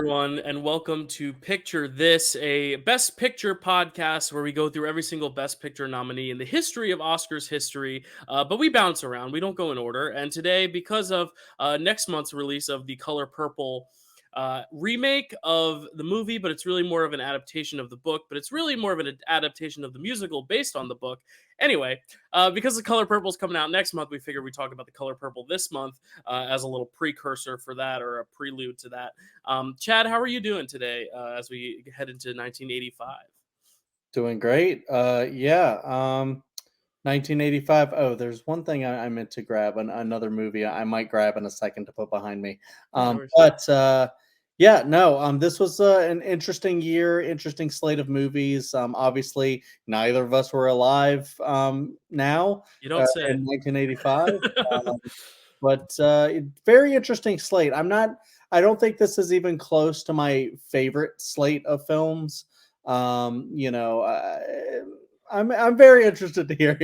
everyone, and welcome to Picture This, a Best Picture podcast where we go through every single Best Picture nominee in the history of Oscars history, but we bounce around. We don't go in order. And today, because of next month's release of The Color Purple remake of the movie, but it's really more of an adaptation of the book, but it's really more of an adaptation of the musical based on the book. Anyway, because The Color Purple is coming out next month, we figured we'd talk about The Color Purple this month as a little precursor for that, or a prelude to that. Chad, how are you doing today as we head into 1985? Doing great. 1985. Oh, there's one thing I meant to grab, another movie I might grab in a second to put behind me. Yeah, no worries. Yeah, no, this was an interesting year, interesting slate of movies. Obviously, neither of us were alive now You don't say. in 1985, um, but very interesting slate. I don't think this is even close to my favorite slate of films. You know, I'm very interested to hear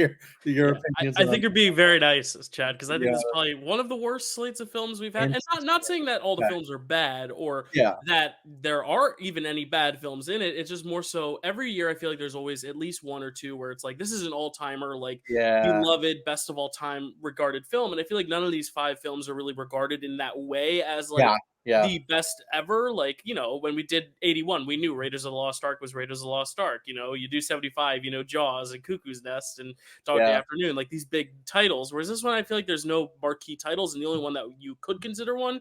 your Yeah, opinions I on think you're being very nice, Chad, because I think yeah, this is probably one of the worst slates of films we've had. and And not saying that all the films are bad or yeah, that there are even any bad films in it. It's just more so every year I feel like there's always at least one or two where it's like this is an all-timer, like yeah, beloved, best of all time regarded film. And I feel like none of these five films are really regarded in that way as yeah, like yeah, the best ever. Like, when we did 81, we knew Raiders of the Lost Ark was Raiders of the Lost Ark. You do 75, Jaws and Cuckoo's Nest and Dog Day yeah. Afternoon, like these big titles. Whereas this one, I feel like there's no marquee titles, and the only one that you could consider one,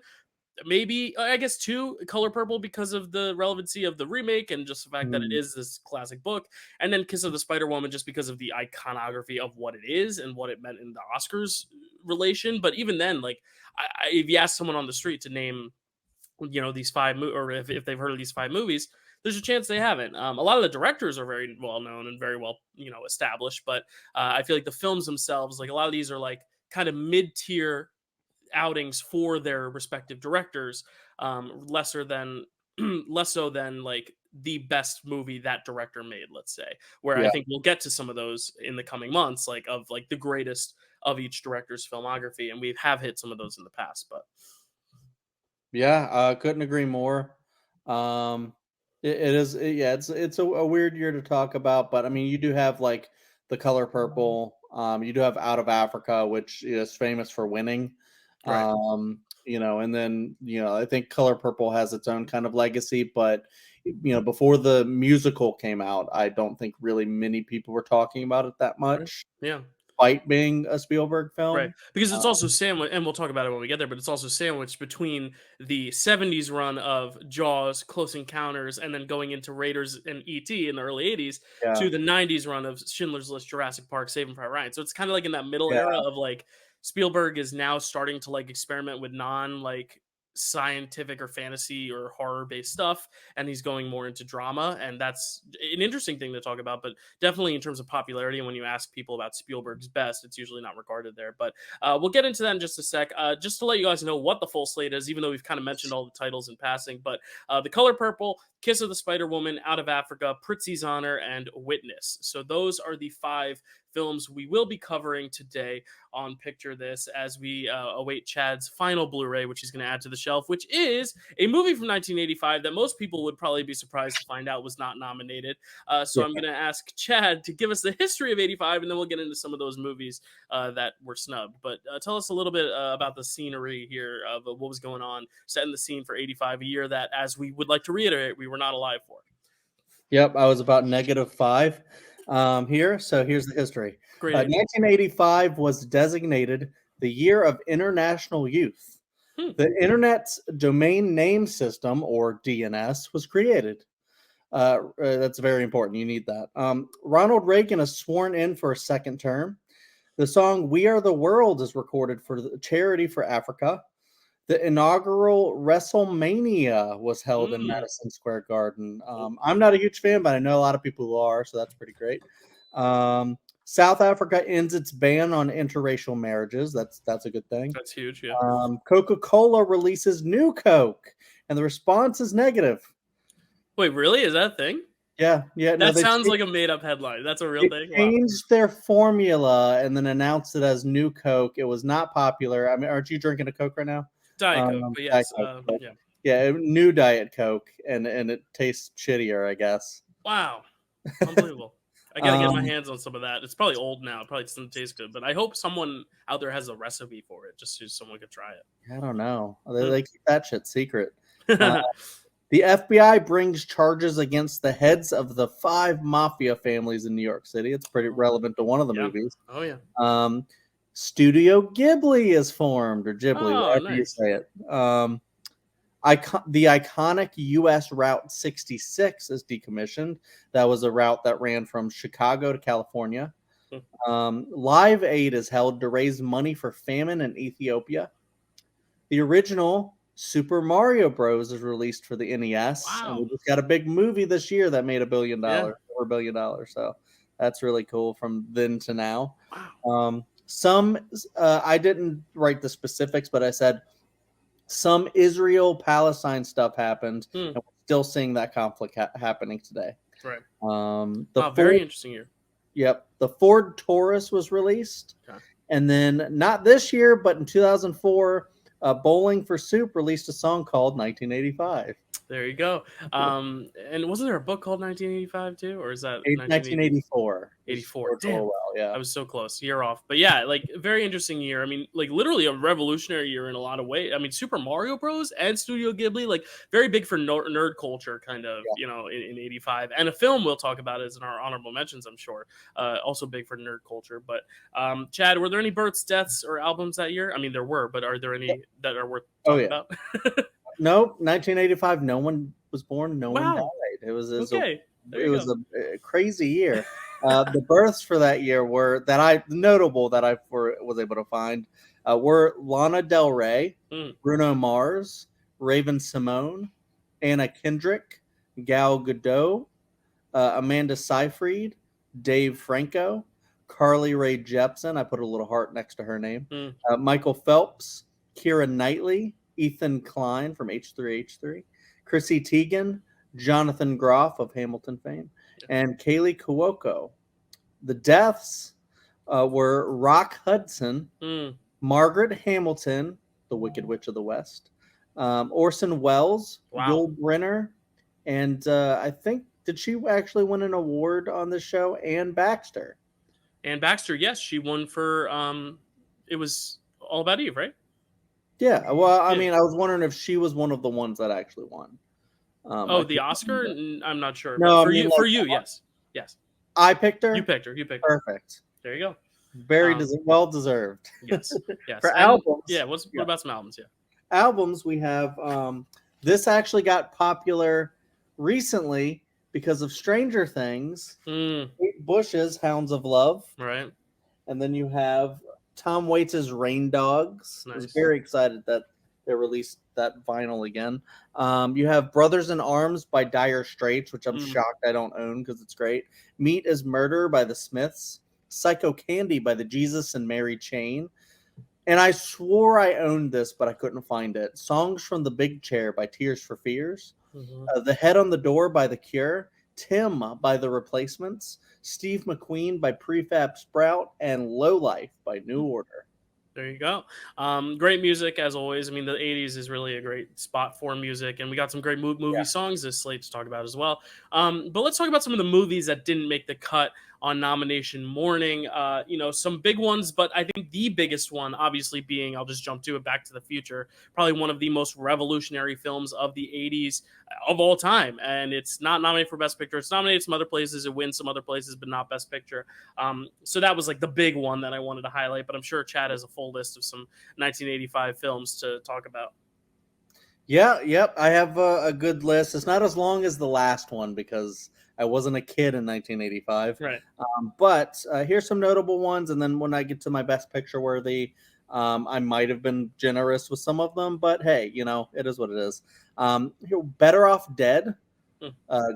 maybe I guess two, Color Purple, because of the relevancy of the remake and just the fact that it Mhm. is this classic book, and then Kiss of the Spider Woman just because of the iconography of what it is and what it meant in the Oscars relation. But even then, like if you ask someone on the street to name these or if they've heard of these five movies, there's a chance they haven't. A lot of the directors are very well known and very well established, but I feel like the films themselves, like a lot of these are like kind of mid-tier outings for their respective directors, lesser than less so than like the best movie that director made, let's say, where I Yeah, think we'll get to some of those in the coming months, like of like the greatest of each director's filmography, and we have hit some of those in the past. But yeah, couldn't agree more. Um, it is, yeah, it's a weird year to talk about, but I mean, you do have like The Color Purple. You do have Out of Africa, which is famous for winning. right. And then I think Color Purple has its own kind of legacy, but before the musical came out, I don't think really many people were talking about it that Right. much, Yeah. despite being a Spielberg Right, film. because it's Uh, also sandwiched, and we'll talk about it when we get there, but it's also sandwiched between the '70s run of Jaws, Close Encounters, and then going into Raiders and E.T. in the early '80s yeah, to the '90s run of Schindler's List, Jurassic Park, Saving Private Ryan. So it's kind of like in that middle era yeah, of like Spielberg is now starting to like experiment with non like scientific or fantasy or horror based stuff, and he's going more into drama, and that's an interesting thing to talk about. But definitely in terms of popularity, and when you ask people about Spielberg's best, it's usually not regarded there. But we'll get into that in just a sec. Just to let you guys know what the full slate is, even though we've kind of mentioned all the titles in passing. But The Color Purple, Kiss of the Spider Woman, Out of Africa, Prizzi's Honor, and Witness. So those are the five films we will be covering today on Picture This as we await Chad's final Blu-ray, which he's going to add to the shelf, which is a movie from 1985 that most people would probably be surprised to find out was not nominated. So yeah. I'm going to ask Chad to give us the history of '85, and then we'll get into some of those movies that were snubbed. But tell us a little bit about the scenery here of what was going on, setting the scene for '85, a year that, as we would like to reiterate, we were not alive for. Yep, I was about -5 here. So here's the history. Great age. 1985 was designated the year of international youth. Hmm. The Internet's domain name system, or DNS, was created. That's very important. You need that. Ronald Reagan is sworn in for a second term. The song "We Are the World" is recorded for the charity for Africa. The inaugural WrestleMania was held in Mm. Madison Square Garden. Oh, I'm not a huge fan, but I know a lot of people who are, so that's pretty great. South Africa ends its ban on interracial marriages. That's a good thing. that's huge. Yeah. Coca-Cola releases new Coke, and the response is negative. Wait, really? Is that a thing? Yeah, yeah. No, That sounds like a made up headline. That's a real they thing. Wow. changed their formula and then announced it as new Coke. It was not popular. I mean, aren't you drinking a Coke right now? Diet Coke, but Diet yes, Coke, right. yeah. Yeah, new Diet Coke, and it tastes shittier, I guess. Wow, unbelievable. I gotta get my Um, hands on some of that. It's probably old now. It probably doesn't taste good, but I hope someone out there has a recipe for it, just so someone could try it. I don't know. Hmm. They keep that shit secret. Uh, the FBI brings charges against the heads of the 5 mafia families in New York City. It's pretty relevant to one of the Yeah. movies. Oh yeah. Studio Ghibli is formed, or Ghibli, Oh, whatever you nice. say it. The iconic U.S. Route 66 is decommissioned. That was a route that ran from Chicago to California. Live Aid is held to raise money for famine in Ethiopia. The original Super Mario Bros. Is released for the NES, and we Wow. just got a big movie this year that made $1 billion, Yeah. $4 billion. So that's really cool from then to now. Wow. Some I didn't write the specifics, but I said some Israel-Palestine stuff happened, Hmm. and we're still seeing that conflict happening today. Right. The Wow. Very Ford, interesting year. yep, the Ford Taurus was released, Okay. and then not this year, but in 2004, Bowling for Soup released a song called 1985. There you go. And wasn't there a book called 1985 too, or is that 1980? 1984 is 84. George Damn. Orwell. Yeah, I was so close. Year off. But yeah, like very interesting year. I mean, like literally a revolutionary year in a lot of ways. I mean, Super Mario Bros. And Studio Ghibli, like very big for nerd culture, kind of, yeah. in 85. And a film we'll talk about is in our honorable mentions, I'm sure. Also big for nerd culture. But Chad, were there any births, deaths, or albums that year? I mean, there were, but are there any that are worth Oh talking yeah. about? Nope. 1985. No one was born. No one died. Wow. It was Okay. There it you was go. a crazy year. The births for that year were notable that was able to find were Lana Del Rey, Mm. Bruno Mars, Raven Simone, Anna Kendrick, Gal Gadot, Amanda Seyfried, Dave Franco, Carly Rae Jepsen. I put a little heart next to her name. Mm. Michael Phelps, Keira Knightley, Ethan Klein from H3H3, Chrissy Teigen, Jonathan Groff of Hamilton fame, Yeah. and Kaylee Cuoco. The deaths were Rock Hudson, Mm. Margaret Hamilton, the Wicked Witch of the West, Orson Welles, Wow. Yul Brynner, and I think did she actually win an award on the show? Ann Baxter. And Baxter, yes, she won for it was All About Eve, right? Yeah, well, I Yeah. mean, I was wondering if she was one of the ones that actually won. I Oh, the couldn't Oscar? remember. I'm not sure, but No, I mean for like you, yes, yes, I picked you her. picked her. You picked her. Perfect. There you go. Very Um, well deserved. yes, yes, For and albums, yeah. What about some albums? Yeah. albums we have this actually got popular recently because of Stranger Things. Mm, Kate Bush's Hounds of Love, right. and then you have Tom Waits' Rain Dogs. I was Nice. very excited that they released that vinyl again. You have Brothers in Arms by Dire Straits, which I'm shocked I don't own because it's great. Meat is Murder by the Smiths. Psycho Candy by the Jesus and Mary Chain. And I swore I owned this, but I couldn't find it. Songs from the Big Chair by Tears for Fears. Mm-hmm. The Head on the Door by The Cure. Tim by The Replacements. Steve McQueen by Prefab Sprout. And Low Life by New Order. There you go. Great music as always. I mean, the '80s is really a great spot for music, and we got some great movie songs this slate to talk about as well. But let's talk about some of the movies that didn't make the cut on nomination morning. Some big ones, but I think the biggest one, obviously, being I'll just jump to it. Back to the Future, probably one of the most revolutionary films of the '80s of all time, and it's not nominated for Best Picture. It's nominated some other places. It wins some other places, but not Best Picture. So that was like the big one that I wanted to highlight. But I'm sure Chad has a full list of some 1985 films to talk about. Yeah, yep. I have a good list. It's not as long as the last one because I wasn't a kid in 1985. Right. But here's some notable ones, and then when I get to my Best Picture worthy, I might have been generous with some of them. But hey, it is what it is. Better Off Dead,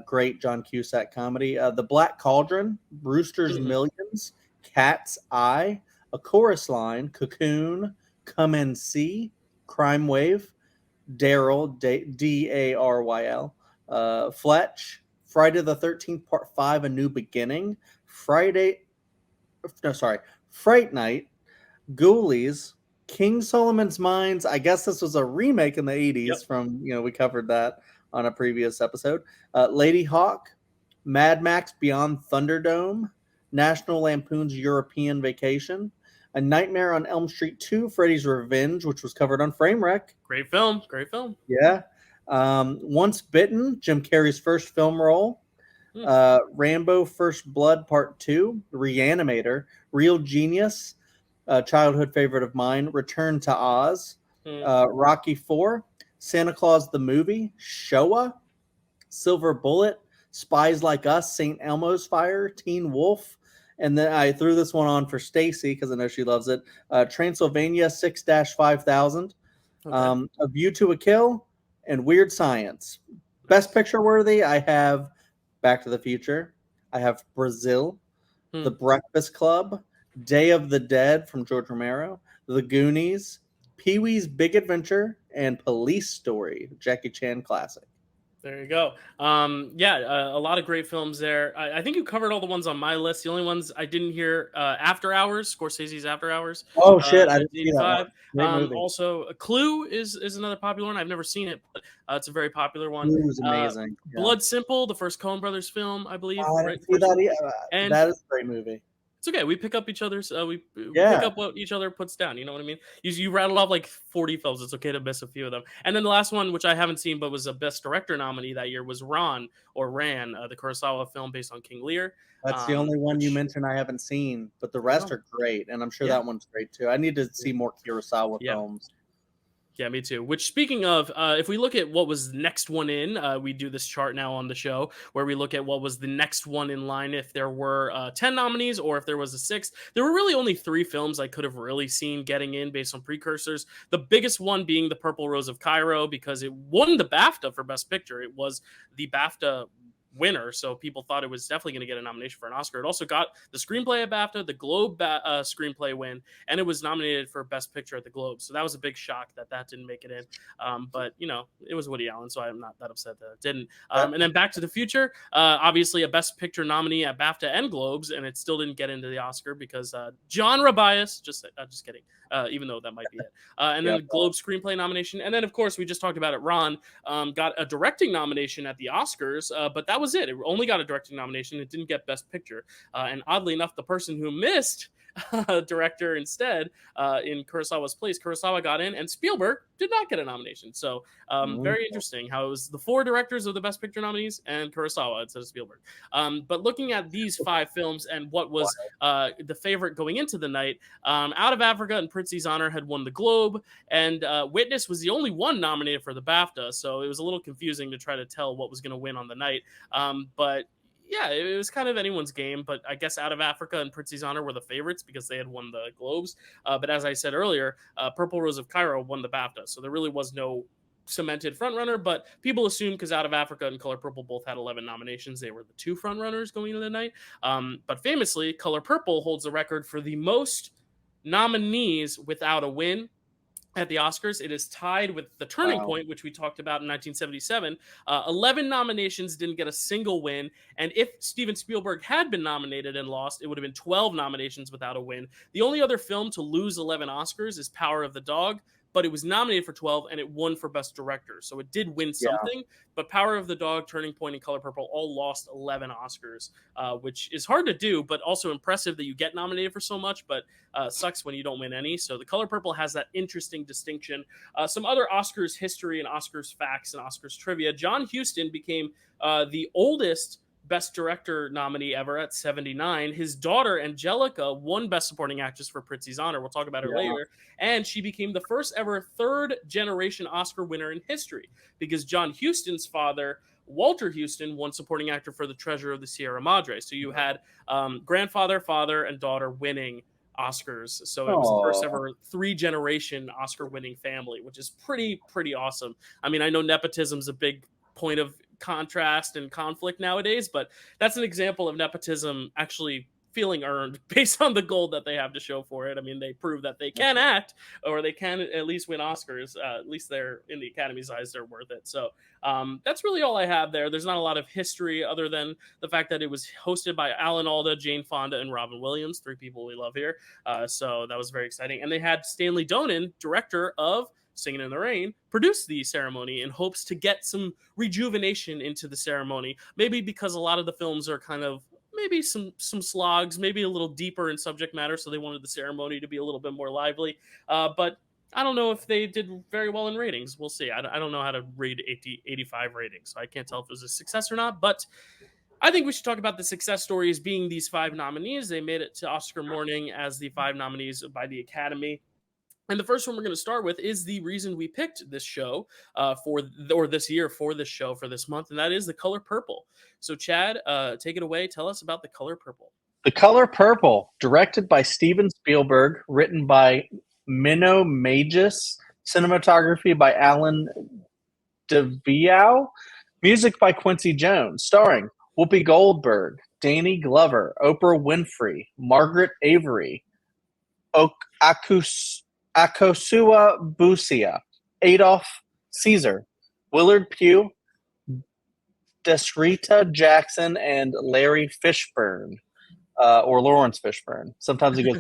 great John Cusack comedy. The Black Cauldron, Brewster's Millions, Cat's Eye, A Chorus Line, Cocoon, Come and See, Crime Wave, Daryl, Daryl, Fletch, Friday the 13th, Part 5, A New Beginning, Fright Night, Ghoulies, King Solomon's Mines. I guess this was a remake in the Yep. 80s from, we covered that on a previous episode. Lady Hawk, Mad Max Beyond Thunderdome, National Lampoon's European Vacation, A Nightmare on Elm Street 2, Freddy's Revenge, which was covered on Framewreck. Great film. Great film. Yeah. Once Bitten, Jim Carrey's first film role. Hmm. Rambo First Blood Part 2, Reanimator, Real Genius, childhood favorite of mine, Return to Oz, Hmm. Rocky 4, Santa Claus the Movie, Showa, Silver Bullet, Spies Like Us, St. Elmo's Fire, Teen Wolf, and then I threw this one on for Stacy because I know she loves it. Transylvania 6-5000, Okay. A View to a Kill, and Weird Science. Best picture worthy, I have Back to the Future. I have Brazil, The Breakfast Club, Day of the Dead from George Romero, The Goonies, Pee-wee's Big Adventure, and Police Story, Jackie Chan classic. There you go. A lot of great films there. I think you covered all the ones on my list. The only ones I didn't hear, After Hours, Scorsese's After Hours. Oh shit, I didn't see that 1985. one. Great movie. Also, Clue is another popular one. I've never seen it, but it's a very popular one. Clue was amazing. Blood Simple, the first Coen Brothers film, I believe. Oh, I Right? didn't see that either. And That is a great movie. it's okay. We pick up each other's. We Yeah. pick up what each other puts down. You know what I mean? You rattled off like 40 films. It's okay to miss a few of them. And then the last one, which I haven't seen, but was a Best Director nominee that year, was Ran, the Kurosawa film based on King Lear. That's the only one you mentioned I haven't seen, but the rest are great, and I'm sure that one's great too. I need to see more Kurosawa films. Yeah, me too. Which, speaking of, if we look at what was the next one in, we do this chart now on the show where we look at what was the next one in line. If there were 10 nominees or if there was a sixth, there were really only 3 films I could have really seen getting in based on precursors. The biggest one being The Purple Rose of Cairo because it won the BAFTA for Best Picture. It was the BAFTA winner, so people thought it was definitely going to get a nomination for an Oscar. It also got the screenplay at BAFTA, the Globe screenplay win, and it was nominated for Best Picture at the Globe. So that was a big shock that didn't make it in. But it was Woody Allen, so I'm not that upset that it didn't. And then Back to the Future, obviously a Best Picture nominee at BAFTA and Globes, and it still didn't get into the Oscar because genre bias. Just kidding. Even though that might be it. And then the Globe screenplay nomination, and then of course we just talked about it. Ron got a directing nomination at the Oscars, but that was it. It only got a directing nomination. It didn't get Best Picture. And oddly enough, the person who missed director instead in Kurosawa's place, Kurosawa got in, and Spielberg did not get a nomination. So very interesting how it was the 4 directors of the Best Picture nominees and Kurosawa instead of Spielberg. But looking at these 5 films and what was the favorite going into the night, Out of Africa and Prizzi's Honor had won the Globe, and Witness was the only one nominated for the BAFTA. So it was a little confusing to try to tell what was going to win on the night. But yeah, it was kind of anyone's game, but I guess Out of Africa and Prizzi's Honor were the favorites because they had won the Globes. But as I said earlier, Purple Rose of Cairo won the BAFTA, so there really was no cemented frontrunner, but people assume because Out of Africa and Color Purple both had 11 nominations, they were the 2 frontrunners going into the night. But famously, Color Purple holds the record for the most nominees without a win at the Oscars. It is tied with The Turning Point, which we talked about in 1977. 11 nominations, didn't get a single win. And if Steven Spielberg had been nominated and lost, it would have been 12 nominations without a win. The only other film to lose 11 Oscars is Power of the Dog, but it was nominated for 12 and it won for Best Director. So it did win something, but Power of the Dog, Turning Point, and Color Purple all lost 11 Oscars, which is hard to do, but also impressive that you get nominated for so much, but sucks when you don't win any. So the Color Purple has that interesting distinction. Some other Oscars history and Oscars facts and Oscars trivia. John Huston became the oldest Best Director nominee ever at 79. His daughter, Angelica, won Best Supporting Actress for Prizzi's Honor. We'll talk about her later. And she became the first ever third-generation Oscar winner in history because John Huston's father, Walter Huston, won Supporting Actor for The Treasure of the Sierra Madre. So you had grandfather, father, and daughter winning Oscars. So it was the first ever 3-generation Oscar-winning family, which is pretty awesome. I mean, I know nepotism's a big point of contrast and conflict nowadays, but that's an example of nepotism actually feeling earned based on the gold that they have to show for it. I mean, they prove that they can act, or they can at least win Oscars. At least they're in the Academy's eyes, they're worth it. So that's really all I have there. There's not a lot of history other than the fact that it was hosted by Alan Alda, Jane Fonda, and Robin Williams, three people we love here. So that was very exciting. And they had Stanley Donen, director of Singing in the Rain, produce the ceremony in hopes to get some rejuvenation into the ceremony. Maybe because a lot of the films are kind of maybe some slogs, maybe a little deeper in subject matter, so they wanted the ceremony to be a little bit more lively. But I don't know if they did very well in ratings. We'll see. I don't know how to read 85 ratings, so I can't tell if it was a success or not. But I think we should talk about the success stories being these 5 nominees. They made it to Oscar morning as the 5 nominees by the Academy. And the first one we're going to start with is the reason we picked this show this year for this show for this month, and that is The Color Purple. So, Chad, take it away. Tell us about The Color Purple. The Color Purple, directed by Steven Spielberg, written by Menno Magis, cinematography by Alan DeViow, music by Quincy Jones, starring Whoopi Goldberg, Danny Glover, Oprah Winfrey, Margaret Avery, Akosua Busia, Adolf Caesar, Willard Pugh, Desrita Jackson, and Larry Fishburne, or Lawrence Fishburne. Sometimes he goes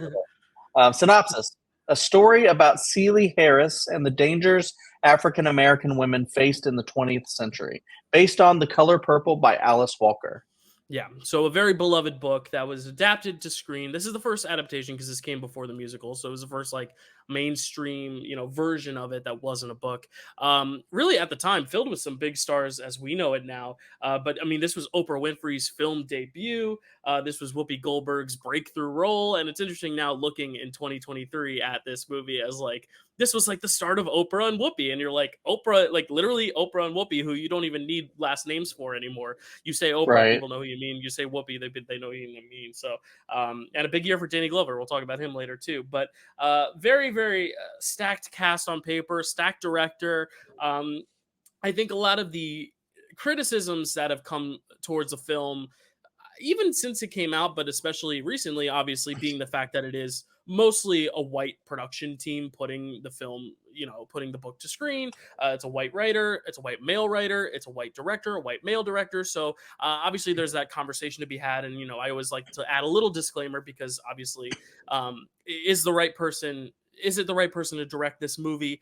synopsis. A story about Celie Harris and the dangers African American women faced in the 20th century, based on The Color Purple by Alice Walker. Yeah, so a very beloved book that was adapted to screen. This is the first adaptation because this came before the musical, so it was the first like mainstream, version of it that wasn't a book. Really at the time filled with some big stars as we know it now. But I mean, this was Oprah Winfrey's film debut. This was Whoopi Goldberg's breakthrough role, and it's interesting now looking in 2023 at this movie as like this was like the start of Oprah and Whoopi, and you're like Oprah, like literally Oprah and Whoopi, who you don't even need last names for anymore. You say Oprah, Right. People know who you mean. You say Whoopi, they know who you mean. So, and a big year for Danny Glover. We'll talk about him later too. But very, very stacked cast on paper, stacked director. I think a lot of the criticisms that have come towards the film, even since it came out, but especially recently, obviously being the fact that it is mostly a white production team putting the film, putting the book to screen. It's a white writer, it's a white male writer, it's a white director, a white male director. So obviously there's that conversation to be had. And, I always like to add a little disclaimer because obviously is it the right person to direct this movie?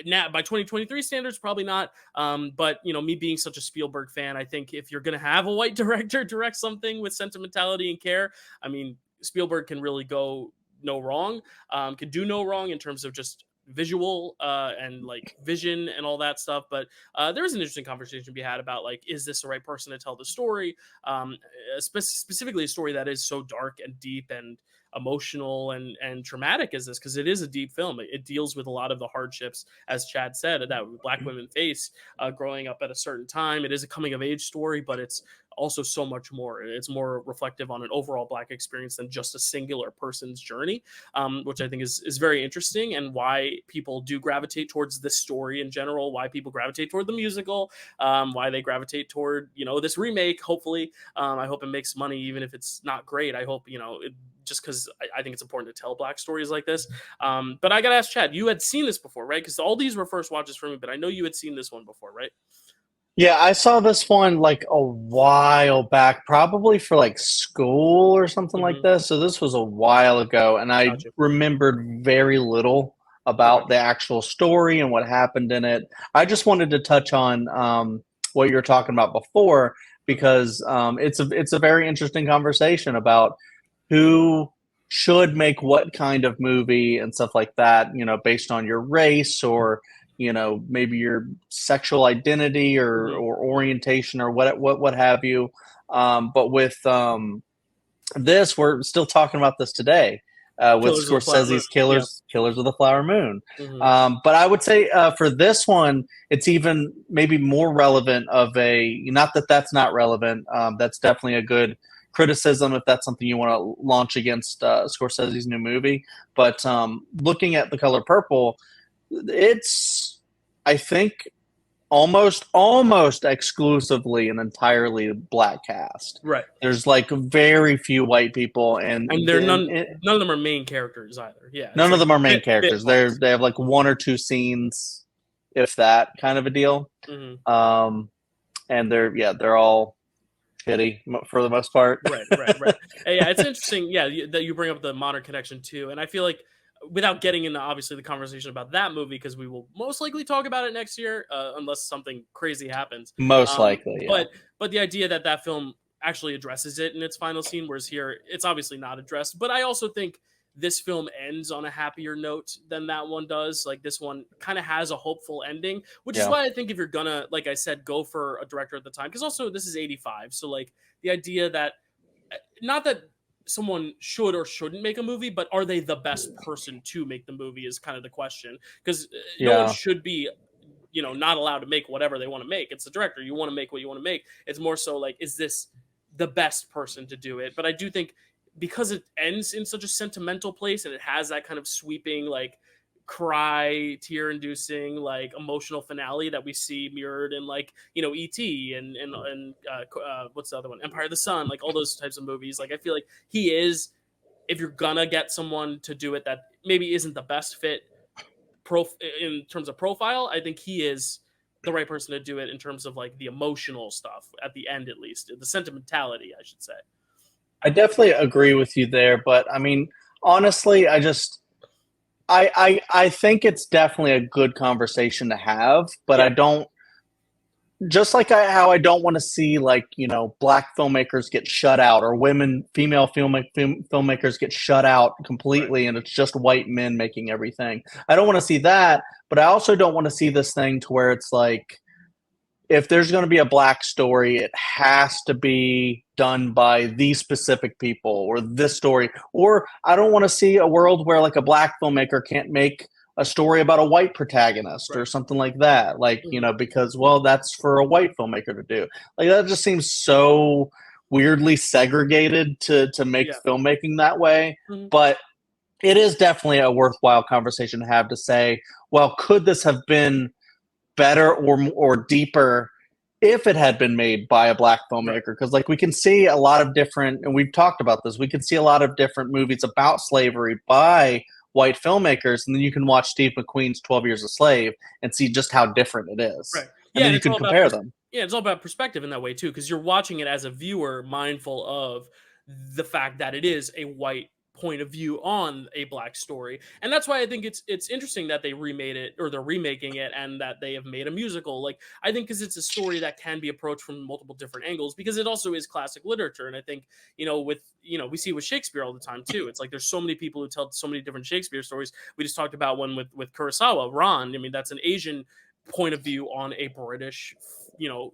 Now, by 2023 standards, probably not. But me being such a Spielberg fan, I think if you're going to have a white director direct something with sentimentality and care, I mean, Spielberg can really go no wrong, can do no wrong in terms of just visual and like vision and all that stuff. But there is an interesting conversation to be had about like, is this the right person to tell the story? Specifically a story that is so dark and deep and emotional and traumatic as this, because it is a deep film. It deals with a lot of the hardships, as Chad said, that Black women face growing up at a certain time. It is a coming of age story, but it's also so much more. It's more reflective on an overall Black experience than just a singular person's journey, which I think is very interesting, and why people do gravitate towards this story in general, why people gravitate toward the musical, why they gravitate toward, this remake. Hopefully, I hope it makes money, even if it's not great. I hope, just because I think it's important to tell Black stories like this. But I got to ask Chad, you had seen this before, right? Because all these were first watches for me, but I know you had seen this one before, right? Yeah, I saw this one like a while back, probably for like school or something like this. So this was a while ago, and I remembered very little about the actual story and what happened in it. I just wanted to touch on what you were talking about before, because it's a very interesting conversation about who should make what kind of movie and stuff like that, based on your race or maybe your sexual identity or orientation or what have you. But with this, we're still talking about this today with Scorsese's Killers of the Flower Moon. But I would say for this one, it's even maybe more relevant of not that that's not relevant. That's definitely a good criticism if that's something you want to launch against Scorsese's new movie. But looking at The Color Purple, I think almost exclusively an entirely black cast. Right. There's like very few white people, And and they're then none of them are main characters either. Yeah, it's none of like them are main bit characters. parts. They have like one or two scenes, if that, kind of a deal. Hmm. Um, and they're all shitty for the most part. Right, right, right. Yeah, it's interesting. Yeah, that you bring up the modern connection too, and I feel like without getting into obviously the conversation about that movie because we will most likely talk about it next year unless something crazy happens. Most Um, likely, yeah. but the idea that that film actually addresses it in its final scene, whereas here it's obviously not addressed. But I also think this film ends on a happier note than that one does. Like this one kind of has a hopeful ending, which is Yeah. why I think if you're gonna, like I said, go for a director at the time, because also this is '85, so like the idea that not that someone should or shouldn't make a movie, but are they the best person to make the movie is kind of the question. Because no one Yeah. should be, not allowed to make whatever they want to make. It's the director. You want to make what you want to make. It's more so like, is this the best person to do it? But I do think because it ends in such a sentimental place and it has that kind of sweeping, like, cry, tear inducing, like emotional finale that we see mirrored in like E.T. and what's the other one, Empire of the Sun, like all those types of movies. Like I feel like he is, if you're gonna get someone to do it that maybe isn't the best fit in terms of profile, I think he is the right person to do it in terms of like the emotional stuff at the end, at least the sentimentality, I should say. I definitely agree with you there, but I mean, honestly, I think it's definitely a good conversation to have, but Yeah. I don't, just like how I don't want to see like black filmmakers get shut out, or female filmmakers get shut out Right. completely, and it's just white men making everything. I don't want to see that, but I also don't want to see this thing to where it's like, if there's going to be a black story, it has to be done by these specific people or this story. Or I don't want to see a world where like a black filmmaker can't make a story about a white protagonist or Right. something like that. Like, Mhm. because, well, that's for a white filmmaker to do. Like, that just seems so weirdly segregated to make Yeah. filmmaking that way. Mhm. But it is definitely a worthwhile conversation to have, to say, well, could this have been better or deeper if it had been made by a black Right. filmmaker? Because like we can see a lot of different, and we've talked about this, we can see a lot of different movies about slavery by white filmmakers, and then you can watch Steve McQueen's 12 Years a Slave and see just how different it is, Right. and Yeah, then and you it's can all about compare them. yeah, it's all about perspective in that way too, because you're watching it as a viewer, mindful of the fact that it is a white point of view on a black story, and that's why I think it's interesting that they remade it, or they're remaking it, and that they have made a musical. Like I think because it's a story that can be approached from multiple different angles, because it also is classic literature, and I think we see with Shakespeare all the time too. It's like there's so many people who tell so many different Shakespeare stories. We just talked about one with Kurosawa, Ron. I mean, that's an Asian point of view on a British,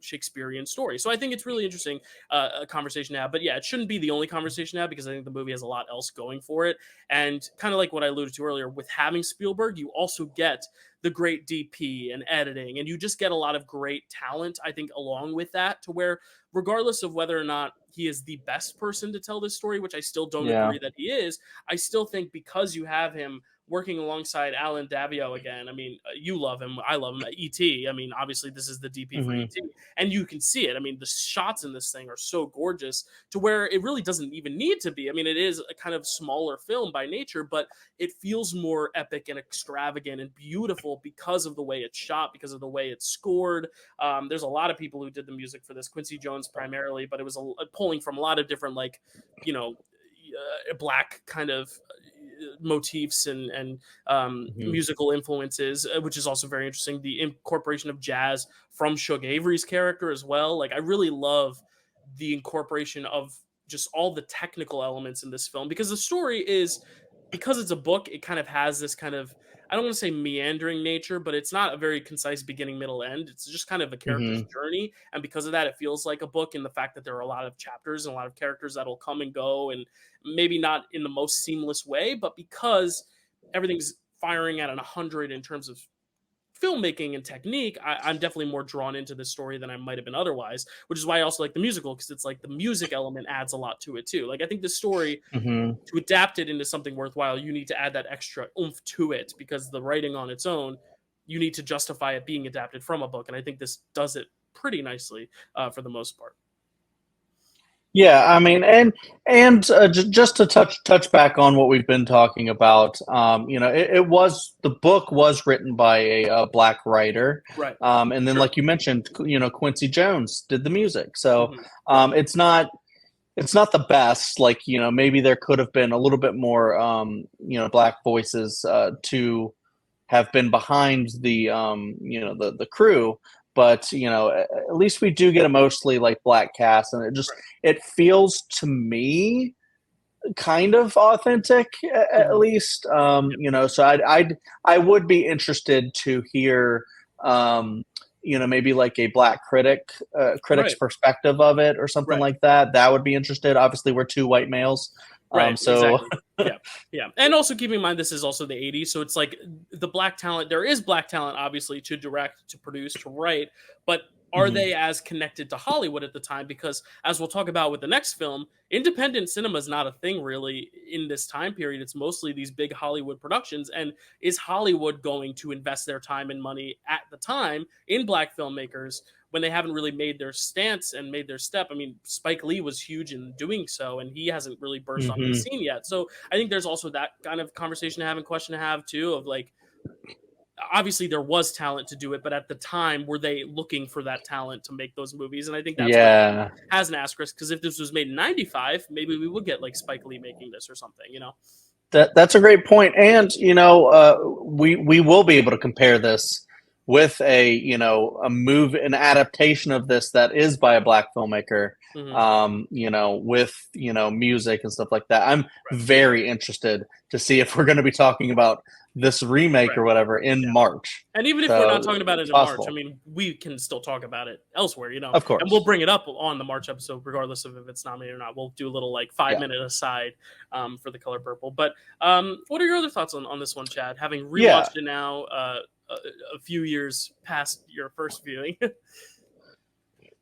Shakespearean story. So I think it's really interesting, a conversation to have. But yeah, it shouldn't be the only conversation to have, because I think the movie has a lot else going for it. And kind of like what I alluded to earlier, with having Spielberg, you also get the great DP and editing, and you just get a lot of great talent, I think, along with that, to where regardless of whether or not he is the best person to tell this story, which I still don't Yeah. agree that he is, I still think because you have him working alongside Alan Davio again. I mean, you love him. I love him. E.T. I mean, obviously, this is the DP for Mm-hmm. E.T. And you can see it. I mean, the shots in this thing are so gorgeous to where it really doesn't even need to be. I mean, it is a kind of smaller film by nature, but it feels more epic and extravagant and beautiful because of the way it's shot, because of the way it's scored. There's a lot of people who did the music for this, Quincy Jones primarily, but it was pulling from a lot of different, like, black kind of motifs and Mm-hmm. musical influences, which is also very interesting. The incorporation of jazz from Shug Avery's character as well. Like I really love the incorporation of just all the technical elements in this film, because the story is, because it's a book, it kind of has this kind of, I don't want to say meandering nature, but it's not a very concise beginning, middle, end. It's just kind of a character's Mm-hmm. journey. And because of that, it feels like a book, in the fact that there are a lot of chapters and a lot of characters that'll come and go, and maybe not in the most seamless way, but because everything's firing at 100 in terms of filmmaking and technique, I'm definitely more drawn into this story than I might have been otherwise, which is why I also like the musical, because it's like the music element adds a lot to it too. Like I think the story, Mm-hmm. to adapt it into something worthwhile, you need to add that extra oomph to it, because the writing on its own you need to justify it being adapted from a book, and I think this does it pretty nicely for the most part. Yeah, I mean, and just to touch back on what we've been talking about, it was the book was written by a black writer, Right. and then Sure. like you mentioned, Quincy Jones did the music, so Mhm. it's not the best. Like maybe there could have been a little bit more black voices to have been behind the the crew, but at least we do get a mostly like black cast, and Right. it feels to me kind of authentic at Mhm. least. Yep. So I would be interested to hear maybe like a black critic's Right. perspective of it or something Right. like that. That would be interested. Obviously we're two white males, Right, so exactly. Yeah, yeah, and also keep in mind this is also the '80s, so it's like the black talent. There is black talent, obviously, to direct, to produce, to write, but are Mhm. they as connected to Hollywood at the time? Because as we'll talk about with the next film, independent cinema is not a thing really in this time period. It's mostly these big Hollywood productions, and is Hollywood going to invest their time and money at the time in black filmmakers when they haven't really made their stance and made their step? I mean, Spike Lee was huge in doing so, and he hasn't really burst onto the Mhm. scene yet. So I think there's also that kind of conversation to have and question to have too of like, obviously there was talent to do it, but at the time, were they looking for that talent to make those movies? And I think that's where it Yeah. has an asterisk, because if this was made in '95, maybe we would get like Spike Lee making this or something, That's a great point, and we will be able to compare this with an adaptation of this that is by a black filmmaker, Hmm. with music and stuff like that. I'm Right. very interested to see if we're going to be talking about this remake Right. or whatever in Yeah. March. And even if we're not So talking about it it's in March, I possible, mean, we can still talk about it elsewhere, of and we'll course. bring it up on the March episode, regardless of if it's nominated or not. We'll do a little like five Yeah, minute aside for the Color Purple. But what are your other thoughts on this one, Chad? Having yeah. rewatched it now a, a few years past your first viewing.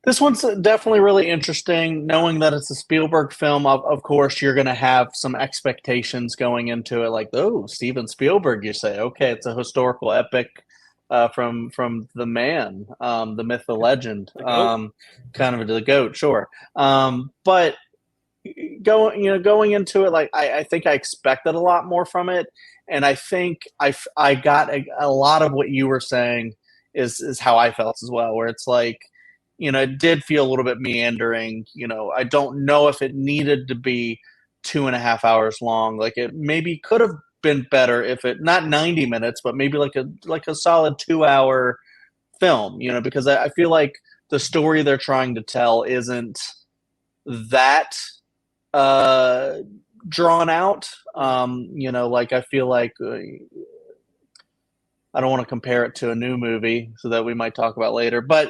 This one's definitely really interesting. Knowing that it's a Spielberg film, of course, you're going to have some expectations going into it. Like, oh, Steven Spielberg, you say? Okay, it's a historical epic from the man, the myth, the legend, The goat. kind of the goat, sure. But going into it, like I think I expected a lot more from it, and I think I got a lot of what you were saying is how I felt as well, where it's like it did feel a little bit meandering. I don't know if it needed to be 2.5 hours long. Like it maybe could have been better if it not 90 minutes, but maybe like a solid 2 hour film. Because I feel like the story they're trying to tell isn't that uh, drawn out. Mhm. Like I feel like I don't want to compare it to a new movie, so that we might talk about later. But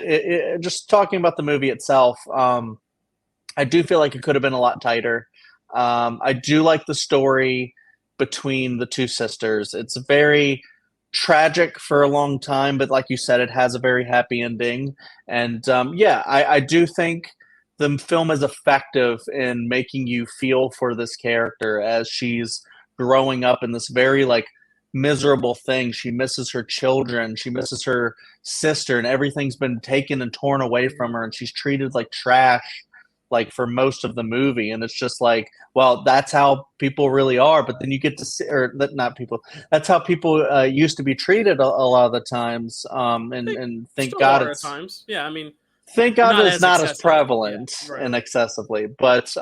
just talking about the movie itself, I do feel like it could have been a lot tighter. I do like the story between the two sisters. It's very tragic for a long time, but like you said, it has a very happy ending. And yeah, I do think the film is effective in making you feel for this character as she's growing up in this very like miserable thing. She misses her children, she misses her sister, and everything's been taken and torn away from Mhm. her, and she's treated like trash like for most of the movie. And it's just like, well, that's how people really are. But then you get to see, or not people, that's how people used to be treated a lot of the times. They And still are at times. Yeah, I mean, thank God not it's as not as excessive. Yeah. prevalent Right. and excessively. But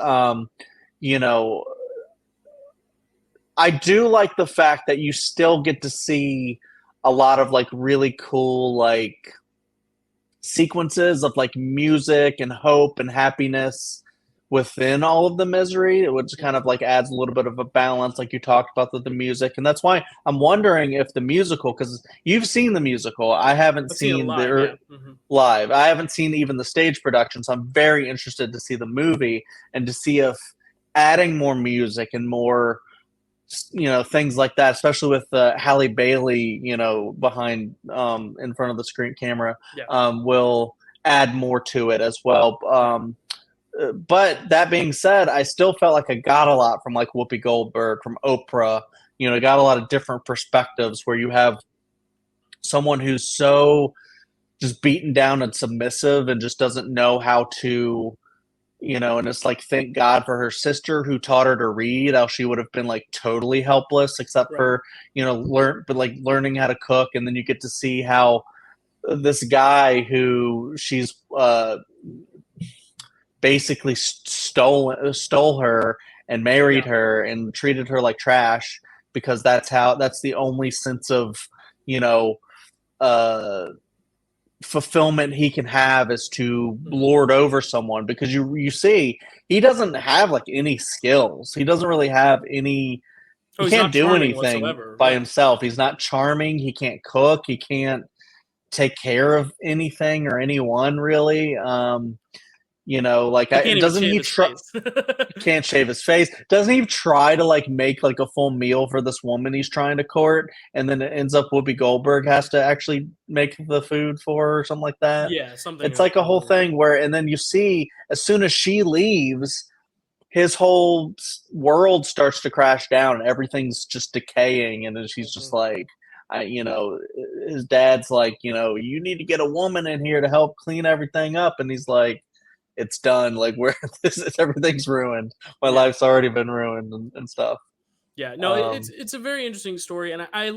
you know I do like the fact that you still get to see a lot of like really cool like sequences of like music and hope and happiness within all of the misery, which kind of like adds a little bit of a balance, like you talked about the music. And that's why I'm wondering if the musical, because you've seen the musical, I haven't I've seen it seen live. Yeah. the live, I haven't seen even the stage production. So I'm very interested to see the movie and to see if adding more music and more things like that, especially with Halle Bailey behind in front of the screen camera, Yeah. will add more to it as well. But that being said, I still felt like I got a lot from like Whoopi Goldberg, from Oprah. Got a lot of different perspectives where you have someone who's so just beaten down and submissive and just doesn't know how to, and it's like, thank God for her sister who taught her to read, how she would have been like totally helpless except Right. for, learning how to cook. And then you get to see how this guy who she's basically stole her and married Yeah. her and treated her like trash because that's the only sense of, you know, uh fulfillment he can have is to Mhm. lord over someone, because you see he doesn't have like any skills. He doesn't really have any. Oh, He he's can't not do charming anything whatsoever. by Yeah. himself. He's not charming. He can't cook. He can't take care of anything or anyone really. Like, He can't even doesn't shave he his try? face. Can't shave his face. Doesn't he try to like make like a full meal for this woman he's trying to court, and then it ends up Whoopi Goldberg has to actually make the food for her or something like that. Yeah, something It's like a whole along those thing where, and then you see as soon as she leaves, his whole world starts to crash down and everything's just decaying, and then she's just lines. like, his dad's like, you need to get a woman in here to help clean everything up, and he's like, it's done. Like, where everything's ruined. My Yeah. life's already been ruined and stuff. Yeah, no, it's Um, it's a very interesting story, and I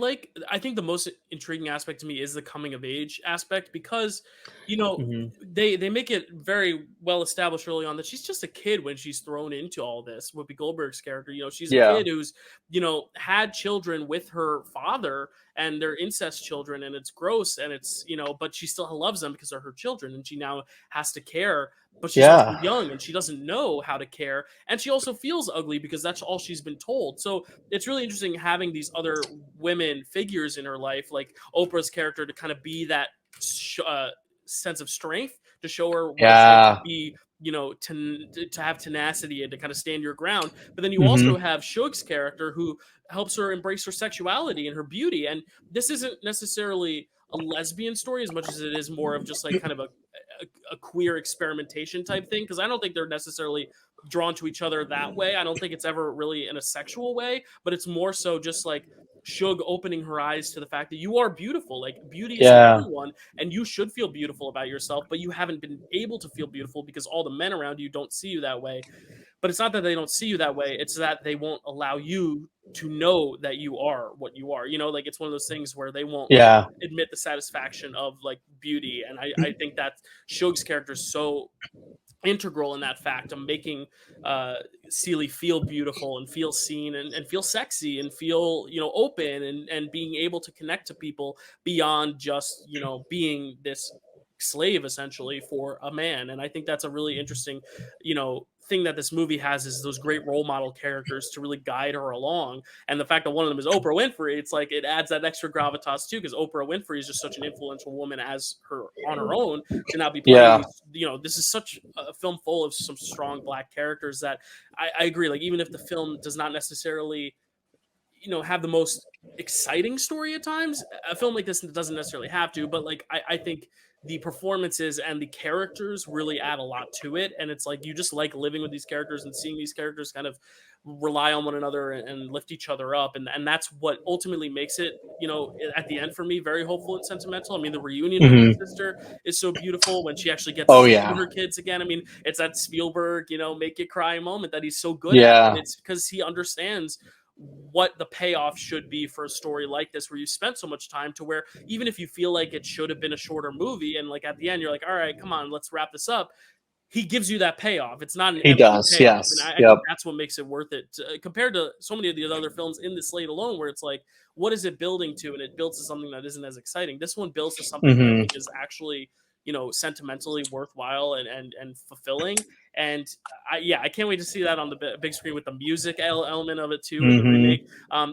think the most intriguing aspect to me is the coming of age aspect because, mhm. they make it very well established early on that she's just a kid when she's thrown into all this. Whoopi Goldberg's character, she's a Yeah. kid who's had children with her father and they're incest children, and it's gross, and it's but she still loves them because they're her children, and she now has to care. But she's also Yeah. young and she doesn't know how to care, and she also feels ugly because that's all she's been told. So it's really interesting having these other women figures in her life, like Oprah's character, to kind of be that sense of strength to show her what it's like to Yeah. be, to have tenacity and to kind of stand your ground. But then you also Hmm. have Shug's character who helps her embrace her sexuality and her beauty. And this isn't necessarily a lesbian story as much as it is more of just like kind of a queer experimentation type thing, because I don't think they're necessarily drawn to each other that way. I don't think it's ever really in a sexual way, but it's more so just like Shug opening her eyes to the fact that you are beautiful. Like, beauty is in Yeah. everyone, and you should feel beautiful about yourself, but you haven't been able to feel beautiful because all the men around you don't see you that way. But it's not that they don't see you that way, it's that they won't allow you to know that you are what you are. Like, it's one of those things where they won't like Yeah. admit the satisfaction of like beauty. And I think that Shug's character is so integral in that fact of making uh Celie feel beautiful and feel seen and feel sexy and feel open and being able to connect to people beyond just being this slave essentially for a man. And I think that's a really interesting thing that this movie has, is those great role model characters to really guide her along. And the fact that one of them is Oprah Winfrey, it's like it adds that extra gravitas too, because Oprah Winfrey is just such an influential woman as her on her own, to now be playing Yeah. these. This is such a film full of some strong black characters that I agree. Like, even if the film does not necessarily have the most exciting story at times, a film like this doesn't necessarily have to, but like I think the performances and the characters really add a lot to it, and it's like you just like living with these characters and seeing these characters kind of rely on one another and lift each other up, and that's what ultimately makes it at the end for me very hopeful and sentimental. I mean, the reunion with Hmm. the sister is so beautiful when she actually gets Oh to see yeah. her kids again. I mean, it's that Spielberg make you cry moment that he's so good at, and Yeah. it's because he understands what the payoff should be for a story like this, where you spent so much time, to where even if you feel like it should have been a shorter movie and like at the end you're like, all right, come on, let's wrap this up, he gives you that payoff. It's not an He empty does. payoff, and Yes. I Yep. think that's what makes it worth it, compared to so many of the other films in the slate alone, where it's like, what is it building to? And it builds to something that isn't as exciting. This one builds to something that I Hmm. think is actually sentimentally worthwhile and fulfilling. And I can't wait to see that on the big screen with the music element of it too in the Hmm. remake.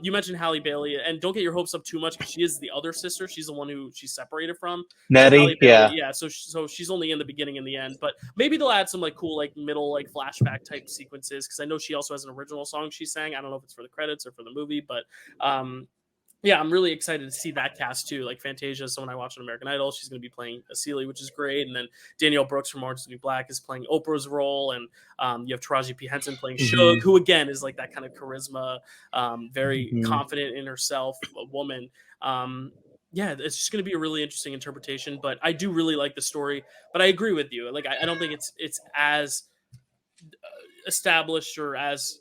You mentioned Halle Bailey, and don't get your hopes up too much because she is the other sister. She's the one who she's separated from. So Halle Nettie. Bailey, Yeah. yeah. So she's only in the beginning and the end, but maybe they'll add some like cool like middle like flashback type sequences, because I know she also has an original song she sang. I don't know if it's for the credits or for the movie, but yeah, I'm really excited to see that cast too. Like, Fantasia is someone I watch on American Idol. She's going to be playing Celie, which is great. And then Danielle Brooks from Orange is the New Black is playing Oprah's role. And you have Taraji P. Henson playing Shug, Hmm. who again is like that kind of charisma, very Hmm. confident in herself woman. Um, Yeah, it's just going to be a really interesting interpretation. But I do really like the story. But I agree with you. Like, I don't think it's as established or as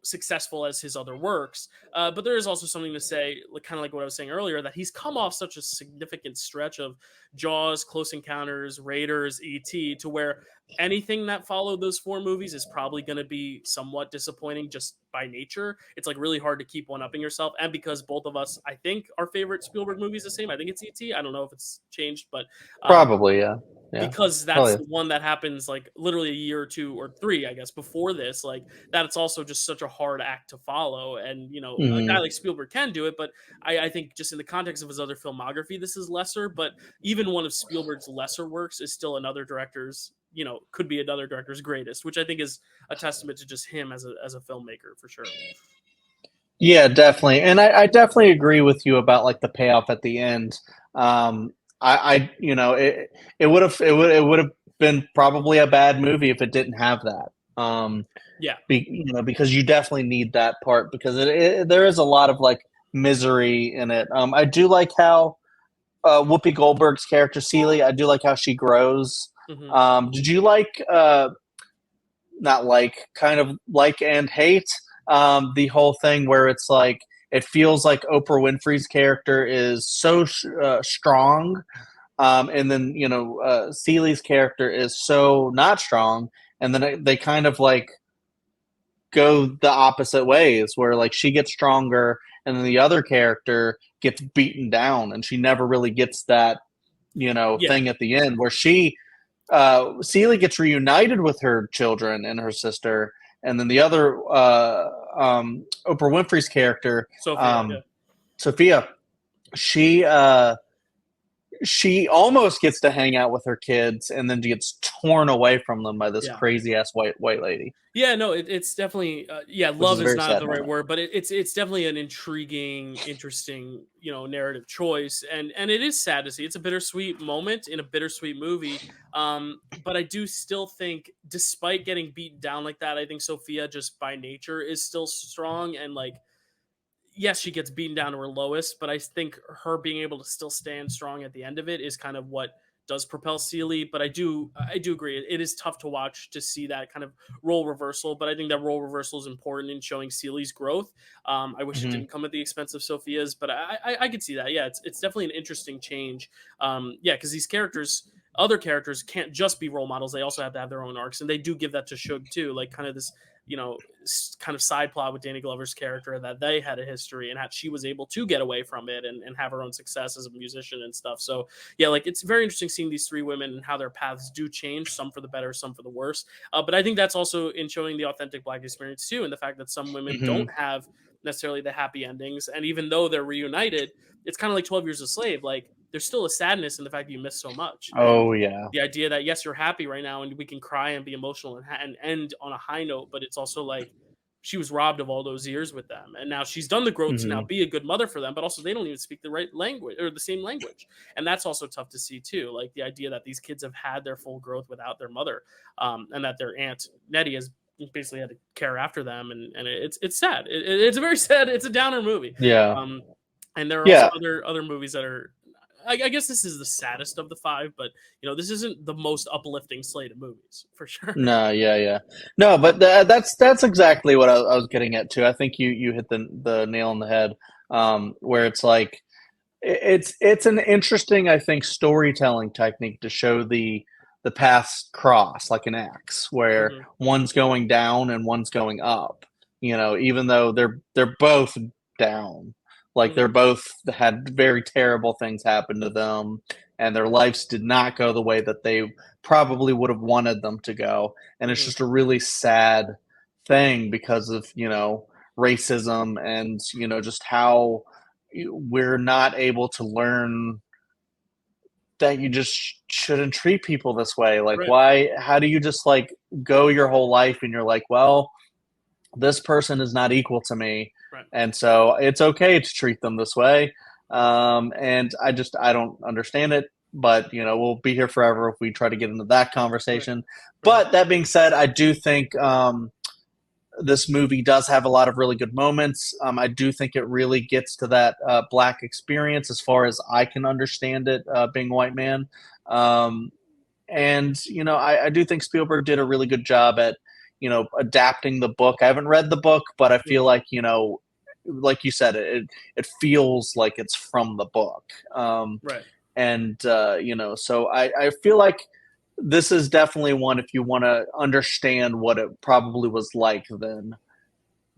successful as his other works. But there is also something to say, like kind of like what I was saying earlier, that he's come off such a significant stretch of Jaws, Close Encounters, Raiders, ET, to where anything that followed those four movies is probably going to be somewhat disappointing just by nature. It's like really hard to keep one upping yourself, and because both of us, I think, our favorite Spielberg movie is the same. I think it's ET. I don't know if it's changed, but Probably, yeah. Yeah. because Oh, that's yeah. the one that happens like literally a year or two or three, I guess, before this. Like that's also just such a hard act to follow. And a guy Mhm. like Spielberg can do it, but I think just in the context of his other filmography, this is lesser. But even one of Spielberg's lesser works is still another director's, could be another director's greatest, which I think is a testament to just him as a filmmaker for sure. Yeah, definitely, and I definitely agree with you about, like, the payoff at the end. I you know, it would've been probably a bad movie if it didn't have that. Yeah. Because you definitely need that part because there is a lot of, like, misery in it. I do like how, Whoopi Goldberg's character, Celie, I do like how she grows. Hmm. Did you like, not like, kind of like and hate the whole thing where it's like it feels like Oprah Winfrey's character is so strong, and then Celie's character is so not strong, and then they kind of like go the opposite ways, where like she gets stronger, and then the other character gets beaten down, and she never really gets that Yeah. thing at the end where Celie gets reunited with her children and her sister, and then the other Oprah Winfrey's character, Sophia. Yeah. Sophia, she she almost gets to hang out with her kids, and then gets torn away from them by this Yeah. crazy ass white lady, Yeah, no, it's definitely yeah. which is Love a is very not sad the right moment. word, but it's definitely an intriguing, interesting narrative choice, and it is sad to see. It's a bittersweet moment in a bittersweet movie. But I do still think, despite getting beaten down like that, I think Sophia just by nature is still strong, and like yes, she gets beaten down to her lowest, but I think her being able to still stand strong at the end of it is kind of what does propel Celie. But I do agree. It is tough to watch to see that kind of role reversal, but I think that role reversal is important in showing Celie's growth. I wish it Hmm. didn't come at the expense of Sophia's, but I could see that. Yeah, it's definitely an interesting change. Yeah, because these characters. Other characters can't just be role models; they also have to have their own arcs, and they do give that to Shug too. Like kind of this kind of side plot with Danny Glover's character, that they had a history and how she was able to get away from it and have her own success as a musician and stuff. So yeah, like it's very interesting seeing these three women and how their paths do change, some for the better, some for the worse. But I think that's also in showing the authentic Black experience too, and the fact that some women Hmm. don't have necessarily the happy endings, and even though they're reunited, it's kind of like 12 Years a Slave. Like there's still a sadness in the fact that you miss so much, and Oh yeah. the idea that yes, you're happy right now and we can cry and be emotional and end on a high note, but it's also like she was robbed of all those years with them, and now she's done the growth to now Hmm. be a good mother for them, but also they don't even speak the right language or the same language, and that's also tough to see too. Like the idea that these kids have had their full growth without their mother, and that their aunt Nettie has basically had to care after them, and it's sad. It's a very sad. It's a downer movie. Yeah. Um, and there are also Yeah. other movies that are. I guess this is the saddest of the five, but this isn't the most uplifting slate of movies for sure. No, yeah, yeah. No, but that's exactly what I was getting at too. I think you hit the nail on the head. Where it's like it's an interesting, I think, storytelling technique to show the paths cross like an X, where Hmm. one's going down and one's going up. Even though they're both down, like they're Hmm. both had very terrible things happen to them, and their lives did not go the way that they probably would have wanted them to go. And it's Hmm. just a really sad thing because of racism and just how we're not able to learn that you just shouldn't treat people this way. Like, Right. why? How do you just like go your whole life and you're like, well, this person is not equal to me, Right. and so it's okay to treat them this way. And I don't understand it. But we'll be here forever if we try to get into that Right. conversation. Right. But that being said, I do think this movie does have a lot of really good moments. I do think it really gets to that black experience as far as I can understand it, being a white man. Um, and I do think Spielberg did a really good job at adapting the book. I haven't read the book, but I feel like like you said, it feels like it's from the book. Right. And so I feel like this is definitely one, if you want to understand what it probably was like then,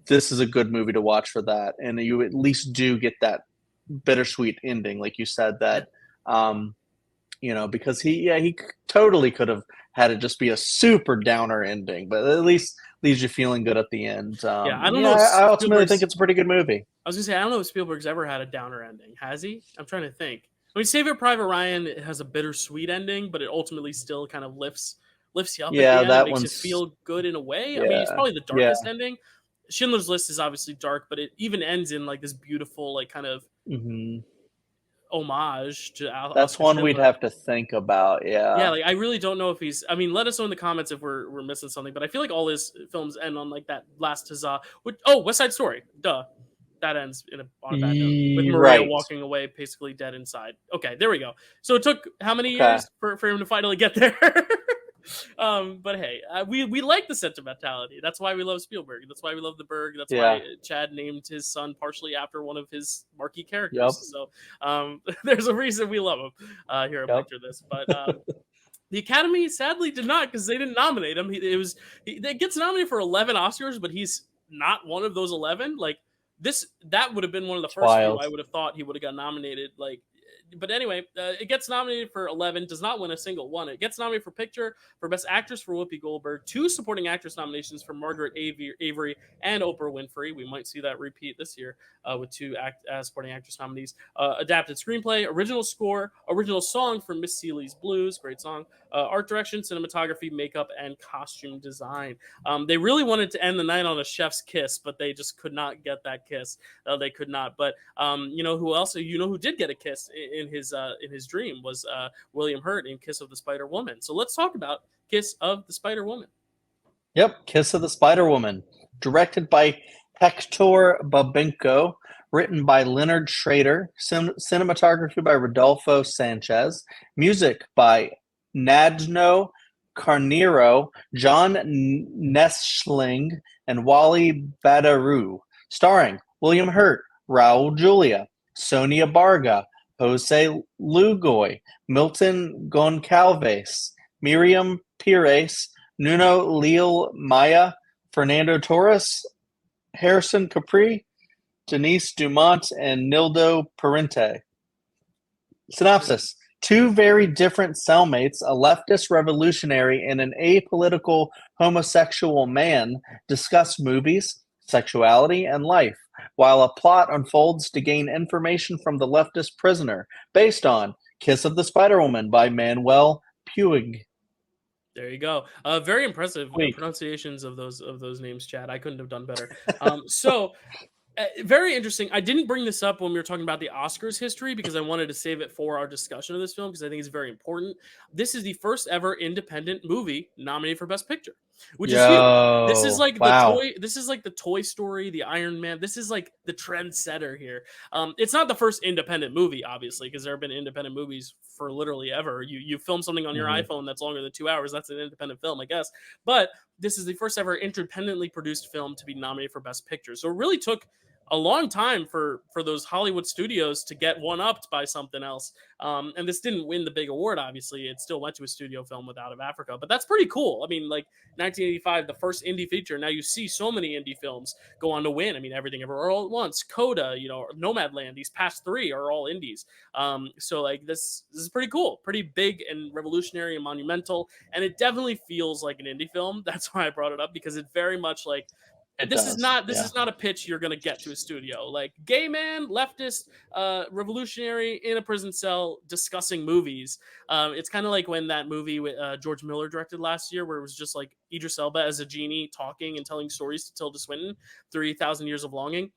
this is a good movie to watch for that. And you at least do get that bittersweet ending, like you said, that because he totally could have had it just be a super downer ending, but at least leaves you feeling good at the end. Yeah, I And don't know if I ultimately think Spielberg's. it's a pretty good movie. I was gonna say I don't know if Spielberg's ever had a downer ending. Has he? I'm trying to think. I mean, Saving Private Ryan has a bittersweet ending, but it ultimately still kind of lifts you up at the Yeah, end. It that makes you one's feel good in a way. I mean, it's yeah, probably the yeah. darkest ending. Schindler's List is obviously dark, but it even ends in like this beautiful, like kind of Hmm. homage to That's Oscar one we'd Schindler. have to think about. Yeah, Yeah. like I really don't know if he's. I mean, let us know in the comments if we're missing something. But I feel like all his films end on like that last huzzah. West Side Story. Duh, that ends on a bad note with Maria Right. walking away, basically dead inside. Okay, there we go. So it took how many Okay. years for him to finally get there? But hey, we like the sentimentality. That's why we love Spielberg. That's why we love The Berg. That's why Yeah. Chad named his son partially after one of his marquee Yep. characters. So there's a reason we love him here at Yep. Picture This. But the Academy sadly did not, because they didn't nominate him. He gets nominated for 11 Oscars, but he's not one of those 11. Like that would have been one of the It's first few wild. I would have thought he would have got nominated. Like, but anyway, it gets nominated for 11, does not win a single one. It gets nominated for picture, for Best Actress for Whoopi Goldberg, 2 supporting actress nominations for Margaret Avery and Oprah Winfrey. We might see that repeat this year with 2 supporting actress nominees. Adapted screenplay, original score, original song for Miss Seeley's Blues, great song. Art direction, cinematography, makeup, and costume design. They really wanted to end the night on a chef's kiss, but they just could not get that kiss. They could not. But you know who else? You know who did get a kiss in his dream was William Hurt in Kiss of the Spider Woman. So let's talk about Kiss of the Spider Woman. Yep. Kiss of the Spider Woman, directed by Hector Babenco, written by Leonard Schrader, cinematography by Rodolfo Sanchez, music by Nadno Carnero, John Neschling, and Wally Badaru, starring William Hurt, Raul Julia, Sonia Barga, Jose Lugoy, Milton Goncalves, Miriam Pires, Nuno Leal Maya, Fernando Torres, Harrison Capri, Denise Dumont, and Nildo Parente. Synopsis: 2 very different cellmates, a leftist revolutionary and an apolitical homosexual man, discuss movies, sexuality, and life, while a plot unfolds to gain information from the leftist prisoner, based on Kiss of the Spider Woman by Manuel Puig. There you go. Very impressive Week. pronunciations of those names, Chad. I couldn't have done better. Very interesting. I didn't bring this up when we were talking about the Oscars history because I wanted to save it for our discussion of this film because I think it's very important. This is the first ever independent movie nominated for Best Picture, which is huge. This is like the Wow. toy. This is like the Toy Story, the Iron Man. This is like the trendsetter here. It's not the first independent movie, obviously, because there have been independent movies for literally ever. You film something on your iPhone that's longer than 2 hours. That's an independent film, I guess. But this is the first ever independently produced film to be nominated for Best Picture. So it really took a long time for those Hollywood studios to get one upped by something else. And this didn't win the big award, obviously. It still went to a studio film with Out of Africa, but that's pretty cool. I mean, like 1985, the first indie feature. Now you see so many indie films go on to win. I mean, Everything Everywhere All at Once, Coda, Nomadland. These past 3 are all indies. So like this is pretty cool, pretty big and revolutionary and monumental. And it definitely feels like an indie film. That's why I brought it up, because it very much like, this is not a pitch you're gonna get to a studio. Like, gay man, leftist, revolutionary in a prison cell discussing movies. It's kind of like when that movie with George Miller directed last year, where it was just like Idris Elba as a genie talking and telling stories to Tilda Swinton, 3,000 Years of Longing.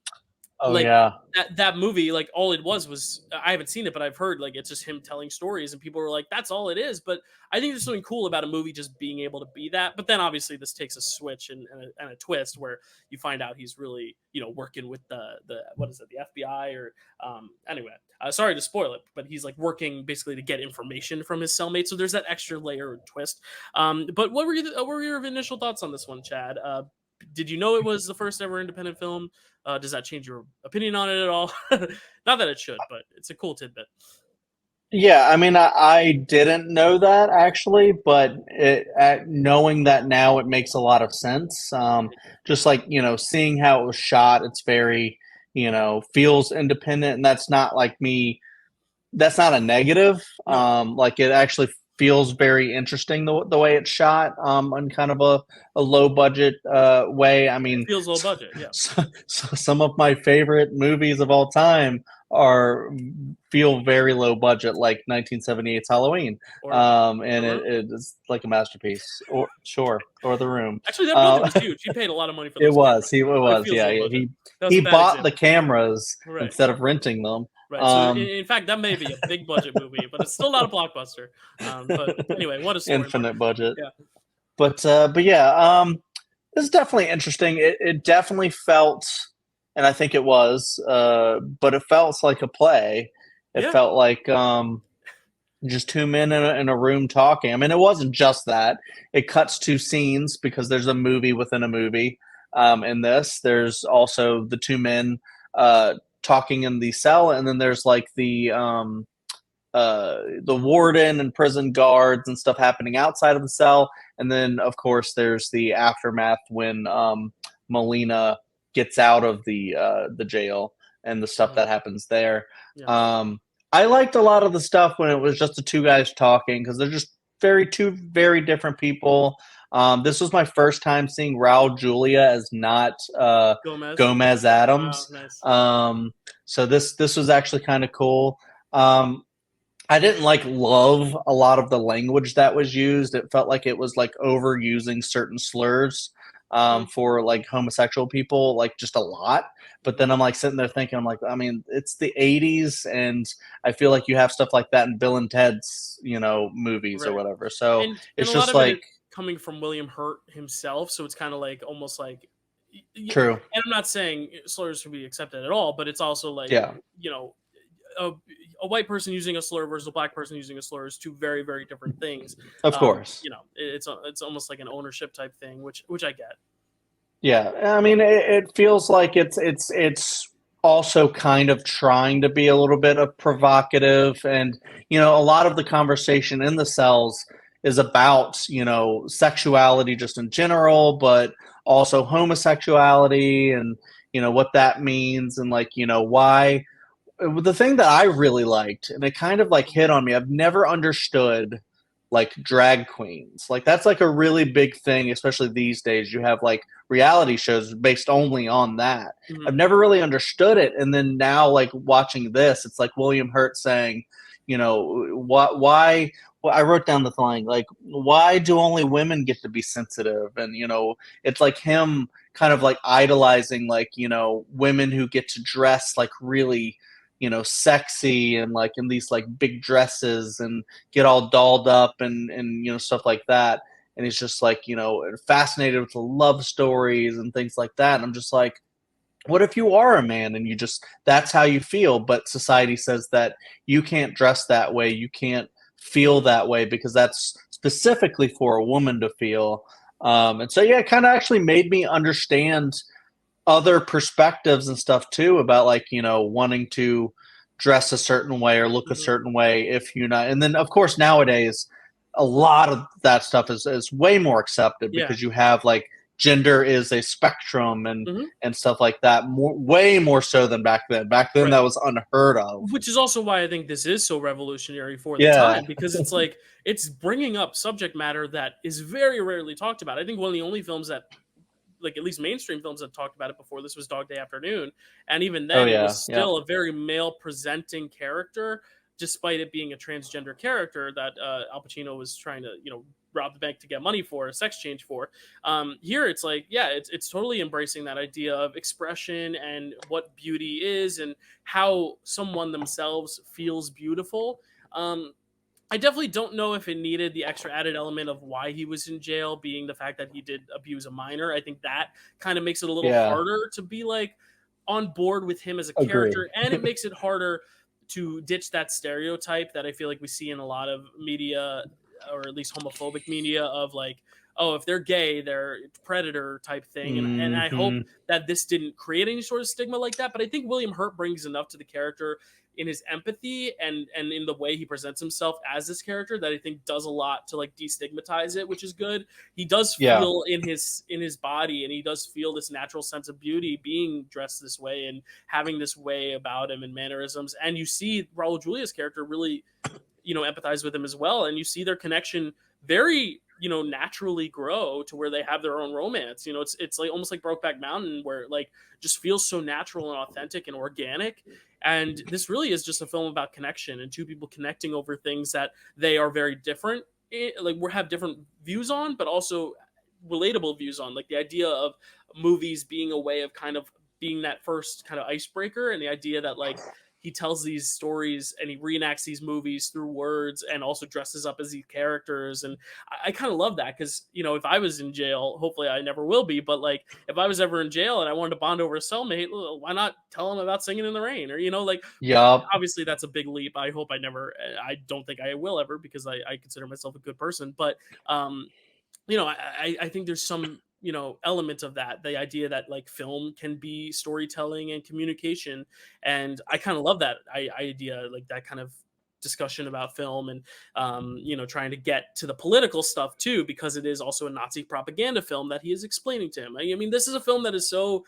Oh like yeah. that movie, like all it was I haven't seen it, but I've heard like it's just him telling stories, and people were like, "That's all it is." But I think there's something cool about a movie just being able to be that. But then obviously this takes a switch and a twist where you find out he's really working with the what is it, the FBI or anyway. Sorry to spoil it, but he's like working basically to get information from his cellmate. So there's that extra layer of twist. But what were your initial thoughts on this one, Chad? Did you know it was the first ever independent film? Does that change your opinion on it at all? Not that it should, but it's a cool tidbit. Yeah, I mean, I didn't know that actually, but knowing that now, it makes a lot of sense. Just like, seeing how it was shot, it's very, feels independent, and that's not like me. That's not a negative. No, Like it actually feels very interesting the way it's shot, in kind of a low budget way. I it mean, feels low budget. Yeah, so some of my favorite movies of all time are feel very low budget, like 1978's Halloween, or and The it, Room. it is like a masterpiece. Or sure, or The Room. Actually, that budget Um, was huge. He paid a lot of money for it those was cameras, he it but it was feels yeah, low yeah budget. he That was he a bad bought the example. cameras Right, instead of renting them. right. So Um, in fact, that may be a big budget movie, but it's still not a blockbuster. But anyway, what a story, Mark. Infinite budget. Yeah, But yeah, it's definitely interesting. It definitely felt, and I think it was, but it felt like a play. It yeah. felt like just two men in a room talking. I mean, it wasn't just that. It cuts to scenes because there's a movie within a movie. In this, there's also the two men talking in the cell, and then there's like the warden and prison guards and stuff happening outside of the cell, and then of course there's the aftermath when Melina gets out of the jail and the stuff Mhm. that happens there. Yeah. Um, I liked a lot of the stuff when it was just the two guys talking because they're just two very different people. This was my first time seeing Raul Julia as not Gomez. Gomez Wow, Adams. nice. So this was actually kind of cool. I didn't love a lot of the language that was used. It felt like it was like overusing certain slurs Mm, for like homosexual people, like just a lot. But mhm. then I'm like sitting there thinking, I'm like, I mean, it's the '80s, and I feel like you have stuff like that in Bill and Ted's, movies or Right. whatever. So And it's a lot just of it like is coming from William Hurt himself, so it's kind of like almost like true, and I'm not saying slurs should be accepted at all, but it's also like, yeah, you know, a, a white person using a slur versus a black person using a slur is two very, very different things. of course. It's almost like an ownership type thing, which I get. Yeah, I mean, it feels like it's also kind of trying to be a little bit of provocative, and a lot of the conversation in the cells is about sexuality just in general, but also homosexuality, and what that means, and why. The thing that I really liked, and it kind of hit on me. I've never understood drag queens. Like that's a really big thing, especially these days. You have reality shows based only on that. I've Mhm. never really understood it, and then now watching this, it's like William Hurt saying, why. Well, I wrote down the thing why do only women get to be sensitive, and it's like him kind of idolizing women who get to dress really sexy and in these big dresses and get all dolled up and stuff like that. And he's just fascinated with the love stories and things like that. And I'm just like, what if you are a man and you just that's how you feel, but society says that you can't dress that way, you can't feel that way because that's specifically for a woman to feel. And so yeah, it kind of actually made me understand other perspectives and stuff too about wanting to dress a certain way or look a Mhm. certain way if you're not. And then of course nowadays a lot of that stuff is way more accepted Yeah. because you have gender is a spectrum Hmm. and stuff like that, way more so than back then. Back then Right. that was unheard of. Which is also why I think this is so revolutionary for the Yeah. time, because it's like it's bringing up subject matter that is very rarely talked about. I think one of the only films that, like, at least mainstream films that talked about it before this was Dog Day Afternoon, and even Oh then it was yeah. Yeah. still a very male presenting character, despite it being a transgender character that Al Pacino was trying to rob the bank to get money for, sex change for. Here it's like, yeah, it's totally embracing that idea of expression and what beauty is and how someone themselves feels beautiful. I definitely don't know if it needed the extra added element of why he was in jail, being the fact that he did abuse a minor. I think that kind of makes it a little Yeah, harder to be like on board with him as a agree. character, and it makes it harder to ditch that stereotype that I feel like we see in a lot of media, or at least homophobic media, of like, oh, if they're gay, they're predator type thing. And I hope Hmm. that this didn't create any sort of stigma like that. But I think William Hurt brings enough to the character in his empathy and in the way he presents himself as this character that I think does a lot to like destigmatize it, which is good. He does Yeah. feel in his body, and he does feel this natural sense of beauty being dressed this way and having this way about him and mannerisms. And you see Raul Julia's character really, empathize with him as well, and you see their connection very, naturally grow to where they have their own romance. It's like almost like Brokeback Mountain, where it like just feels so natural and authentic and organic. And this really is just a film about connection and two people connecting over things that they are very different, like we have different views on, but also relatable views on, like the idea of movies being a way of kind of being that first kind of icebreaker, and the idea that like he tells these stories and he reenacts these movies through words and also dresses up as these characters. And I kind of love that because, if I was in jail, hopefully I never will be, but like if I was ever in jail and I wanted to bond over a cellmate, why not tell him about Singing in the Rain? Or, like, Yup. obviously that's a big leap. I hope I never, I don't think I will ever, because I consider myself a good person. But, I think there's some, element of that, the idea that like film can be storytelling and communication. And I kind of love that idea, like that kind of discussion about film, and trying to get to the political stuff too, because it is also a Nazi propaganda film that he is explaining to him. I mean, this is a film that is so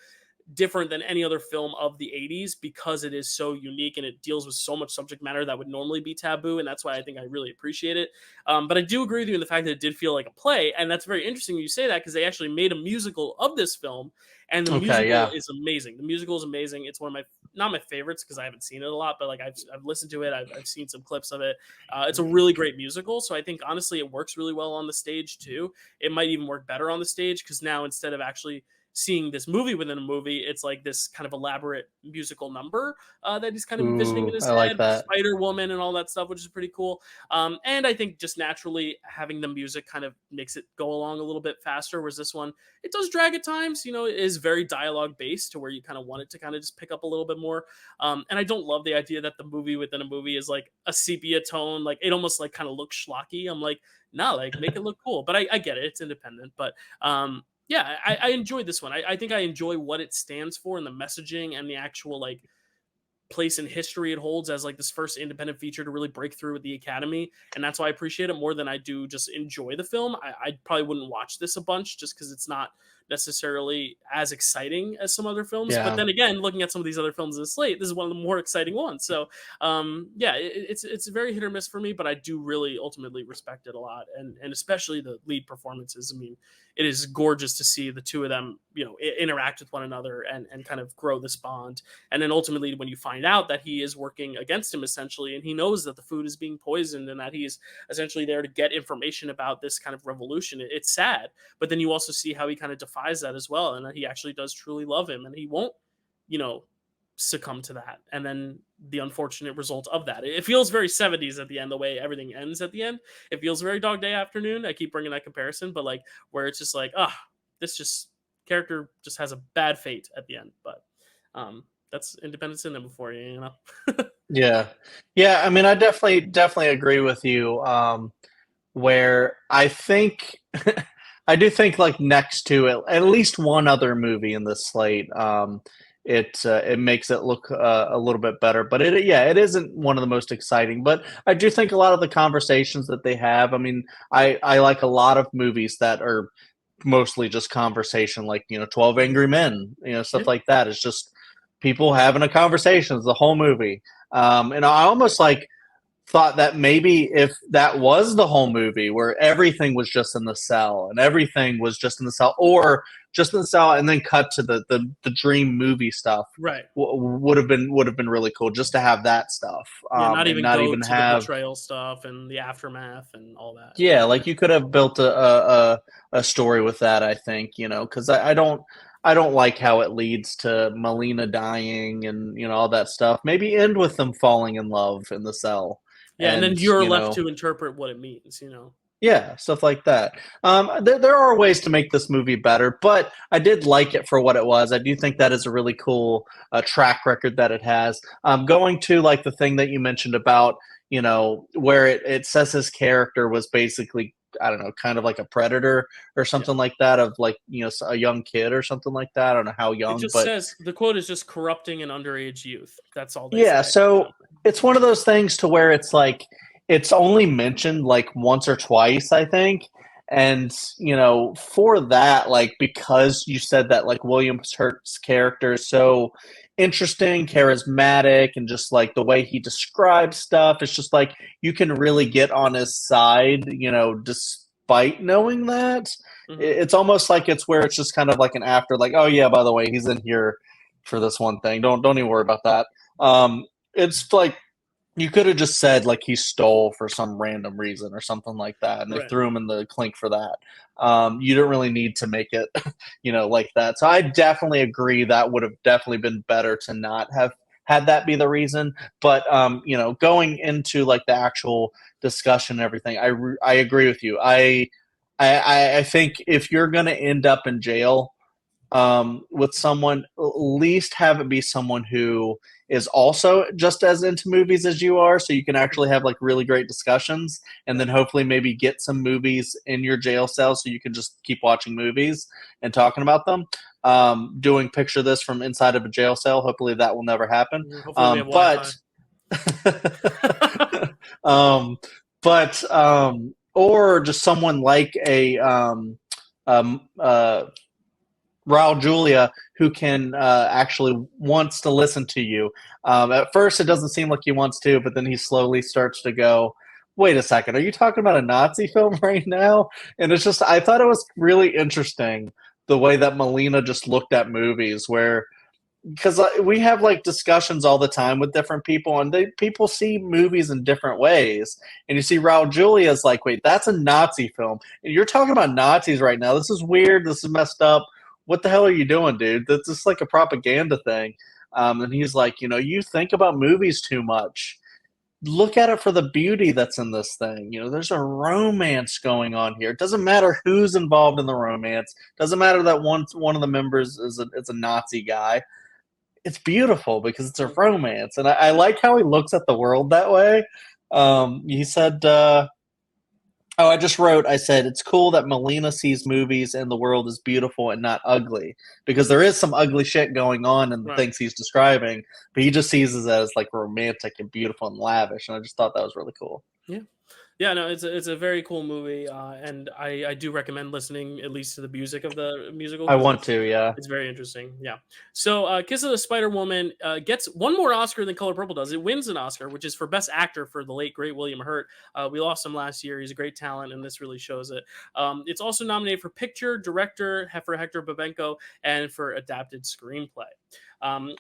different than any other film of the 80s because it is so unique and it deals with so much subject matter that would normally be taboo, and that's why I think I really appreciate it. But I do agree with you in the fact that it did feel like a play, and that's very interesting when you say that, because they actually made a musical of this film, and the Okay, musical yeah. is amazing. The musical is amazing. It's one of my, not my favorites because I haven't seen it a lot, but like I've listened to it, I've seen some clips of it. It's a really great musical, so I think honestly it works really well on the stage too. It might even work better on the stage, because now instead of actually seeing this movie within a movie, it's like this kind of elaborate musical number that he's kind of envisioning in Ooh, his I like head, with that. Spider Woman and all that stuff, which is pretty cool. And I think just naturally having the music kind of makes it go along a little bit faster. Whereas this one, it does drag at times. It is very dialogue based, to where you kind of want it to kind of just pick up a little bit more. And I don't love the idea that the movie within a movie is like a sepia tone, like it almost like kind of looks schlocky. I'm like, no, like make it look cool. But I get it, it's independent. But yeah, I enjoyed this one. I think I enjoy what it stands for and the messaging and the actual like place in history it holds as like this first independent feature to really break through with the Academy, and that's why I appreciate it more than I do just enjoy the film. I probably wouldn't watch this a bunch just because it's not necessarily as exciting as some other films. But Yeah. then again, looking at some of these other films in the slate, this is one of the more exciting ones. So yeah, it's very hit or miss for me, but I do really ultimately respect it a lot, and especially the lead performances. I mean, it is gorgeous to see the two of them, interact with one another and kind of grow this bond. And then ultimately, when you find out that he is working against him essentially, and he knows that the food is being poisoned and that he's essentially there to get information about this kind of revolution, it's sad. But then you also see how he kind of defies that as well, and that he actually does truly love him, and he won't, you know, succumb to that. And then the unfortunate result of that. It feels very 70s at the end, the way everything ends at the end. It feels very Dog Day Afternoon. I keep bringing that comparison, but like where it's just like, this just character just has a bad fate at the end. But that's independent cinema for you, you know. Yeah. Yeah, I mean, I definitely agree with you, where I think I do think, like, next to it at least one other movie in this slate, it makes it look, a little bit better, but it isn't one of the most exciting, but I do think a lot of the conversations that they have, I mean, I like a lot of movies that are mostly just conversation, like, 12 Angry Men, Yeah. stuff like that. It's just people having a conversation. It's the whole movie. And I almost like thought that maybe if that was the whole movie, where everything was just in the cell and everything was just in the cell, or just the style, and then cut to the dream movie stuff. Right. Would have been really cool just to have that stuff, Yeah, not and even not go even to the have. betrayal stuff and the aftermath and all that. Yeah, like you could have built a story with that. I think because I don't like how it leads to Melina dying and all that stuff. Maybe end with them falling in love in the cell, Yeah, and then and you're left to interpret what it means. yeah, stuff like that. There are ways to make this movie better, but I did like it for what it was. I do think that is a really cool track record that it has. Going to like the thing that you mentioned about, where it says his character was basically, I don't know, kind of like a predator or Yeah. something like that of like, a young kid or something like that. I don't know how It young, just but says the quote is just corrupting an underage youth. That's all they yeah, say. so it's one of those things to where it's like it's only mentioned like once or twice, I think. And, for that, like because you said that like William Hurt's character is so interesting, charismatic, and just like the way he describes stuff, it's just like you can really get on his side, despite knowing that. Mhm. It's almost like it's where it's just kind of like an after, like, oh yeah, by the way, he's in here for this one thing. Don't even worry about that. It's like you could have just said like he stole for some random reason or something like that, and they Right. threw him in the clink for that. You don't really need to make it, like that. So I definitely agree that would have definitely been better to not have had that be the reason. But going into like the actual discussion and everything, I agree with you. I think if you're gonna end up in jail with someone, at least have it be someone who is also just as into movies as you are, so you can actually have like really great discussions, and then hopefully maybe get some movies in your jail cell so you can just keep watching movies and talking about them. Doing picture this from inside of a jail cell. Hopefully that will never happen. Hopefully we have But Wi-Fi. um, or just someone like a um, uh, Raul Julia who can actually wants to listen to you. At first, it doesn't seem like he wants to, but then he slowly starts to go, wait a second, are you talking about a Nazi film right now? And it's just, I thought it was really interesting the way that Melina just looked at movies where, because we have like discussions all the time with different people, and people see movies in different ways. And you see Raul Julia's like, wait, that's a Nazi film, and you're talking about Nazis right now. This is weird. This is messed up. What the hell are you doing, dude? That's just like a propaganda thing. And he's like, you think about movies too much. Look at it for the beauty that's in this thing. There's a romance going on here. It doesn't matter who's involved in the romance. Doesn't matter that one of the members is a Nazi guy. It's beautiful because it's a romance, and I like how he looks at the world that way. He said, I just wrote, I said, it's cool that Melina sees movies and the world is beautiful and not ugly, because there is some ugly shit going on in the Right. things he's describing, but he just sees it as like romantic and beautiful and lavish, and I just thought that was really cool. Yeah. Yeah, no, it's a very cool movie, and I do recommend listening at least to the music of the musical I because want to, yeah. it's very interesting. Yeah. So, Kiss of the Spider Woman gets one more Oscar than Color Purple does. It wins an Oscar, which is for Best Actor for the late great William Hurt. We lost him last year. He's a great talent, and this really shows it. It's also nominated for Picture, Director for Hector Babenco, and for Adapted Screenplay.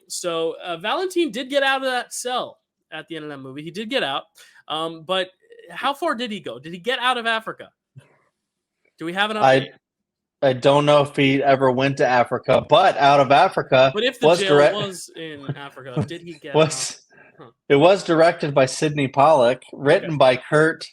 So Valentine did get out of that cell at the end of that movie. He did get out, but how far did he go? Did he get out of Africa? Do we have an update? I don't know if he ever went to Africa, but out of Africa But if the was jail direct was in Africa, did he get out? was it was directed by Sidney Pollack, written by Kurt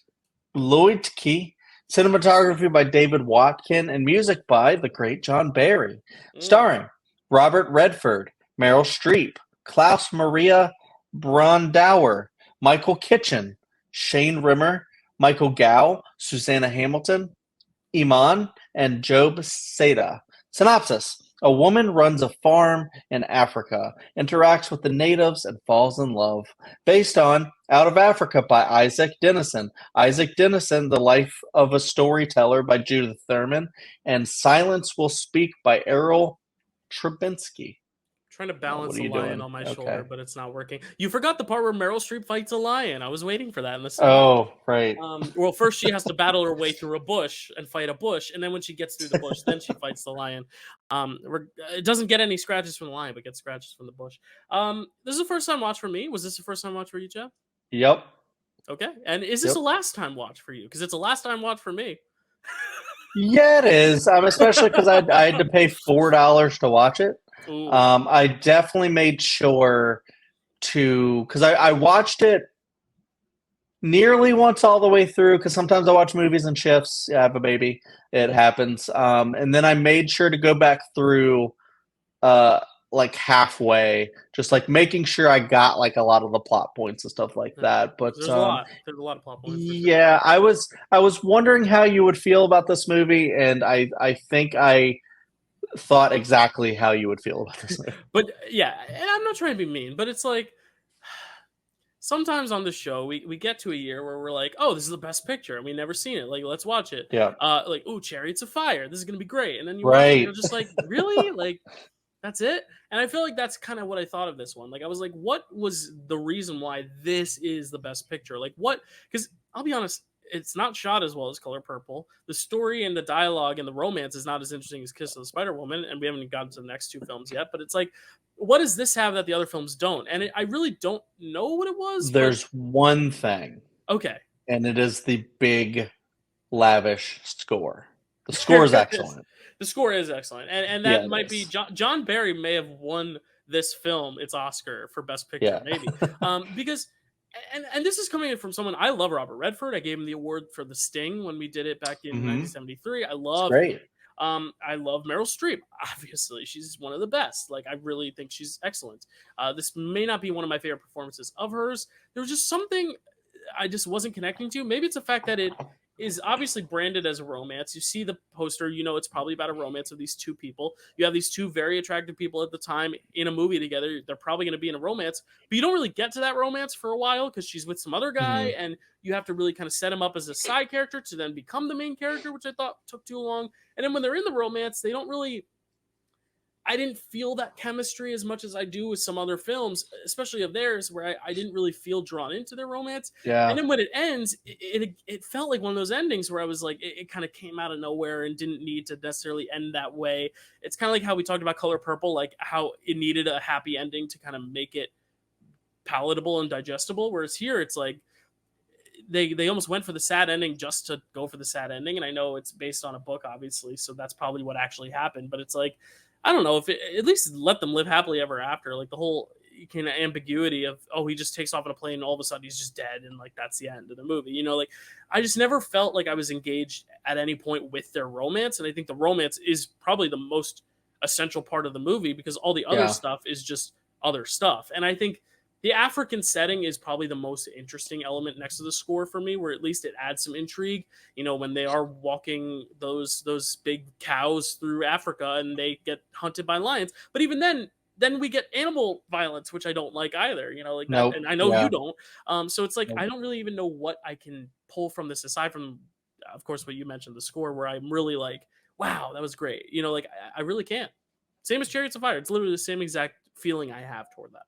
Luitke, cinematography by David Watkin, and music by the great John Barry. Starring Robert Redford, Meryl Streep, Klaus Maria Brandauer, Michael Kitchen, Shane Rimmer, Michael Gow, Susanna Hamilton, Iman, and Job Seda. Synopsis. A woman runs a farm in Africa, interacts with the natives, and falls in love. Based on Out of Africa by Isaac Dennison. Isaac Dennison, The Life of a Storyteller by Judith Thurman. And Silence Will Speak by Errol Trubinsky. Trying to Oh, what balance are a you lion doing? on my shoulder, Okay. but it's not working. You forgot the part where Meryl Streep fights a lion. I was waiting for that in the second. Oh, right. Well, first she has to battle her way through a bush and fight a bush, and then when she gets through the bush, then she fights the lion. It doesn't get any scratches from the lion, but gets scratches from the bush. This is a first time watch for me. Was this a first time watch for you, Jeff? Yep. Okay, and is this a Yep. last time watch for you? Because it's a last time watch for me. Yeah, it is. Especially because I had to pay $4 to watch it. Ooh, I definitely made sure to because I watched it nearly once all the way through because sometimes I watch movies in shifts. Yeah, I have a baby. It happens. And then I made sure to go back through uh like halfway, just like making sure I got like a lot of the plot points and stuff like yeah. that. But There's a lot. There's a lot of plot points for sure. yeah, I was wondering how you would feel about this movie, and I think I thought exactly how you would feel about this movie. But yeah, and I'm not trying to be mean, but it's like sometimes on the show we get to a year where we're like, oh, this is the best picture and we've never seen it, like let's watch it. Yeah. Like, oh, Chariots of Fire, this is gonna be great, and then you watch it and Right. you're just like, really, like that's it. And I feel like that's kind of what I thought of this one. Like I was like, what was the reason why this is the best picture? Like what? Because I'll be honest, it's not shot as well as Color Purple. The story and the dialogue and the romance is not as interesting as Kiss of the Spider Woman, and we haven't even gotten to the next two films yet. But it's like, what does this have that the other films don't? And I really don't know what it was. But There's one thing, okay, and it is the big, lavish score. The score is excellent. the score is excellent, and Yeah, that it might be is. John Barry may have won this film its Oscar for Best Picture, Yeah. maybe, because. And this is coming in from someone I love, Robert Redford. I gave him the award for The Sting when we did it back in Mm-hmm. 1973. I It's love him. great. I love Meryl Streep. Obviously, she's one of the best. Like I really think she's excellent. This may not be one of my favorite performances of hers. There was just something I just wasn't connecting to. Maybe it's the fact that it is obviously branded as a romance. You see the poster, you know it's probably about a romance of these two people. You have these two very attractive people at the time in a movie together. They're probably going to be in a romance, but you don't really get to that romance for a while because she's with some other guy, Mm-hmm. and you have to really kind of set him up as a side character to then become the main character, which I thought took too long. And then when they're in the romance, they don't really. I didn't feel that chemistry as much as I do with some other films, especially of theirs, where I didn't really feel drawn into their romance. And Yeah. then when it ends, it felt like one of those endings where I was like, it kind of came out of nowhere and didn't need to necessarily end that way. It's kind of like how we talked about Color Purple, like how it needed a happy ending to kind of make it palatable and digestible. Whereas here, it's like they almost went for the sad ending just to go for the sad ending. And I know it's based on a book, obviously, so that's probably what actually happened. But it's like, I don't know if at least let them live happily ever after. Like the whole kind of ambiguity of, oh, he just takes off on a plane and all of a sudden he's just dead and like that's the end of the movie. You know, like I just never felt like I was engaged at any point with their romance, and I think the romance is probably the most essential part of the movie because all the other Yeah. stuff is just other stuff. And I think the African setting is probably the most interesting element next to the score for me, where at least it adds some intrigue. You know, when they are walking those big cows through Africa and they get hunted by lions. But even then we get animal violence, which I don't like either. You know, like that, Nope. and I know you Yeah. don't. So it's like I Nope. don't really even know what I can pull from this aside from, of course, what you mentioned, the score, where I'm really like, wow, that was great. You know, like I really can't. Same as Chariots of Fire. It's literally the same exact feeling I have toward that.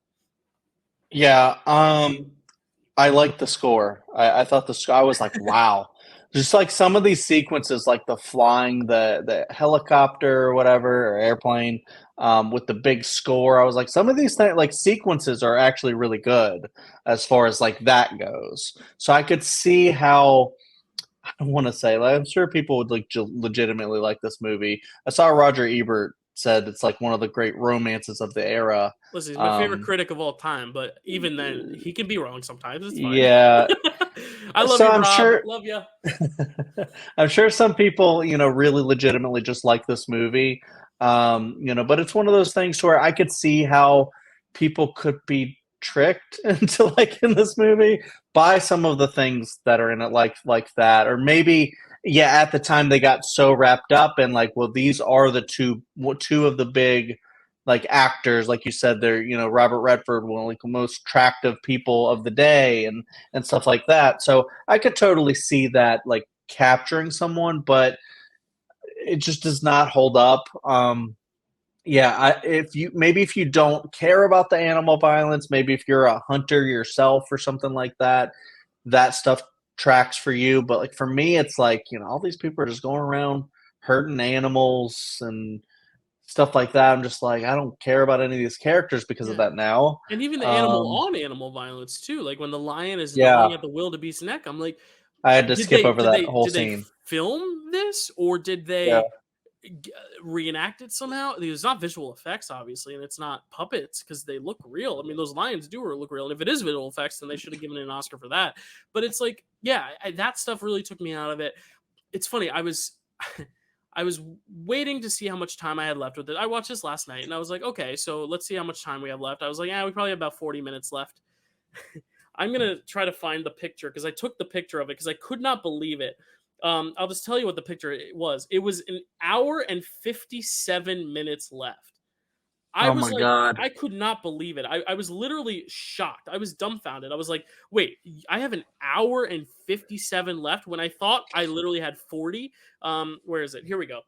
Yeah. I like the score. I thought the score. I was like, wow. Just like some of these sequences, like the flying the helicopter or whatever or airplane, with the big score. I was like, some of these things, like sequences, are actually really good as far as like that goes. So I could see how. I don't want to say, like, I'm sure people would like legitimately like this movie. I saw Roger Ebert said it's like one of the great romances of the era. Listen, he's my favorite Um, critic of all time, but even then, he can be wrong sometimes. It's fine. yeah. I love So you, I'm Rob. sure Love you. I'm sure some people, really legitimately just like this movie. But it's one of those things where I could see how people could be tricked into liking this movie by some of the things that are in it, like that. Or maybe, yeah, at the time they got so wrapped up in like, well, these are the two of the big like actors, like you said, they're Robert Redford, one of like the most attractive people of the day, and stuff like that. So I could totally see that like capturing someone, but it just does not hold up. Yeah, if you don't care about the animal violence, maybe if you're a hunter yourself or something like that, that stuff tracks for you. But like for me, it's like, all these people are just going around hurting animals and stuff like that. I'm just like, I don't care about any of these characters because of Yeah. that now. And even the animal Um, on animal violence too. Like when the lion is yeah, gnawing at the wildebeest's neck, I'm like, I had to skip over did that they whole did they scene. film this or did Yeah. they reenact it somehow? It's not visual effects, obviously, and it's not puppets because they look real. I mean, those lions do look real, and if it is visual effects, then they should have given it an Oscar for that. But it's like, yeah, that stuff really took me out of it. It's funny. I was I was waiting to see how much time I had left with it. I watched this last night and I was like, okay, so let's see how much time we have left. I was like, yeah, we probably have about 40 minutes left. I'm gonna try to find the picture because I took the picture of it because I could not believe it. I'll just tell you what the picture it was. It was an hour and 57 minutes left. I Oh was my like, God. I could not believe it. I was literally shocked. I was dumbfounded. I was like, wait, I have an hour and 57 left when I thought I literally had 40. Where is it? Here we go.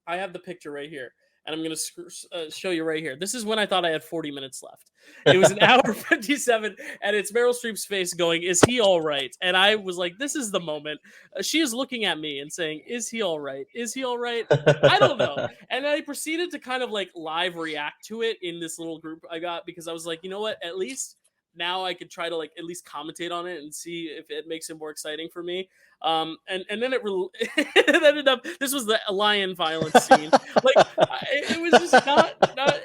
I have the picture right here, and I'm going to show you right here. This is when I thought I had 40 minutes left. It was an hour 57, and it's Meryl Streep's face going, "Is he all right?" And I was like, "This is the moment." She is looking at me and saying, "Is he all right? Is he all right?" I don't know. And I proceeded to kind of like live react to it in this little group I got because I was like, you know what? At least now I could try to like at least commentate on it and see if it makes it more exciting for me. And then it ended up. This was the lion violence scene. Like it was just not.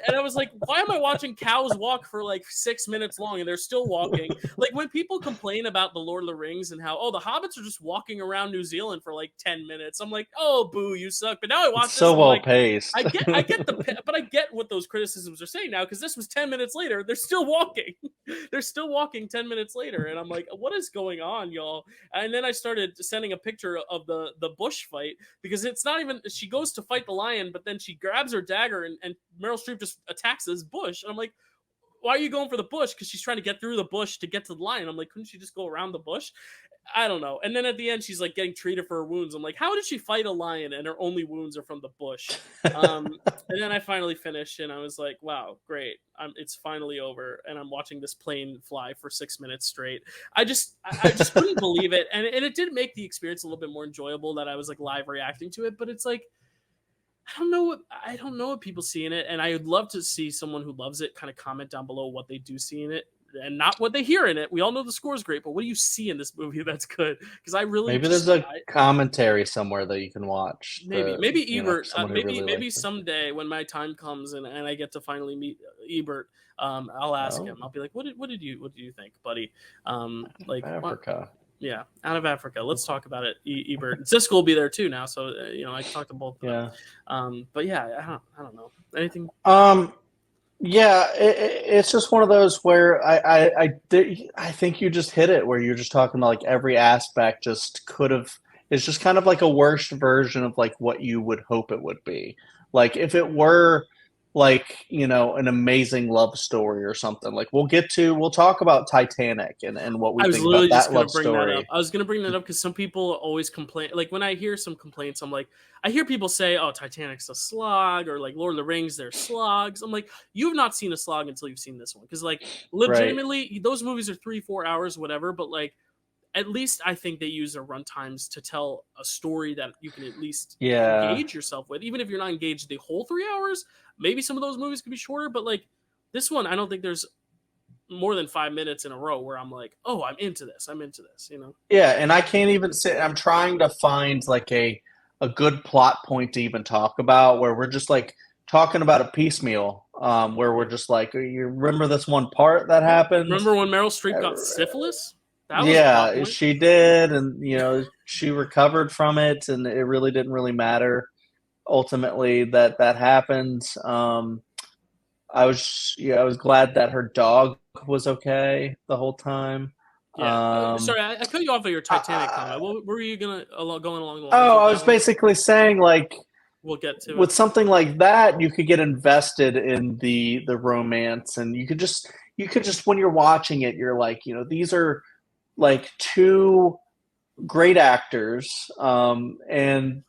And I was like, why am I watching cows walk for like 6 minutes long and they're still walking? Like when people complain about the Lord of the Rings and how the hobbits are just walking around New Zealand for like 10 minutes. I'm like, oh boo, you suck. But now I It's watch this so and I'm well like, paced. but I get what those criticisms are saying now because this was 10 minutes later. They're still walking. They're still walking 10 minutes later, and I'm like, what is going on, y'all? And then I started sending a picture of the bush fight because it's not even. She goes to fight the lion, but then she grabs her dagger, and Meryl Streep just attacks this bush, and I'm like, why are you going for the bush? Because she's trying to get through the bush to get to the lion. I'm like, couldn't she just go around the bush? I don't know. And then at the end, she's like getting treated for her wounds. I'm like, how did she fight a lion and her only wounds are from the bush? And then I finally finished, and I was like, wow, great. It's finally over, and I'm watching this plane fly for 6 minutes straight. I just couldn't believe it, and it did make the experience a little bit more enjoyable that I was like live reacting to it. But it's like I don't know what people see in it, and I would love to see someone who loves it kind of comment down below what they do see in it and not what they hear in it. We all know the score is great, but what do you see in this movie that's good? Because I really Maybe just there's a commentary somewhere that you can watch. maybe For Ebert, someone who maybe really maybe likes it. someday when my time comes and I get to finally meet Ebert, I'll ask Oh, him. I'll be like, what did you think, buddy? Like what? Africa. Yeah, out of Africa. Let's talk about it. Ebert, Siskel will be there too now, so I can talk to both of them. Yeah. But yeah, I don't know anything. Um. Yeah, it's just one of those where I think you just hit it where you're just talking about like every aspect just could have it's just kind of like a worse version of like what you would hope it would be. Like if it were like, an amazing love story or something. Like we'll talk about Titanic and what we I was think about literally just that gonna love bring that up. story. I was gonna bring that up because some people always complain. Like when I hear some complaints, I'm like, I hear people say, "Oh, Titanic's a slog," or like Lord of the Rings, they're slogs. I'm like, you've not seen a slog until you've seen this one, because like Right. legitimately, those movies are 3-4 hours, whatever. But like, at least I think they use their run times to tell a story that you can at least Yeah. engage yourself with, even if you're not engaged the whole 3 hours. Maybe some of those movies could be shorter, but like this one, I don't think there's more than 5 minutes in a row where I'm like, oh, I'm into this. I'm into this. Yeah, and I can't even say I'm trying to find like a good plot point to even talk about where we're just like talking about a piecemeal, where we're Yeah. just like, you remember this one part that Yeah. happened? Remember when Meryl Streep Uh, got syphilis? That was a plot yeah, point. she did, and she recovered from it, and it really didn't really matter ultimately that that happened. I was glad that her dog was okay the whole time. Yeah. Um, Sorry, I cut you off of your Titanic I, comment. What were you going along the lines Oh, with I that was one? basically saying like We'll get to it. with something like that, you could get invested in the romance, and you could just when you're watching it, you're like, these are like two great actors, and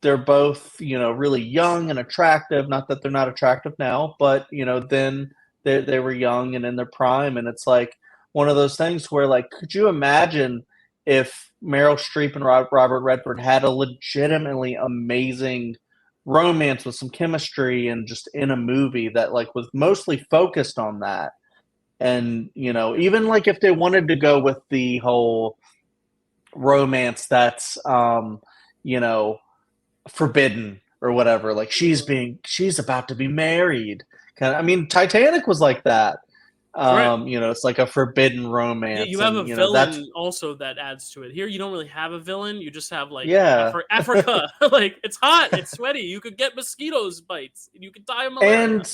they're both, really young and attractive. Not that they're not attractive now, but then they were young and in their prime, and it's like one of those things where, like, could you imagine if Meryl Streep and Robert Redford had a legitimately amazing romance with some chemistry and just in a movie that like was mostly focused on that? And even like if they wanted to go with the whole romance that's you know forbidden or whatever, like Mhm. she's about to be married kind of. I mean, Titanic was like that. Right. It's like a forbidden Yeah, romance, you have and a that's villain also that adds to it. Here, you don't really have a villain. You just have like yeah. Africa. Like it's hot, it's sweaty. You could get mosquitoes bites. You could die of malaria.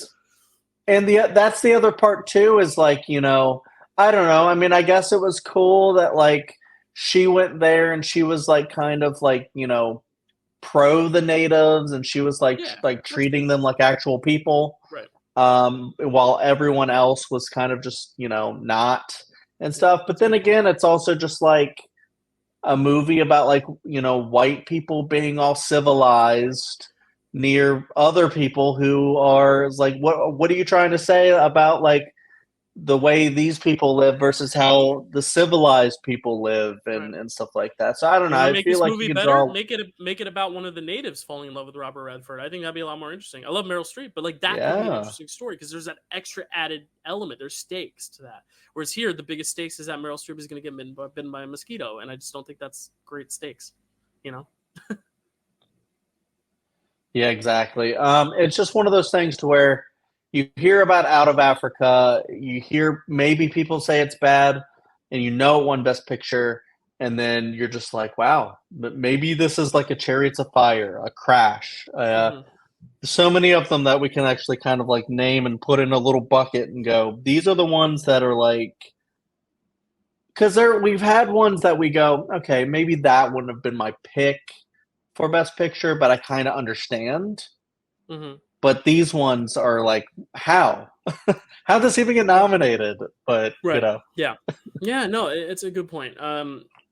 And the that's the other part too, is like, I don't know. I mean, I guess it was cool that like she went there and she was like kind of like, pro the natives, and she was Yeah, like that's good. treating them like actual people, Right. while everyone else was kind of just, not and Yeah, stuff. But that's a then good point. again, it's also just like a movie about like, white people being all civilized near other people who are like, what are you trying to say about like the way these people live versus how the civilized people live, Right. and stuff like that. So I don't know. You want to I make feel this like you movie can better? draw. Make it about one of the natives falling in love with Robert Redford. I think that'd be a lot more interesting. I love Meryl Streep, but like that could be an Yeah. interesting story because there's that extra added element. There's stakes to that. Whereas here, the biggest stakes is that Meryl Streep is going to get bitten by a mosquito, and I just don't think that's great stakes. You know? Yeah, exactly. It's just one of those things to where you hear about Out of Africa, you hear maybe people say it's bad, and it won Best Picture, and then you're just like, wow, but maybe this is like a Chariots of Fire, a Crash. Hmm. So many of them that we can actually kind of like name and put in a little bucket and go, these are the ones that are like, because we've had ones that we go, okay, maybe that wouldn't have been my pick for Best Picture, but I kind of understand. Hmm. But these ones are like, how? How does this even get nominated? But Right. Yeah. Yeah. No, it's a good point.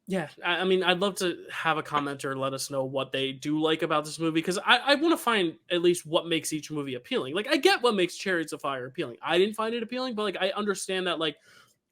Yeah. I mean, I'd love to have a commenter let us know what they do like about this movie because I want to find at least what makes each movie appealing. Like, I get what makes Chariots of Fire appealing. I didn't find it appealing, but like, I understand that like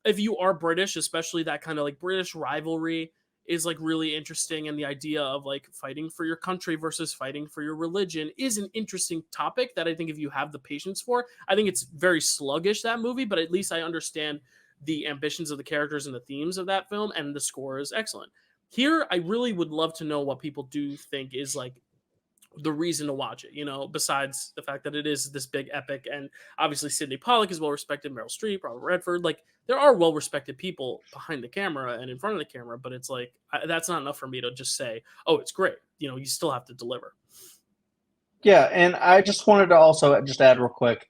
if you are British, especially that kind of like British rivalry is like really interesting, and the idea of like fighting for your country versus fighting for your religion is an interesting topic that I think if you have the patience for, I think it's very sluggish, that movie, but at least I understand the ambitions of the characters and the themes of that film, and the score is excellent. Here, I really would love to know what people do think is like the reason to watch it, besides the fact that it is this big epic. And obviously, Sidney Pollack is well respected, Meryl Streep, Robert Redford. Like, there are well respected people behind the camera and in front of the camera, but it's like, that's not enough for me to just say, oh, it's great. You still have to deliver. yeah, and I just wanted to also just add real quick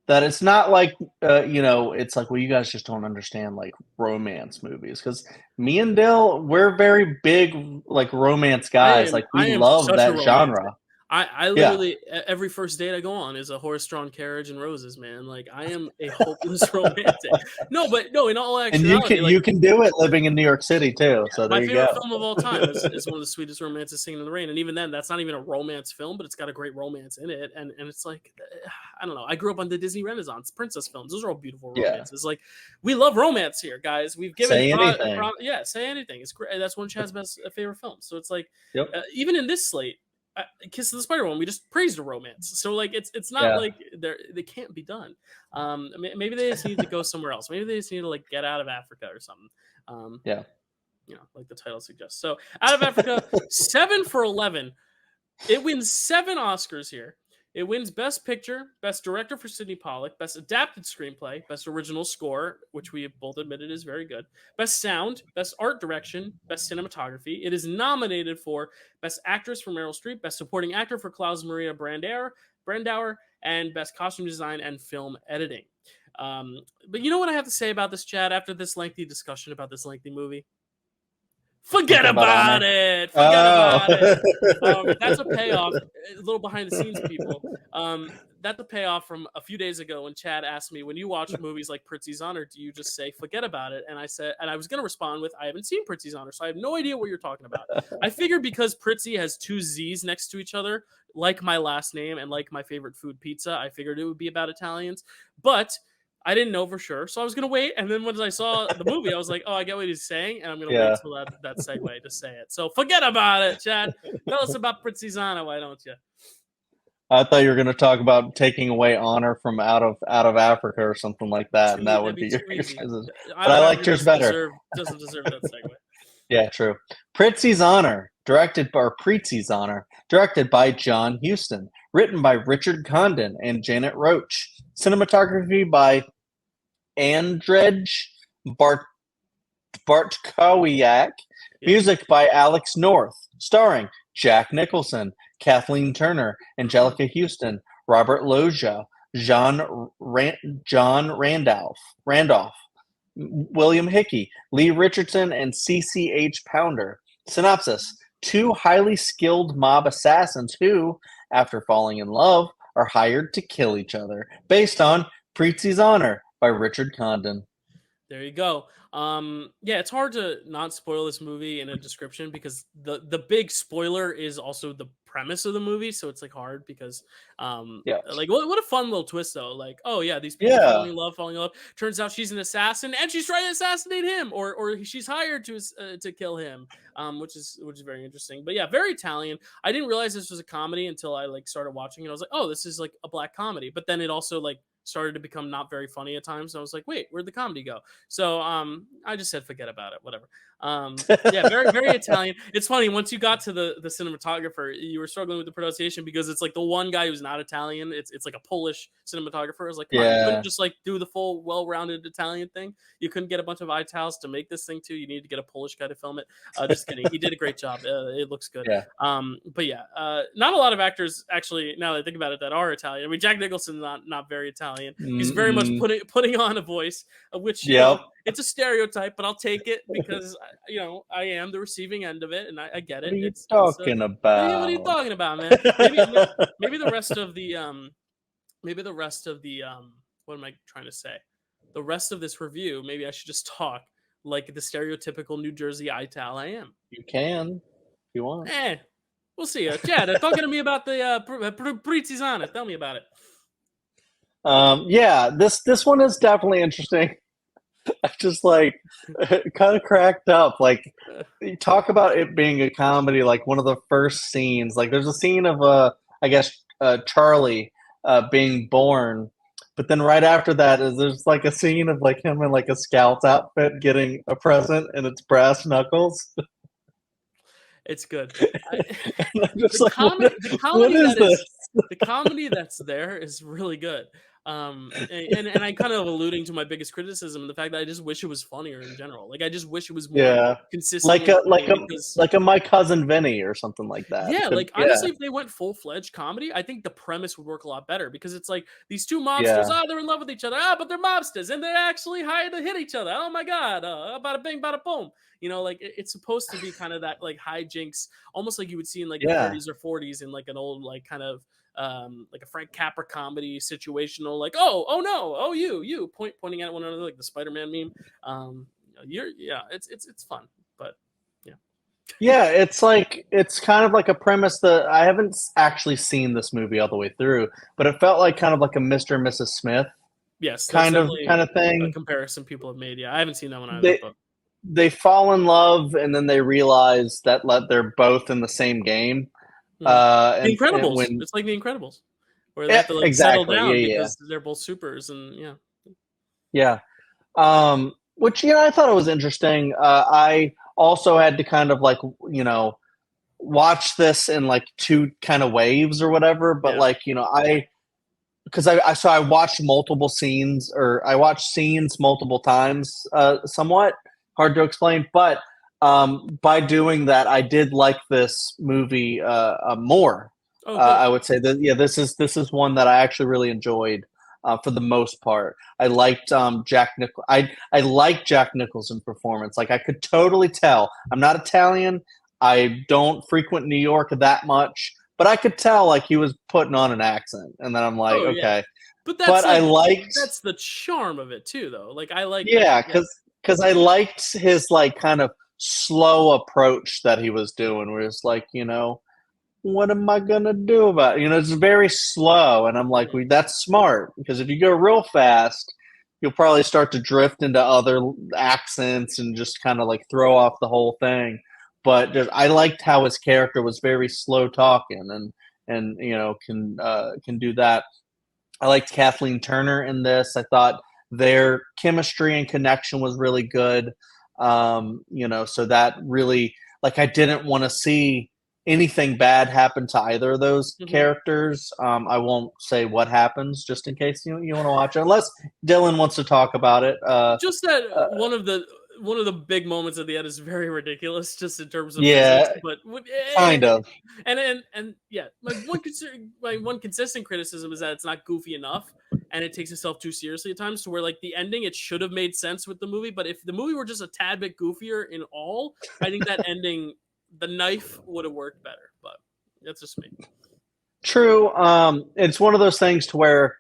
that it's not like, it's like, well, you guys just don't understand like romance movies, because me and Dill, we're very big like romance I guys. am Like we I am love such a that romantic. genre. I Yeah. literally every first date I go on is a horse-drawn carriage and roses, man. Like, I am a hopeless romantic. No, but no, in all And actuality, like, you can do it living in New York City too. yeah, So there my you favorite go. film of all time is one of the sweetest romances, Singing in the Rain, and even then, that's not even a romance film, but it's got a great romance in it, and it's like, I don't know. I grew up on the Disney Renaissance princess films; those are all beautiful Yeah. romances. Like, we love romance here, guys. We've given Say anything. yeah, say anything. It's great. That's one of Chad's best favorite films. So it's like, Yep. even in this slate, Kiss of the Spider One, we just praised a romance. So like, it's not Yeah. like they can't be done. Maybe they just need to go somewhere else. Maybe they just need to like get out of Africa or something. Um, Yeah. like the title suggests. So, Out of Africa, 7 for 11. It wins 7 Oscars here. It wins Best Picture, Best Director for Sidney Pollack, Best Adapted Screenplay, Best Original Score, which we have both admitted is very good, Best Sound, Best Art Direction, Best Cinematography. It is nominated for Best Actress for Meryl Streep, Best Supporting Actor for Klaus Maria Brandauer, and Best Costume Design and Film Editing. But you know what I have to say about this, Chad, after this lengthy discussion about this lengthy movie? Forget Something about about honor. it. Forget about it. Oh. That's a payoff. A little behind the scenes, people. That's a payoff from a few days ago when Chad asked me, when you watch movies like Prizzi's Honor, do you just say forget about it? And I said, and I was going to respond with, I haven't seen Prizzi's Honor, so I have no idea what you're talking about. I figured because Prizzi has two Z's next to each other, like my last name and like my favorite food, pizza, I figured it would be about Italians, but I didn't know for sure, so I was gonna wait. And then once I saw the movie, I was like, "Oh, I get what he's saying," and I'm gonna wait Yeah. till that segue to say it. So forget about it, Chad. Tell us about Prizzizana, why don't you? I thought you were going to talk about taking away honor from out of Africa or something like that, and that That'd would be be your too easy. transition. Out But of I liked Africa yours better. doesn't deserve that segue. Yeah, true. Prizzi's Honor, Prizzi's Honor, directed by John Huston, written by Richard Condon and Janet Roach, cinematography by Andrzej Bart- Bartkowiak, music by Alex North, starring Jack Nicholson, Kathleen Turner, Angelica Houston, Robert Loggia, John Randolph, William Hickey, Lee Richardson, and CCH Pounder. Synopsis: two highly skilled mob assassins who, after falling in love, are hired to kill each other. Based on Prizzi's Honor by Richard Condon. There you go. Yeah, it's hard to not spoil this movie in a description because the big spoiler is also the premise of the movie. So it's like hard because Yeah. like what a fun little twist though. Like, oh yeah, these people Yeah. falling in love. Turns out she's an assassin and she's trying to assassinate him, or she's hired to kill him. Which is very interesting. But yeah, very Italian. I didn't realize this was a comedy until I like started watching it. I was like, oh, this is like a black comedy. But then it also like started to become not very funny at times. I was like, wait, where'd the comedy go? So I just said forget about it, whatever. Yeah, very very Italian. It's funny once you got to the cinematographer, you were struggling with the pronunciation because it's like the one guy who's not Italian. It's like a Polish cinematographer. I was like, come on, you couldn't just like do the full well-rounded Italian thing. You couldn't get a bunch of Itals to make this thing too. You needed to get a Polish guy to film it. Just kidding. He did a great job. It looks good. Yeah. But yeah, not a lot of actors actually. Now that I think about it, that are Italian. I mean, Jack Nicholson's not very Italian. He's very much putting on a voice, which you know, it's a stereotype, but I'll take it because you know I am the receiving end of it, and I get it. What are you talking about? What are you talking about, man? Maybe the rest of the what am I trying to say? The rest of this review, maybe I should just talk like the stereotypical New Jersey Ital I am. You can, if you want. We'll see. Chad, talking to me about the Prizzi's Honor. Tell me about it. Yeah, this one is definitely interesting. I just like kind of cracked up. Like, you talk about it being a comedy. Like one of the first scenes, like there's a scene of I guess Charlie being born, but then right after that is there's like a scene of like him in like a scout's outfit getting a present, and it's brass knuckles. It's good. The comedy that's there is really good. And I kind of alluding to my biggest criticism, the fact that I just wish it was funnier in general. Like I just wish it was more consistent. Like a My Cousin Vinny or something like that. Yeah, like honestly, if they went full-fledged comedy, I think the premise would work a lot better because it's like these two mobsters, they're in love with each other, but they're mobsters and they're actually hired to hit each other. Oh my god, bada bing, bada boom. You know, like it's supposed to be kind of that like hijinks, almost like you would see in like the 30s or 40s in like an old like kind of like a Frank Capra comedy situational, like oh no, oh you pointing at one another like the Spider-Man meme. It's fun, but yeah, it's like it's kind of like a premise that I haven't actually seen this movie all the way through, but it felt like kind of like a Mr. and Mrs. Smith kind of thing. A comparison people have made. Yeah, I haven't seen that one either. They fall in love and then they realize that they're both in the same game. The Incredibles. It's like The Incredibles, where they have to like settle down because they're both supers, and which I thought it was interesting. I also had to kind of like watch this in like two kind of waves or whatever, but like I watched multiple scenes, or I watched scenes multiple times, somewhat hard to explain, but by doing that, I did like this movie more. I would say that this is one that I actually really enjoyed. for the most part. I liked Jack Nicholson. I like Jack Nicholson's performance. Like I could totally tell. I'm not Italian. I don't frequent New York that much, but I could tell like he was putting on an accent, and then I'm like, Oh yeah, okay. but that's But I like liked, that's the charm of it too, though. Like I like that. yeah, Yeah, because I liked his like kind of slow approach that he was doing, where it's like, what am I gonna do about it? It's very slow, and I'm like, yeah, that's smart because if you go real fast, you'll probably start to drift into other accents and just kind of like throw off the whole thing. But I liked how his character was very slow talking and can do that. I liked Kathleen Turner in this. I thought their chemistry and connection was really good. So that really, like, I didn't want to see anything bad happen to either of those mhm. characters. I won't say what happens just in case you want to watch it, unless Dylan wants to talk about it. Just that Uh, one of the big moments at the end is very ridiculous, just in terms of physics. yeah, But kind of. and yeah, my one consistent criticism is that it's not goofy enough, and it takes itself too seriously at times. To where like the ending, it should have made sense with the movie. But if the movie were just a tad bit goofier in all, I think that ending, the knife would have worked better. But that's just me. True. It's one of those things to where,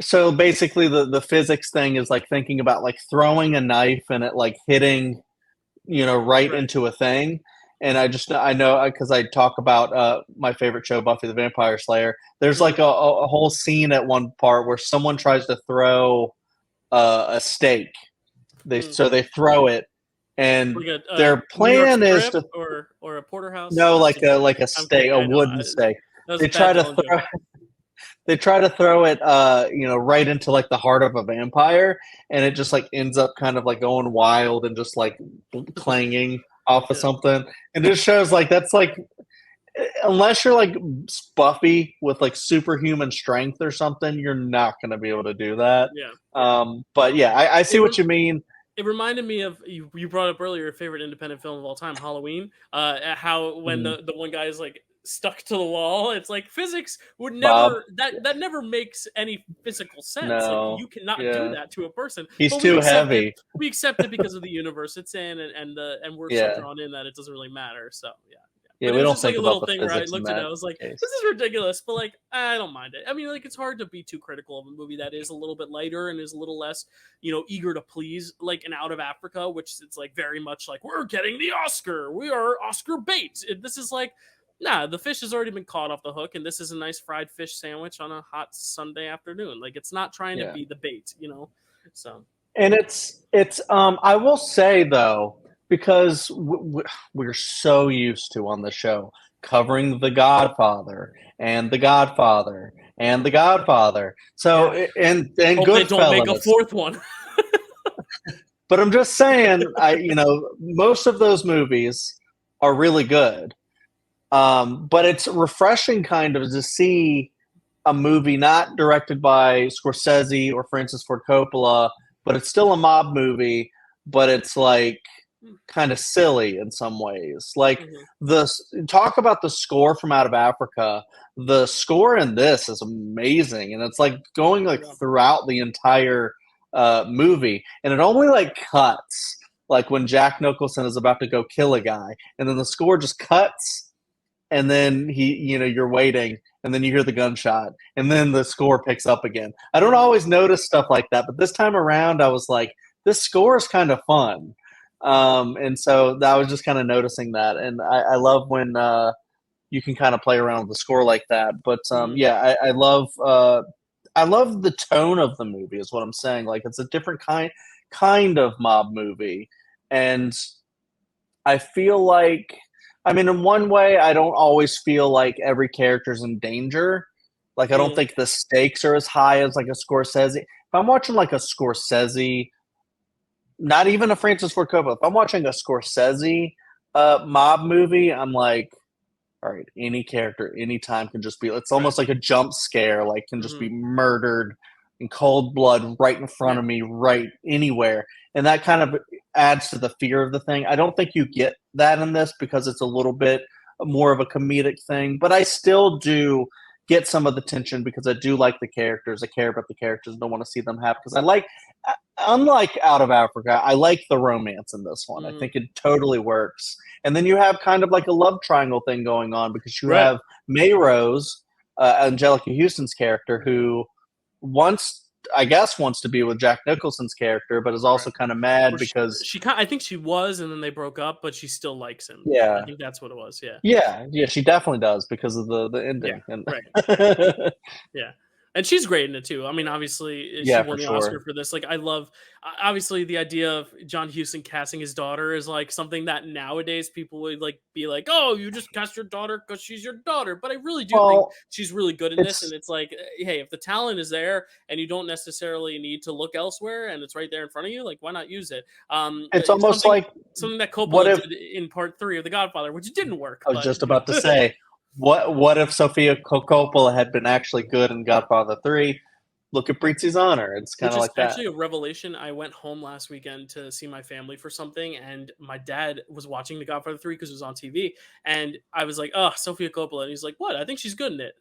so basically the physics thing is like thinking about like throwing a knife and it like hitting, right Right. into a thing. And I know because I talk about my favorite show, Buffy the Vampire Slayer. There's Mhm. like a whole scene at one part where someone tries to throw a steak. Mm. So they throw it, and Like a their New York plan is strip to or a porterhouse. no, That's a joke. like a I'm steak, kidding. a I know. wooden steak. That was a They bad try to Dylan joke. throw it right into like the heart of a vampire, and it just like ends up kind of like going wild and just like clanging off of Yeah. something. And it shows like that's like, unless you're like Buffy with like superhuman strength or something, you're not going to be able to do that. Yeah. But yeah, I see It what you mean. it reminded me of you brought up earlier your favorite independent film of all time, Halloween. How when Mhm. the one guy is like stuck to the wall, it's like physics would Bob, never that never makes any physical sense. Like no, you cannot do yeah, that to a person, he's but we too accept it. heavy. We accept it because of the universe it's in, and we're so Yeah, drawn in that it doesn't really matter. So yeah. yeah, But it we was don't just like think a about little the thing where I physics in looked at it, that I was like, case. this is ridiculous, but like, I don't mind it. I mean, like, it's hard to be too critical of a movie that is a little bit lighter and is a little less, eager to please, like an Out of Africa, which it's like very much like, we're getting the Oscar. We are Oscar bait. This is like, nah, the fish has already been caught off the hook, and this is a nice fried fish sandwich on a hot Sunday afternoon. Like, it's not trying to Yeah. be the bait. So, And it's I will say though, because we're so used to on the show covering The Godfather and The Godfather and The Godfather. So yeah. and Hope they don't make a Goodfellas. fourth one. But I'm just saying, most of those movies are really good. But it's refreshing kind of to see a movie not directed by Scorsese or Francis Ford Coppola, but it's still a mob movie, but it's like kind of silly in some ways. Like Mhm. the talk about the score from Out of Africa, the score in this is amazing, and it's like going like Yeah. throughout the entire movie, and it only like cuts like when Jack Nicholson is about to go kill a guy, and then the score just cuts, and then you're waiting, and then you hear the gunshot, and then the score picks up again. I don't Mhm. always notice stuff like that, but this time around I was like, this score is kind of fun. And so I was just kind of noticing that, and I love when you can kind of play around with the score like that. But Mhm. yeah, I love the tone of the movie is what I'm saying. Like it's a different kind of mob movie, and I feel like, I mean, in one way, I don't always feel like every character's in danger. Like, I don't Mhm. think the stakes are as high as like a Scorsese. If I'm watching like a Scorsese, not even a Francis Ford Coppola, if I'm watching a Scorsese mob movie, I'm like, all right, any character, anytime can just be, it's Right. almost like a jump scare, like can just Mhm. be murdered in cold blood right in front Yeah. of me, right anywhere. And that kind of adds to the fear of the thing. I don't think you get that in this because it's a little bit more of a comedic thing, but I still do get some of the tension because I do like the characters. I care about the characters. Don't want to see them happy because unlike Out of Africa, I like the romance in this one. I Mm, think it totally works. And then you have kind of like a love triangle thing going on because you right. have Mayrose, Angelica Houston's character, who wants, I guess, wants to be with Jack Nicholson's character, but is Right. also kind of mad Or because, I think she was, and then they broke up, but she still likes him. I yeah, think that's what it was. Yeah. yeah, she definitely does because of the Yeah. ending. And Right. Yeah. And she's great in it too. I mean, obviously, she yeah, won for the Oscar sure. for this. Like, I love, obviously, the idea of John Huston casting his daughter is like something that nowadays people would like be like, "Oh, you just cast your daughter because she's your daughter." But I really do think Well, she's really good in this. And it's it's like, hey, if the talent is there and you don't necessarily need to look elsewhere, and it's right there in front of you, like, why not use it? it's almost Something like, that what Coppola if did in Part 3 of The Godfather, which didn't work, I was but just about to say, what if Sofia Coppola had been actually good in Godfather 3? Look at Prizzi's Honor. It's kind which of is like that. actually a revelation. I went home last weekend to see my family for something, and my dad was watching The Godfather 3 because it was on TV. And I was like, "Oh, Sofia Coppola." And he's like, "What? I think she's good in it."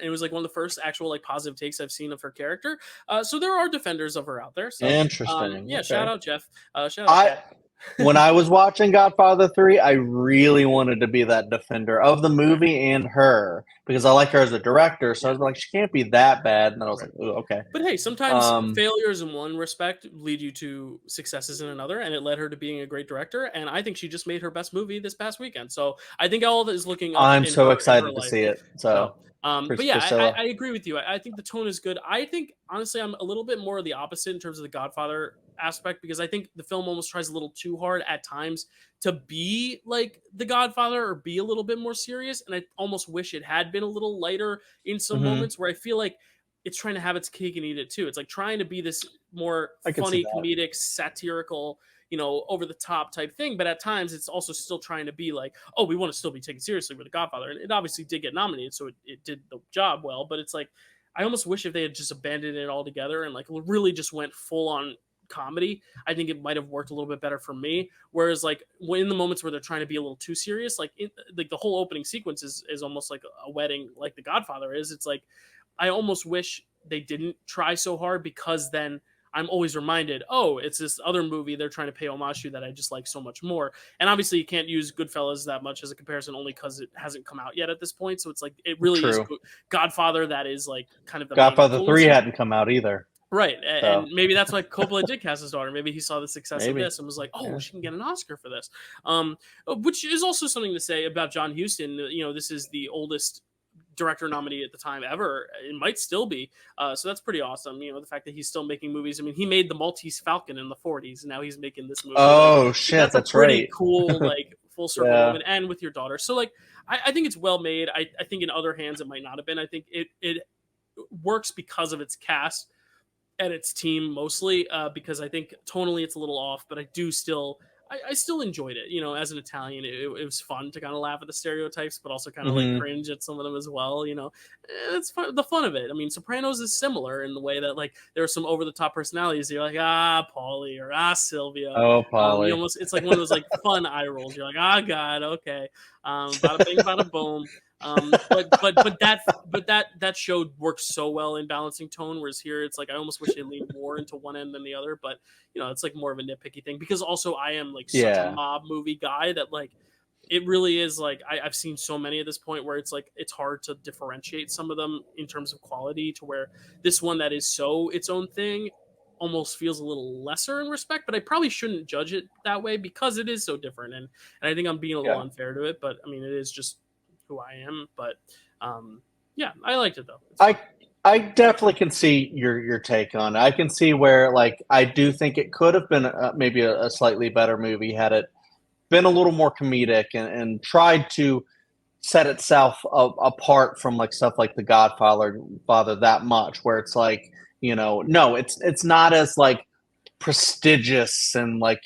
It was like one of the first actual like positive takes I've seen of her character. So there are defenders of her out there. So Interesting. yeah, shout Okay. out Jeff. Shout out I Pat. When I was watching Godfather 3, I really wanted to be that defender of the Right. movie and her because I like her as a director. So I Yeah. was like, she can't be that bad. And then I was Right. like, ooh, okay. But hey, sometimes Um, failures in one respect lead you to successes in another, and it led her to being a great director. And I think she just made her best movie this past weekend. So I think all of it is looking up I'm in so her excited to life. see it. So, So, but yeah, Priscilla. I agree with you. I think the tone is good. I think honestly, I'm a little bit more of the opposite in terms of the Godfather aspect because I think the film almost tries a little too hard at times to be like the Godfather or be a little bit more serious. And I almost wish it had been a little lighter in some Hmm. moments where I feel like it's trying to have its cake and eat it too. It's like trying to be this more I could see funny, that. comedic, satirical, over the top type thing. But at times, it's also still trying to be like, oh, we want to still be taken seriously with The Godfather, and it obviously did get nominated, so it did the job well. But it's like I almost wish if they had just abandoned it altogether and like really just went full on comedy, I think it might have worked a little bit better for me. Whereas like in the moments where they're trying to be a little too serious, like the whole opening sequence is almost like a wedding, like The Godfather is. It's like I almost wish they didn't try so hard because then I'm always reminded, oh, it's this other movie they're trying to pay homage to that I just like so much more. And obviously, you can't use Goodfellas that much as a comparison only because it hasn't come out yet at this point. So it's like it really is True. Godfather that is like kind of the main Godfather 3 influence here. hadn't come out either. Right. And So, maybe that's why Coppola did cast his daughter. Maybe he saw the success of maybe. this and was like, oh, Yeah. she can get an Oscar for this. Which is also something to say about John Huston. This is the oldest director nominee at the time ever. It might still be. So that's pretty awesome. The fact that he's still making movies. I mean, he made the Maltese Falcon in the 40s, and now he's making this movie. Oh, Like shit. that's a That's pretty right. cool, like full circle Yeah. moment. And with your daughter. So like I think it's well made. I think in other hands it might not have been. I think it works because of its cast and its team mostly because I think tonally it's a little off, but I do still I still enjoyed it. As an Italian, it was fun to kind of laugh at the stereotypes, but also kind of like Hmm. cringe at some of them as well. It's fun, the fun of it. I mean, Sopranos is similar in the way that like there are some over the top personalities. You're like Paulie or Silvio. Oh, You Polly. almost it's like one of those like fun eye rolls. You're like God, okay, bada bing, bada boom. But that show works so well in balancing tone, whereas here it's like I almost wish they leaned more into one end than the other. But it's like more of a nitpicky thing because also I am like such a Yeah. mob movie guy that like it really is like I've seen so many at this point where it's like it's hard to differentiate some of them in terms of quality to where this one that is so its own thing almost feels a little lesser in respect, but I probably shouldn't judge it that way because it is so different and I think I'm being a little Yeah. unfair to it, but I mean it is just who I am. But yeah, I liked it though. It's fun. I I definitely can see your take on it. I can see where like I do think it could have been maybe a slightly better movie had it been a little more comedic and tried to set itself apart from like stuff like The Godfather Father that much, where it's like no, it's not as like prestigious and like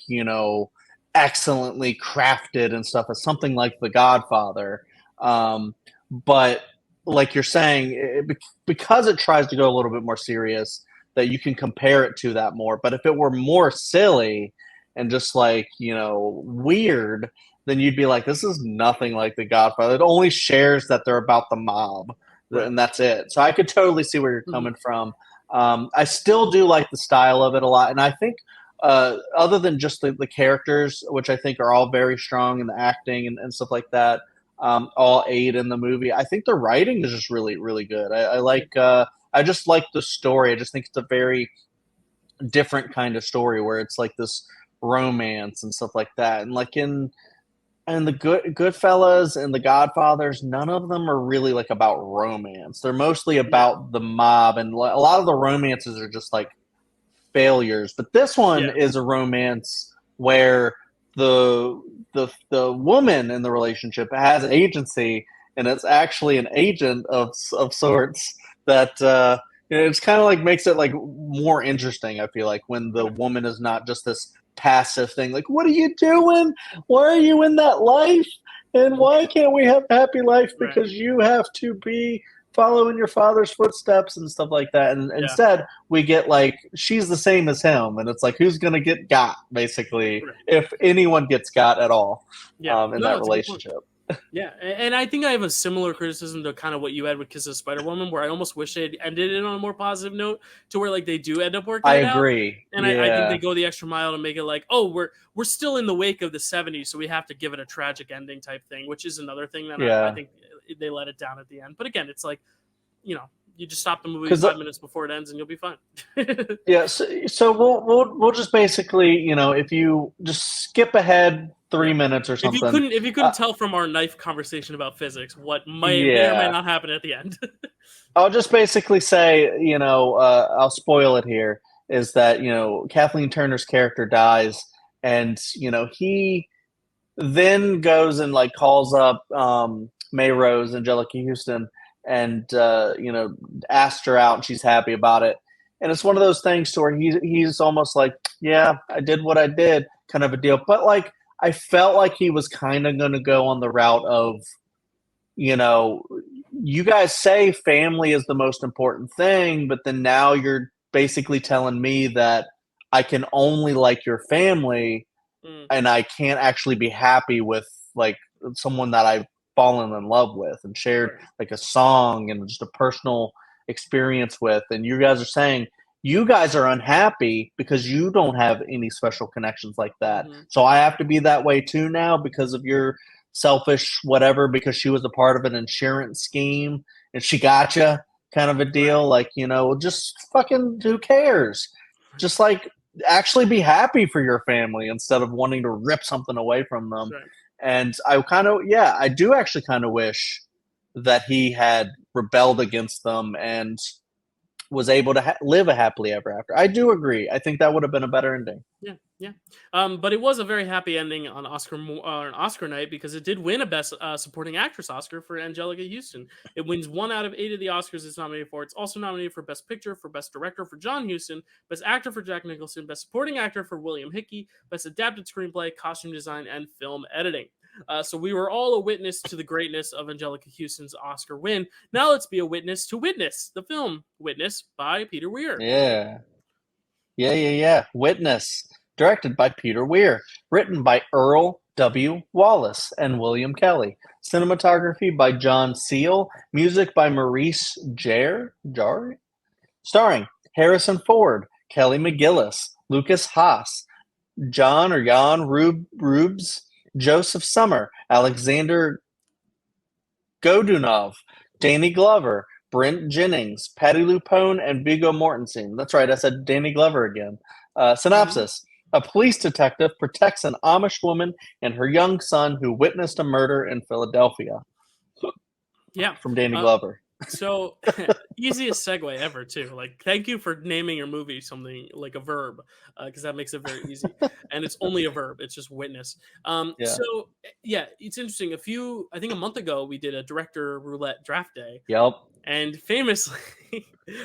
excellently crafted and stuff as something like The Godfather. But like you're saying, because it tries to go a little bit more serious, that you can compare it to that more. But if it were more silly and just like weird, then you'd be like, this is nothing like The Godfather. It only shares that they're about the mob. Right. and that's it. So I could totally see where you're Mhm. coming from. I still do like the style of it a lot, and I think other than just the characters, which I think are all very strong in the acting and stuff like that, all aid in the movie. I think the writing is just really really good. I Yeah. like. I just like the story. I just think it's a very different kind of story where it's like this romance and stuff like that. And like in and the Goodfellas and the Godfathers, none of them are really like about romance. They're mostly Yeah. about the mob, and a lot of the romances are just like failures. But this one Yeah. is a romance where the woman in the relationship has agency, and it's actually an agent of sorts that it's kind of like makes it like more interesting. I feel like when the Okay. woman is not just this passive thing, like what are you doing? Why are you in that life? And why can't we have a happy life? Right. Because you have to be following your father's footsteps and stuff like that. And Yeah. instead, we get like she's the same as him, and it's like who's gonna get got basically Right. if anyone gets got at all Yeah. in No, that it's a good point. relationship. Yeah, and I think I have a similar criticism to kind of what you had with Kiss of Spider Woman, where I almost wish they had ended it on a more positive note, to where like they do end up working I it out. agree. And I think they Yeah, go the extra mile to make it like, oh, we're still in the wake of the '70s, so we have to give it a tragic ending type thing, which is another thing that I yeah. think they let it down at the end. But again, it's like, you just stop the movie Because 5 minutes before it ends, and you'll be fine. yeah, so we'll just basically if you just skip ahead Yeah. 3 minutes or If you something. couldn't if you Uh, couldn't tell from our knife conversation about physics, what may or may yeah, not happen at the end. I'll just basically say, I'll spoil it here, is that, Kathleen Turner's character dies, and, he then goes and like calls up May Rose, Angelica Houston, and, asked her out, and she's happy about it. And it's one of those things to where he's almost like, yeah, I did what I did, kind of a deal. But like, I felt like he was kind of going to go on the route of, you know, you guys say family is the most important thing, but then now you're basically telling me that I can only like your family Mm, and I can't actually be happy with like someone that I've fallen in love with and shared right. like a song and just a personal experience with. And you guys are saying you guys are unhappy because you don't have any special connections like that. Mhm. So I have to be that way too now because of your selfish whatever, because she was a part of an insurance scheme and she gotcha kind of a Right. deal. Like, just fucking who cares? Right. Just like actually be happy for your family instead of wanting to rip something away from them. Right. And I do actually kind of wish that he had rebelled against them and was able to live a happily ever after. I do agree. I think that would have been a better ending. Yeah, yeah. But it was a very happy ending on on Oscar night because it did win a Best Supporting Actress Oscar for Angelica Houston. It wins 1 out of 8 of the Oscars it's nominated for. It's also nominated for Best Picture, for Best Director for John Huston, Best Actor for Jack Nicholson, Best Supporting Actor for William Hickey, Best Adapted Screenplay, Costume Design, and Film Editing. So we were all a witness to the greatness of Angelica Houston's Oscar win. Now let's be a witness to Witness, the film Witness by Peter Weir. Yeah. Yeah. Witness, directed by Peter Weir, written by Earl W. Wallace and William Kelly, cinematography by John Seal, music by Maurice Jarre, starring Harrison Ford, Kelly McGillis, Lucas Haas, Jan Rubes, Joseph Summer, Alexander Godunov, Danny Glover, Brent Jennings, Patty Lupone, and Viggo Mortensen. That's right, I said Danny Glover again. Mhm. Synopsis: a police detective protects an Amish woman and her young son who witnessed a murder in Philadelphia. Yeah. From Danny Uh, Glover. So easiest segue ever too. Like, thank you for naming your movie something like a verb, because that makes it very easy. And it's only a verb. It's just witness. Yeah. Yeah, it's interesting. I think a month ago, we did a director roulette draft day, Yep. and famously,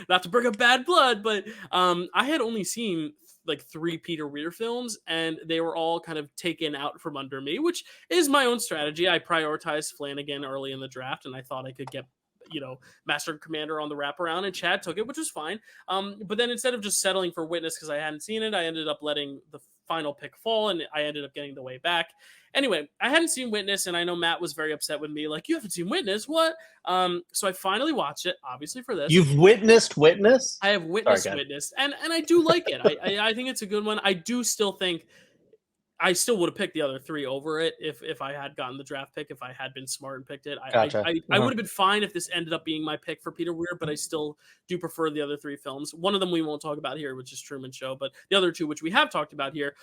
not to bring up bad blood, but I had only seen like 3 Peter Weir films, and they were all kind of taken out from under me, which is my own strategy. I prioritized Flanagan early in the draft, and I thought I could get Master and Commander on the wraparound, and Chad took it, which was fine. But then instead of just settling for Witness because I hadn't seen it, I ended up letting the final pick fall, and I ended up getting the way back. Anyway, I hadn't seen Witness, and I know Matt was very upset with me, like, you haven't seen Witness, what? So I finally watched it, obviously for this. You've witnessed Witness? I have Sorry, witnessed go ahead. Witness, and I do like it. I think it's a good one. I do still think I still would have picked the other three over it if I had gotten the draft pick, if I had been smart and picked it. Gotcha. I would have been fine if this ended up being my pick for Peter Weir, but I still do prefer the other three films. One of them we won't talk about here, which is Truman Show, but the other two, which we have talked about here,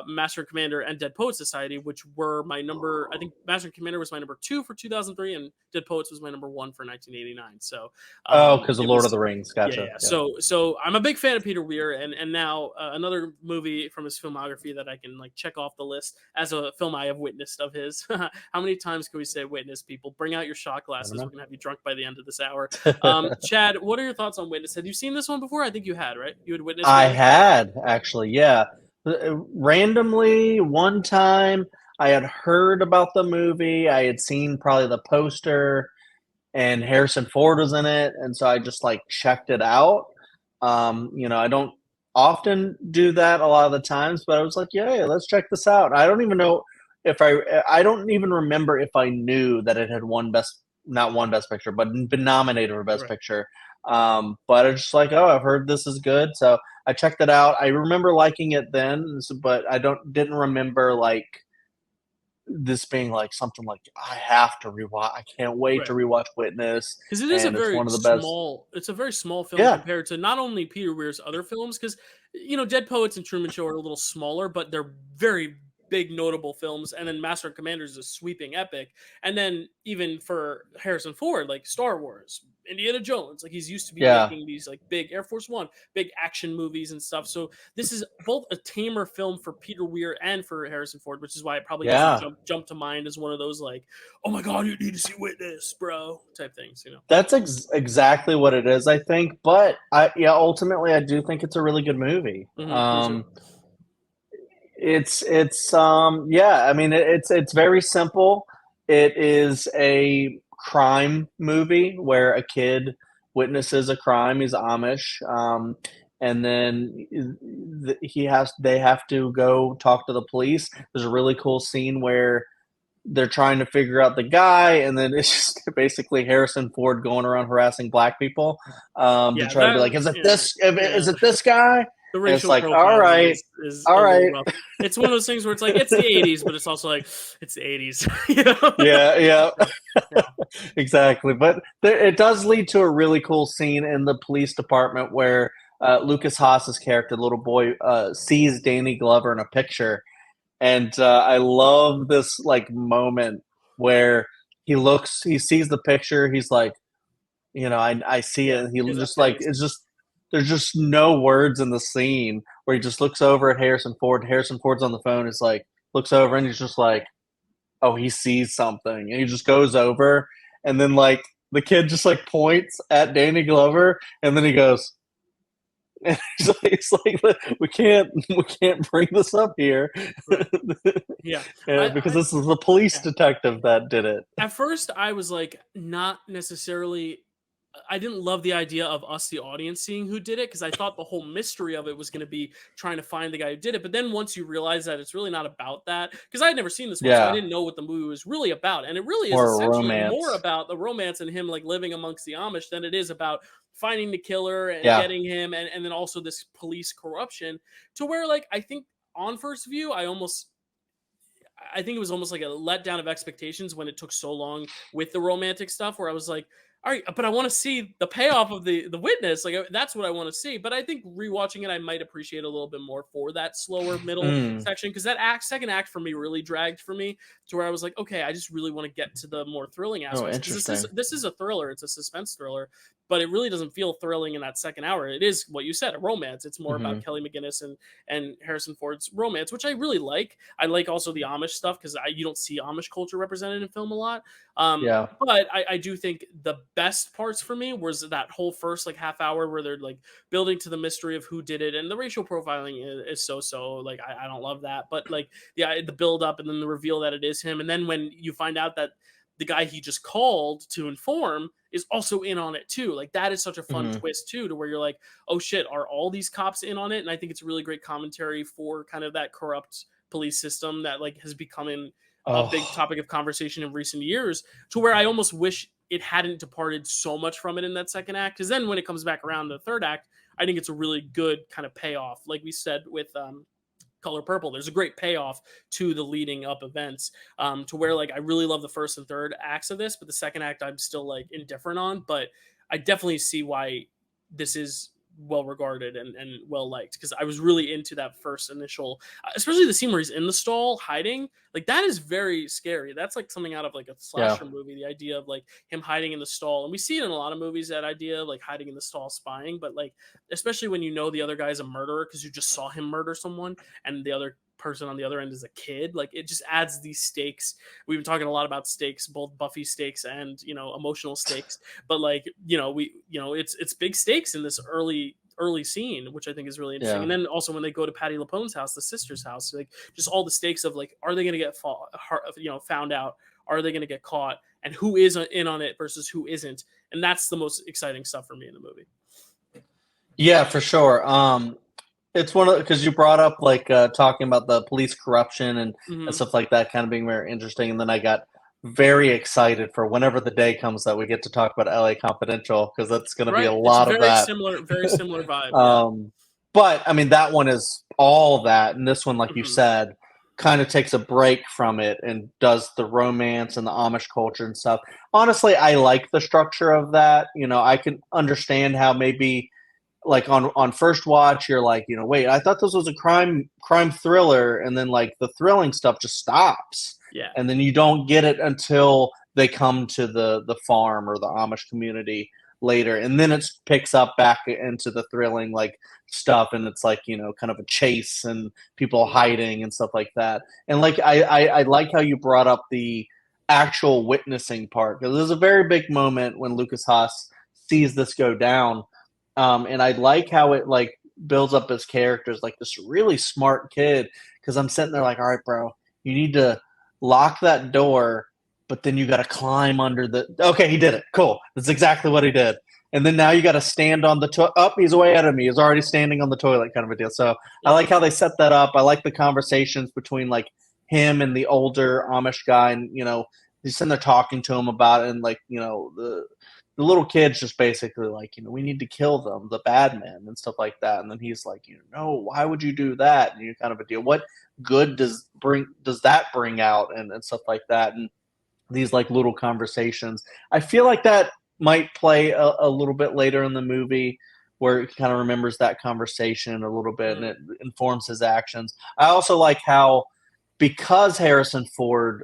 Master and Commander and Dead Poets Society, which were my number, I think Master and Commander was my number 2 for 2003, and Dead Poets was my number 1 for 1989. So, because of Lord of the Rings. Gotcha. yeah. So I'm a big fan of Peter Weir, and now another movie from his filmography that I can like check off the list as a film I have witnessed of his. How many times can we say witness, people? Bring out your shot glasses. We're gonna have you drunk by the end of this hour. Chad, what are your thoughts on Witness? Had you seen this one before? I think you had, right? You had witnessed. I had actually, yeah. Randomly, one time, I had heard about the movie. I had seen probably the poster, and Harrison Ford was in it, and so I just like checked it out. I don't often do that a lot of the times, but I was like, yeah, let's check this out. I don't even know if I don't even remember if I knew that it had not won Best Picture, but been nominated for Best Picture. But I was just like, oh, I've heard this is good, so I checked it out. I remember liking it then, but I didn't remember like this being like something like I have to rewatch. I can't wait to rewatch Witness, because it is one of the small. It's a very small film compared to not only Peter Weir's other films, because Dead Poets and Truman Show are a little smaller, but they're very big notable films. And then Master and Commander is a sweeping epic. And then even for Harrison Ford, like Star Wars, Indiana Jones, like he's used to be making these like big Air Force One, big action movies and stuff. So this is both a tamer film for Peter Weir and for Harrison Ford, which is why it probably doesn't jump to mind as one of those like, oh my God, you need to see Witness, bro, type things. That's exactly what it is, I think. But ultimately, I do think it's a really good movie. Mm-hmm. It's I mean, it's very simple. It is a crime movie where a kid witnesses a crime. He's Amish, and then they have to go talk to the police. There's a really cool scene where they're trying to figure out the guy, and then it's just basically Harrison Ford going around harassing black people to try to be like, is it this guy? The racial it's like, all right, is all right. It's one of those things where it's like it's the 80s, but it's also like it's the 80s. Yeah. Exactly. But it does lead to a really cool scene in the police department where Lucas Haas's character, the little boy, sees Danny Glover in a picture, and I love this like moment where he sees the picture, he's like, I see it, and he just like it's just. There's just no words in the scene where he just looks over at Harrison Ford. Harrison Ford's on the phone. It's like, looks over and he's just like, oh, he sees something. And he just goes over. And then like the kid just like points at Danny Glover. And then he goes, and it's like we can't bring this up here. Right. Because this is the police detective that did it. At first I was like, not necessarily, I didn't love the idea of us, the audience, seeing who did it, because I thought the whole mystery of it was going to be trying to find the guy who did it. But then once you realize that it's really not about that, because I had never seen this one, so I didn't know what the movie was really about. And it really is essentially more about the romance and him like living amongst the Amish than it is about finding the killer and getting him, and then also this police corruption, to where like I think on first view I think it was almost like a letdown of expectations when it took so long with the romantic stuff, where I was like, all right, but I want to see the payoff of the witness. Like that's what I want to see. But I think rewatching it, I might appreciate a little bit more for that slower middle section, because that second act for me really dragged for me to where I was like, okay, I just really want to get to the more thrilling aspects. This is a thriller. It's a suspense thriller, but it really doesn't feel thrilling in that second hour. It is what you said, a romance. It's more about Kelly McGinnis and Harrison Ford's romance, which I really like. I like also the Amish stuff because you don't see Amish culture represented in film a lot. But I do think the best parts for me was that whole first like half hour where they're like building to the mystery of who did it, and the racial profiling is so like I don't love that, but like the build up and then the reveal that it is him, and then when you find out that the guy he just called to inform is also in on it too. Like that is such a fun twist too, to where you're like, oh shit, are all these cops in on it? And I think it's a really great commentary for kind of that corrupt police system that like has become a big topic of conversation in recent years, to where I almost wish it hadn't departed so much from it in that second act. Because then when it comes back around to the third act, I think it's a really good kind of payoff. Like we said with Color Purple, there's a great payoff to the leading up events, to where like I really love the first and third acts of this, but the second act I'm still like indifferent on. But I definitely see why this is well regarded and well liked, because I was really into that first initial, especially the scene where he's in the stall hiding. Like that is very scary. That's like something out of like a slasher movie, the idea of like him hiding in the stall. And we see it in a lot of movies, that idea of like hiding in the stall spying, but like especially when you know the other guy's a murderer because you just saw him murder someone and the other person on the other end is a kid, like it just adds these stakes. We've been talking a lot about stakes, both Buffy stakes and emotional stakes, but like it's big stakes in this early scene, which I think is really interesting. And then also when they go to Patty LaPone's house, the sister's house, like just all the stakes of like, are they going to get found out, are they going to get caught, and who is in on it versus who isn't. And that's the most exciting stuff for me in the movie. Yeah, for sure. It's one of, because you brought up like talking about the police corruption and stuff like that, kind of being very interesting. And then I got very excited for whenever the day comes that we get to talk about LA Confidential, because that's going to be a lot of that. Very similar vibe. But I mean, that one is all that, and this one, like you said, kind of takes a break from it and does the romance and the Amish culture and stuff. Honestly, I like the structure of that. I can understand how maybe, like on first watch, you're like, wait, I thought this was a crime thriller, and then like the thrilling stuff just stops. Yeah. And then you don't get it until they come to the farm or the Amish community later, and then it picks up back into the thrilling like stuff, and it's like kind of a chase and people hiding and stuff like that. And like I like how you brought up the actual witnessing part, because there's a very big moment when Lucas Haas sees this go down. And I like how it like builds up his characters, like this really smart kid. Because I'm sitting there like, all right, bro, you need to lock that door, but then you got to climb under the. Okay, he did it. Cool. That's exactly what he did. And then now you got to stand on the toilet. Oh, he's way ahead of me. He's already standing on the toilet, kind of a deal. So I like how they set that up. I like the conversations between like him and the older Amish guy, and he's sitting there talking to him about it, and like the little kid's just basically like, we need to kill them, the bad men and stuff like that. And then he's like, no, why would you do that? And you're kind of a deal. What good does that bring out and stuff like that? And these like little conversations. I feel like that might play a little bit later in the movie, where he kind of remembers that conversation a little bit and it informs his actions. I also like how, because Harrison Ford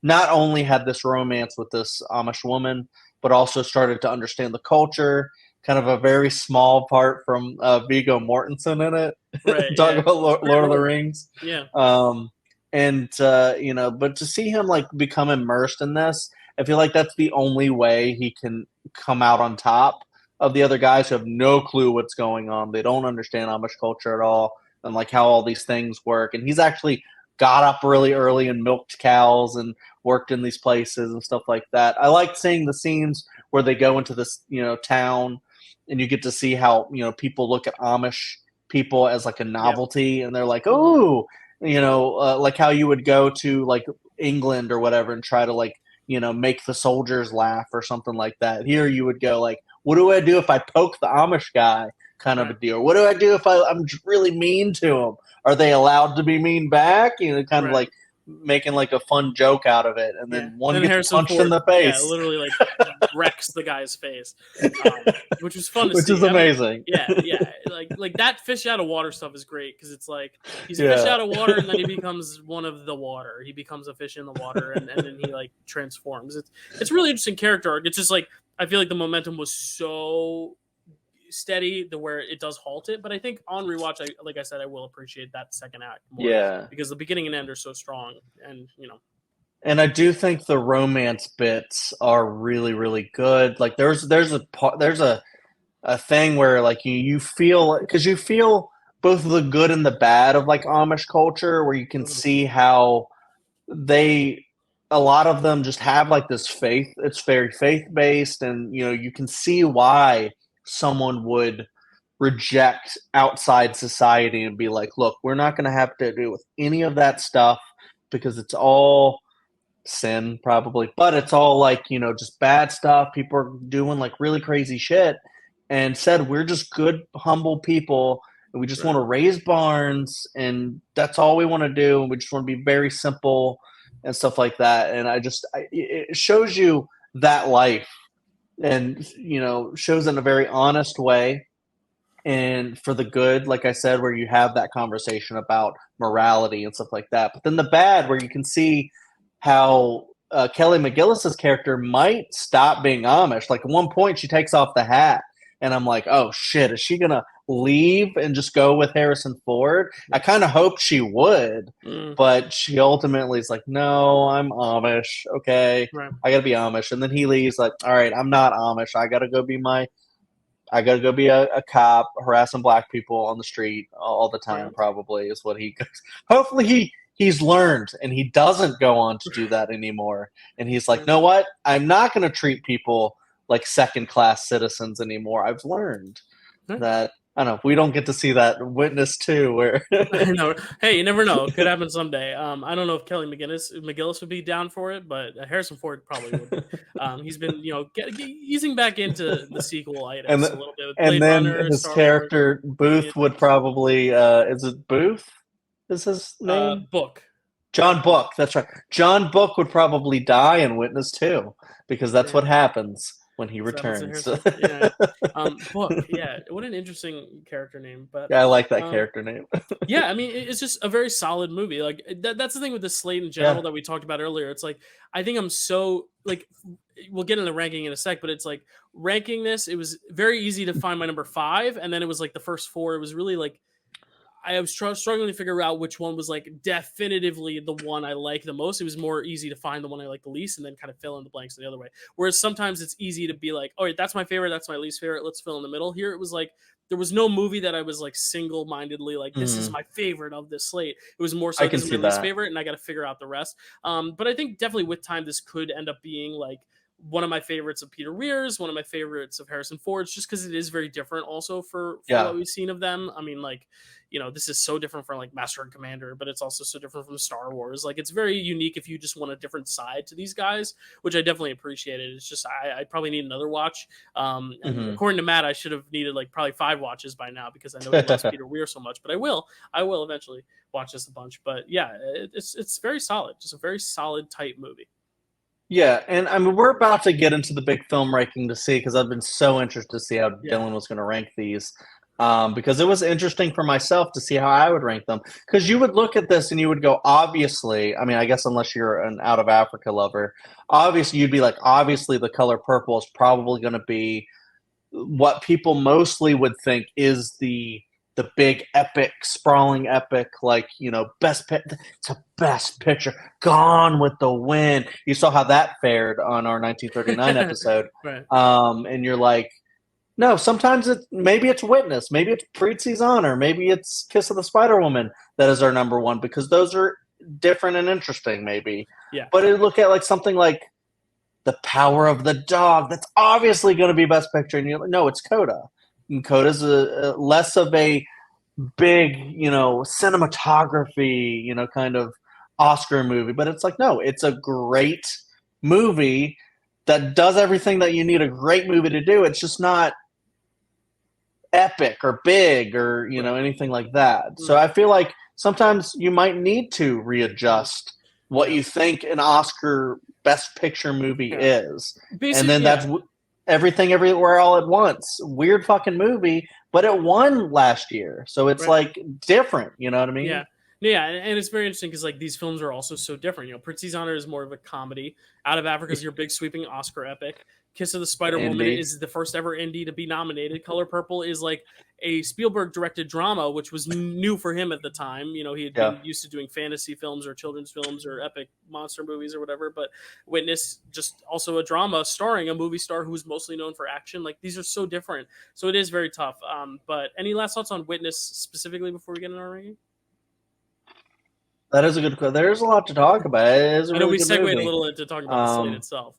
not only had this romance with this Amish woman, but also started to understand the culture, kind of a very small part from Viggo Mortensen in it. Right, Talk about Lord of the Rings. Yeah. But to see him like become immersed in this, I feel like that's the only way he can come out on top of the other guys who have no clue what's going on. They don't understand Amish culture at all, and like how all these things work. And he's actually got up really early and milked cows and worked in these places and stuff like that. I like seeing the scenes where they go into this, town, and you get to see how, people look at Amish people as like a novelty, and they're like, oh, like how you would go to like England or whatever and try to like, make the soldiers laugh or something like that. Here you would go like, what do I do if I poke the Amish guy, kind of a deal? What do I do if I'm really mean to him? Are they allowed to be mean back? Kind of like making like a fun joke out of it, and then one gets punched in the face. Yeah, literally like wrecks the guy's face, which was fun to see. Which is amazing. Yeah, like that fish out of water stuff is great, because it's like he's a fish out of water, and then he becomes one of the water. He becomes a fish in the water, and then he like transforms. It's really interesting character arc. It's just like I feel like the momentum was so steady to where it does halt it, but I think on rewatch, like I said, I will appreciate that second act more, because the beginning and end are so strong, and and I do think the romance bits are really, really good. Like there's a thing where like you feel, because you feel both the good and the bad of like Amish culture, where you can see how they a lot of them just have like this faith. It's very faith based, and you can see why someone would reject outside society and be like, look, we're not going to have to do with any of that stuff because it's all sin probably, but it's all like, just bad stuff. People are doing like really crazy shit, and said, we're just good, humble people. And we just want to raise barns, and that's all we want to do. And we just want to be very simple and stuff like that. And it shows you that life, and shows in a very honest way, and for the good, like I said, where you have that conversation about morality and stuff like that. But then the bad, where you can see how Kelly McGillis's character might stop being Amish. Like at one point, she takes off the hat, and I'm like, oh shit, is she gonna leave and just go with Harrison Ford? I kind of hoped she would, but she ultimately is like, no, I'm Amish. Okay, I gotta be Amish. And then he leaves like, all right, I'm not Amish. I gotta go be a cop harassing black people on the street all the time. Probably is what he goes. Hopefully he's learned and he doesn't go on to do that anymore. And he's like, know what? I'm not going to treat people like second-class citizens anymore. I've learned that. I don't know. We don't get to see that in Witness 2 where No, hey, you never know. It could happen someday. I don't know if Kelly McGillis would be down for it, but Harrison Ford probably would be. He's been, easing back into the sequel items a little bit with Blade and then Runner, his Star character Wars, Booth would probably is it Booth? Is his name? Book. John Book. That's right. John Book would probably die in Witness 2 because that's what happens when he returns. Book. Yeah. What an interesting character name. But yeah, I like that character name. Yeah, I mean, it's just a very solid movie. Like that's the thing with the slate in general that we talked about earlier. It's like I think I'm so like we'll get into ranking in a sec, but it's like ranking this. It was very easy to find my number 5, and then it was like the first 4. It was really like I was struggling to figure out which one was like definitively the one I like the most. It was more easy to find the one I like the least, and then kind of fill in the blanks the other way. Whereas sometimes it's easy to be like, all right, that's my favorite, that's my least favorite. Let's fill in the middle. Here it was like there was no movie that I was like single-mindedly like this is my favorite of this slate. It was more so this is my least favorite, and I got to figure out the rest. But I think definitely with time this could end up being like one of my favorites of Peter Weir's, one of my favorites of Harrison Ford's, just because it is very different also for what we've seen of them. I mean, like, this is so different from like Master and Commander, but it's also so different from Star Wars. Like, it's very unique if you just want a different side to these guys, which I definitely appreciated. It's just, I probably need another watch. And according to Matt, I should have needed like probably 5 watches by now because I know he loves Peter Weir so much, but I will eventually watch this a bunch. But yeah, it's very solid, just a very solid, tight movie. Yeah, and I mean, we're about to get into the big film ranking to see, because I've been so interested to see how Dylan was going to rank these, because it was interesting for myself to see how I would rank them. Because you would look at this and you would go, obviously, I mean, I guess unless you're an Out of Africa lover, obviously you'd be like, obviously the color purple is probably going to be what people mostly would think is the big epic, sprawling epic, like, it's a best picture, Gone with the Wind. You saw how that fared on our 1939 episode. Right. And you're like, no, sometimes maybe it's Witness, maybe it's Prizzi's Honor, maybe it's Kiss of the Spider Woman that is our number one, because those are different and interesting, maybe. Yeah. But look at like something like The Power of the Dog, that's obviously going to be best picture, and you're like, no, it's Coda. And Coda's a less of a big, cinematography, kind of Oscar movie, but it's like, no, it's a great movie that does everything that you need a great movie to do. It's just not epic or big or, anything like that. So I feel like sometimes you might need to readjust what you think an Oscar best picture movie is. Basically, and then that's Everything Everywhere All at Once. Weird fucking movie, but it won last year. So it's like different, you know what I mean? Yeah. Yeah, and it's very interesting because like these films are also so different. Prizzi's Honor is more of a comedy. Out of Africa is your big sweeping Oscar epic. Kiss of the Spider Woman is the first ever indie to be nominated. Color Purple is like a Spielberg directed drama, which was new for him at the time. He had been used to doing fantasy films or children's films or epic monster movies or whatever. But Witness, just also a drama starring a movie star who's mostly known for action. Like, these are so different. So it is very tough. But any last thoughts on Witness specifically before we get into our ranking? That is a good question. There's a lot to talk about. It is a I know really we good segued a movie. little into talking about the slate itself,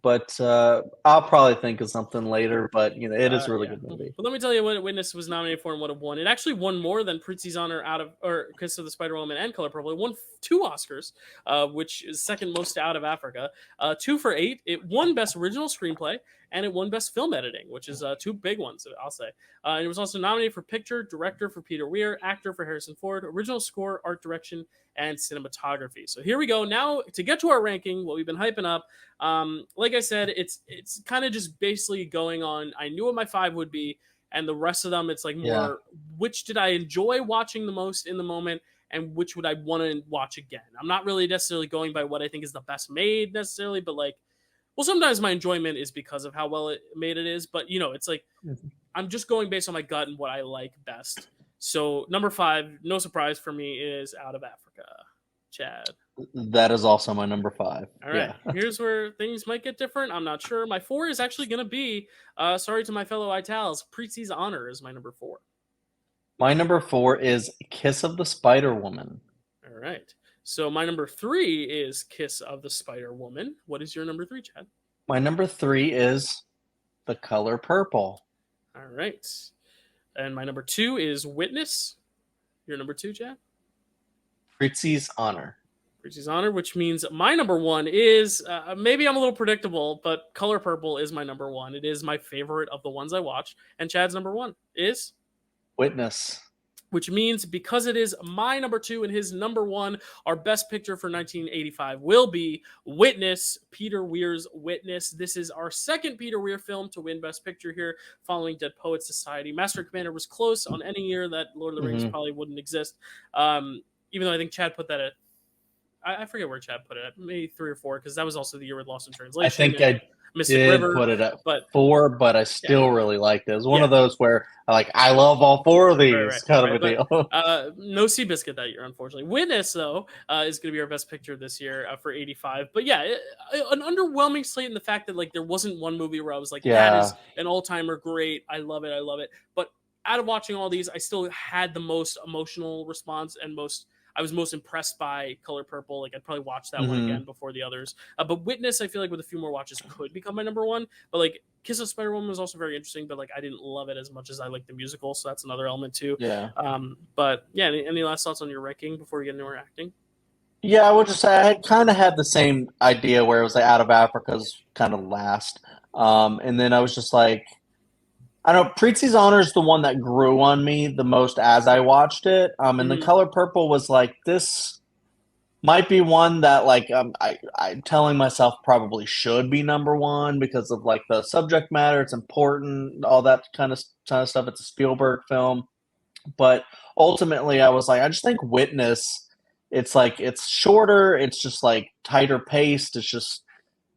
But I'll probably think of something later. But it is a really yeah. good movie. But let me tell you what Witness was nominated for and what it won. It actually won more than Prizzi's Honor or Kiss of the Spider Woman and Color Purple. It won 2 Oscars, which is second most out of Africa. 2 for 8. It won Best Original Screenplay and it won Best Film Editing, which is 2 big ones, I'll say. And it was also nominated for Picture, Director for Peter Weir, Actor for Harrison Ford, Original Score, Art Direction, and Cinematography. So here we go. Now to get to our ranking, what we've been hyping up. Like I said, it's kind of just basically going on. I knew what my 5 would be, and the rest of them, it's like more which did I enjoy watching the most in the moment, and which would I want to watch again. I'm not really necessarily going by what I think is the best made necessarily, but like, well, sometimes my enjoyment is because of how well it made it is, but it's like I'm just going based on my gut and what I like best. So number 5, no surprise for me, is Out of Africa. Chad. That is also my number 5. All right. Here's where things might get different. I'm not sure. My 4 is actually going to be, sorry to my fellow Itals, Prizzi's Honor is my number 4. My number 4 is Kiss of the Spider Woman. All right. So my number 3 is Kiss of the Spider Woman. What is your number 3, Chad? My number 3 is The Color Purple. All right. And my number 2 is Witness. Your number 2, Chad? Prizzi's Honor. Prizzi's Honor, which means my number 1 is, maybe I'm a little predictable, but Color Purple is my number 1. It is my favorite of the ones I watch. And Chad's number 1 is? Witness. Which means because it is my number 2 and his number 1, our best picture for 1985 will be Witness, Peter Weir's Witness. This is our second Peter Weir film to win Best Picture here, following Dead Poets Society. Master and Commander was close on any year that Lord of the Rings probably wouldn't exist. Even though I think Chad put that at, I forget where Chad put it at, maybe 3 or 4, because that was also the year with Lost in Translation. I think I Mystic did River, put it at 4, but I still really liked it. It was one of those where I love all 4 of these kind of a deal. No Seabiscuit that year, unfortunately. Witness, though, is going to be our best picture this year for 85. But yeah, an underwhelming slate in the fact that there wasn't one movie where I was like, that is an all-timer, great, I love it. But out of watching all these, I still had the most emotional response and I was most impressed by Color Purple. I'd probably watch that one again before the others. But Witness, I feel like with a few more watches could become my number 1. But Kiss of Spider-Woman was also very interesting, but I didn't love it as much as I liked the musical, so that's another element too. Yeah. But yeah, any last thoughts on your ranking before we get into our acting? Yeah, I would just say I had kind of had the same idea where it was Out of Africa's kind of last. And then I was just like, I don't know, Prizzi's Honor is the one that grew on me the most as I watched it. And The Color Purple was this might be one that I'm telling myself probably should be number 1 because of the subject matter. It's important, all that kind of stuff. It's a Spielberg film. But ultimately I was I just think Witness, it's it's shorter. It's just tighter paced. It's just,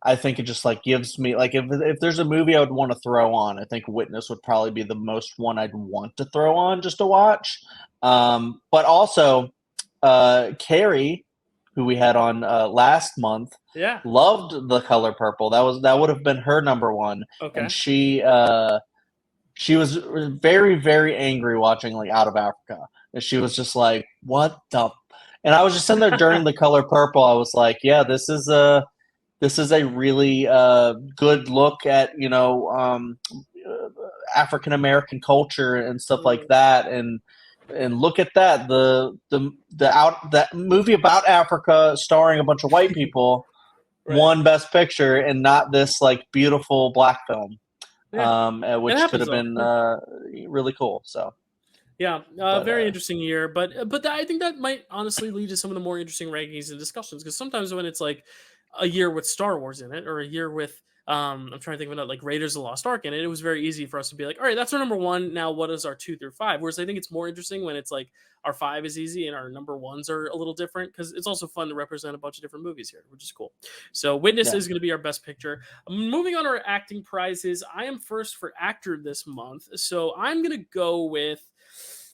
I think it just gives me if there's a movie I would want to throw on, I think Witness would probably be the most one I'd want to throw on just to watch. But also Carrie, who we had on last month, loved The Color Purple. That would have been her number 1. Okay. And she was very, very angry watching Out of Africa. And she was just what the? And I was just sitting there during The Color Purple. I was yeah, this is a really good look at African American culture and stuff like that, and look at that that movie about Africa starring a bunch of white people won Best Picture and not this beautiful black film, which could have been really cool. So. Yeah, very interesting year, but I think that might honestly lead to some of the more interesting rankings and discussions, because sometimes when it's a year with Star Wars in it, or a year with I'm trying to think of it, Raiders of the Lost Ark in it, it was very easy for us to be all right, that's our number 1. Now what is our 2 through 5? Whereas I think it's more interesting when it's our 5 is easy and our number 1s are a little different, because it's also fun to represent a bunch of different movies here, which is cool. So Witness is going to be our best picture. Moving on to our acting prizes, I am first for actor this month, so I'm going to go with.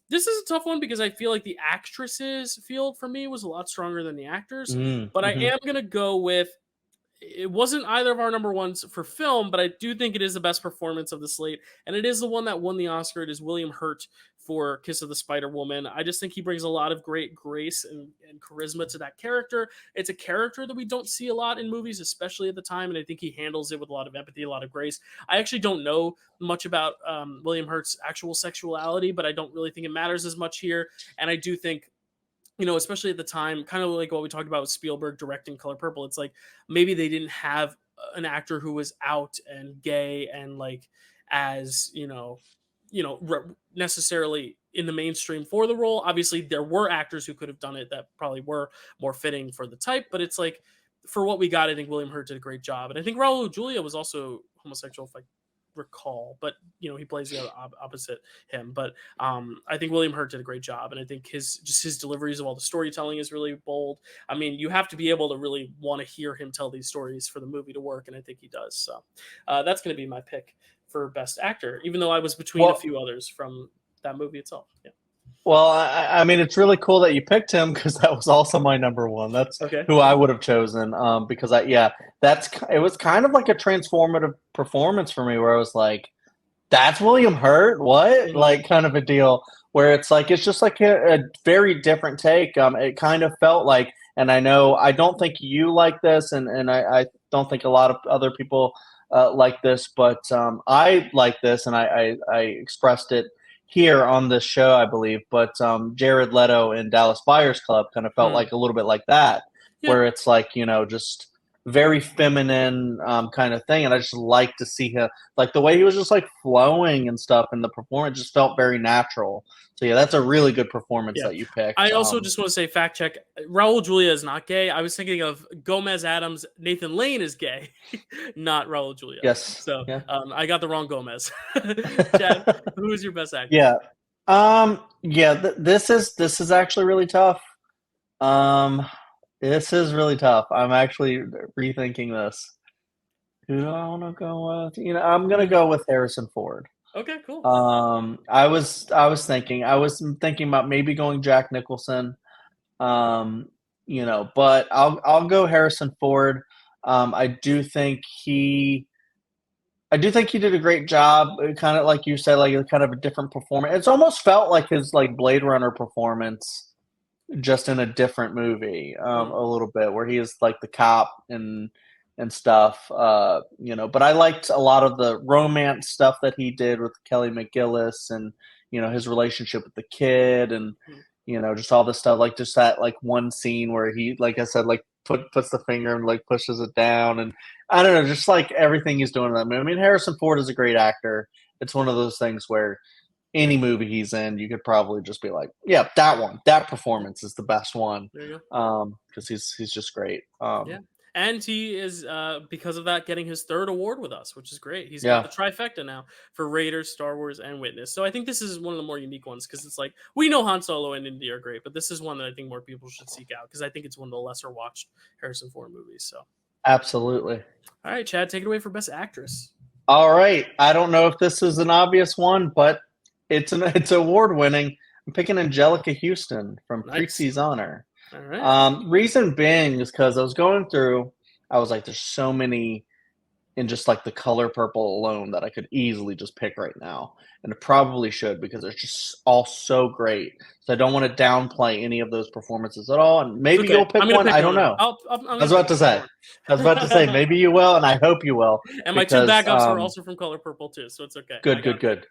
This is a tough one because I feel like the actresses field for me was a lot stronger than the actors. But I am going to go with, it wasn't either of our number 1s for film, but I do think it is the best performance of the slate. And it is the one that won the Oscar. It is William Hurt for Kiss of the Spider Woman. I just think he brings a lot of great grace and charisma to that character. It's a character that we don't see a lot in movies, especially at the time, and I think he handles it with a lot of empathy, a lot of grace. I actually don't know much about William Hurt's actual sexuality, but I don't really think it matters as much here. And I do think, especially at the time, kind of like what we talked about with Spielberg directing Color Purple, it's like maybe they didn't have an actor who was out and gay and like as necessarily in the mainstream for the role. Obviously, there were actors who could have done it that probably were more fitting for the type, but it's like for what we got, I think William Hurt did a great job, and I think Raul Julia was also homosexual, if I recall, but he plays the opposite him. But I think William Hurt did a great job, and I think his deliveries of all the storytelling is really bold. I mean, you have to be able to really want to hear him tell these stories for the movie to work, and I think he does. So that's going to be my pick for Best Actor, even though I was between a few others from that movie itself. Yeah. Well, I mean, it's really cool that you picked him because that was also my number one. That's who I would have chosen. Because it was kind of like a transformative performance for me, where I was like, "That's William Hurt, what?" Mm-hmm. Like kind of a deal where it's like it's just like a very different take. It kind of felt like, and I know I don't think you like this, and I don't think a lot of other people like this, but I like this, and I expressed it here on this show, I believe, but Jared Leto in Dallas Buyers Club kind of felt like a little bit like that, where it's like, just very feminine kind of thing. And I just like to see him, like the way he was just like flowing and stuff, and the performance just felt very natural. So yeah, that's a really good performance that you picked. I also just want to say, fact check, Raul Julia is not gay. I was thinking of Gomez Adams. Nathan Lane is gay, not Raul Julia. Yes. So I got the wrong Gomez. Chad, who is your best actor? Yeah. This is actually really tough. This is really tough. I'm actually rethinking this. Who do I want to go with? I'm gonna go with Harrison Ford. Okay, cool. I was thinking about maybe going Jack Nicholson. But I'll go Harrison Ford. I do think he did a great job. Kind of like you said, like kind of a different performance. It's almost felt like his like Blade Runner performance, just in a different movie, a little bit, where he is like the cop and stuff. But I liked a lot of the romance stuff that he did with Kelly McGillis, and his relationship with the kid, and just all this stuff, like just that like one scene where he, like I said, like puts the finger and like pushes it down, and I don't know, just like everything he's doing in that movie. I mean, Harrison Ford is a great actor. It's one of those things where any movie he's in, you could probably just be like, yeah, that performance is the best one. Because he's just great. And he is, because of that, getting his third award with us, which is great. He's got the trifecta now for Raiders, Star Wars, and Witness. So I think this is one of the more unique ones, because it's like, we know Han Solo and Indy are great, but this is one that I think more people should seek out, because I think it's one of the lesser watched Harrison Ford movies. So absolutely. All right, Chad, take it away for Best Actress. All right. I don't know if this is an obvious one, but it's award winning. I'm picking Angelica Houston from Prizzi's Honor. All right. Reason being is because I was going through, I was like, there's so many in just like the Color Purple alone that I could easily just pick right now. And it probably should, because they're just all so great. So I don't want to downplay any of those performances at all. And maybe you'll pick one. I don't know. I was about to say, maybe you will, and I hope you will. And my two backups are also from Color Purple too, so it's okay. Good.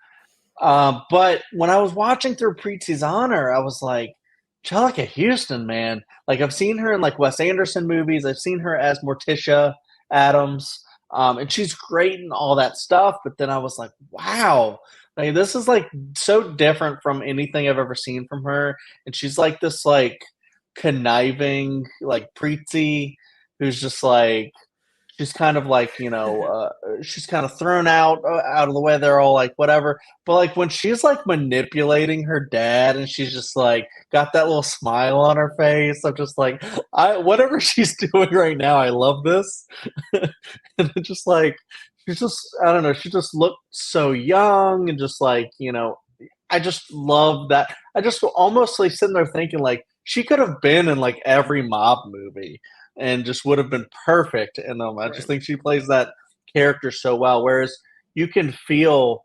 But when I was watching through Prizzi's Honor, I was like, Angelica Houston, man. Like, I've seen her in like Wes Anderson movies. I've seen her as Morticia Adams, and she's great and all that stuff. But then I was like, wow, like this is like so different from anything I've ever seen from her. And she's like this like conniving like Prizzi, who's just like, she's kind of like, she's kind of thrown out of the way. They're all like, whatever. But like when she's like manipulating her dad, and she's just like got that little smile on her face, I'm just like, whatever she's doing right now, I love this. And it's just like, she's just, I don't know, she just looked so young, and just like, I just love that. I just almost like sitting there thinking like she could have been in like every mob movie and just would have been perfect in them. I just think she plays that character so well. Whereas you can feel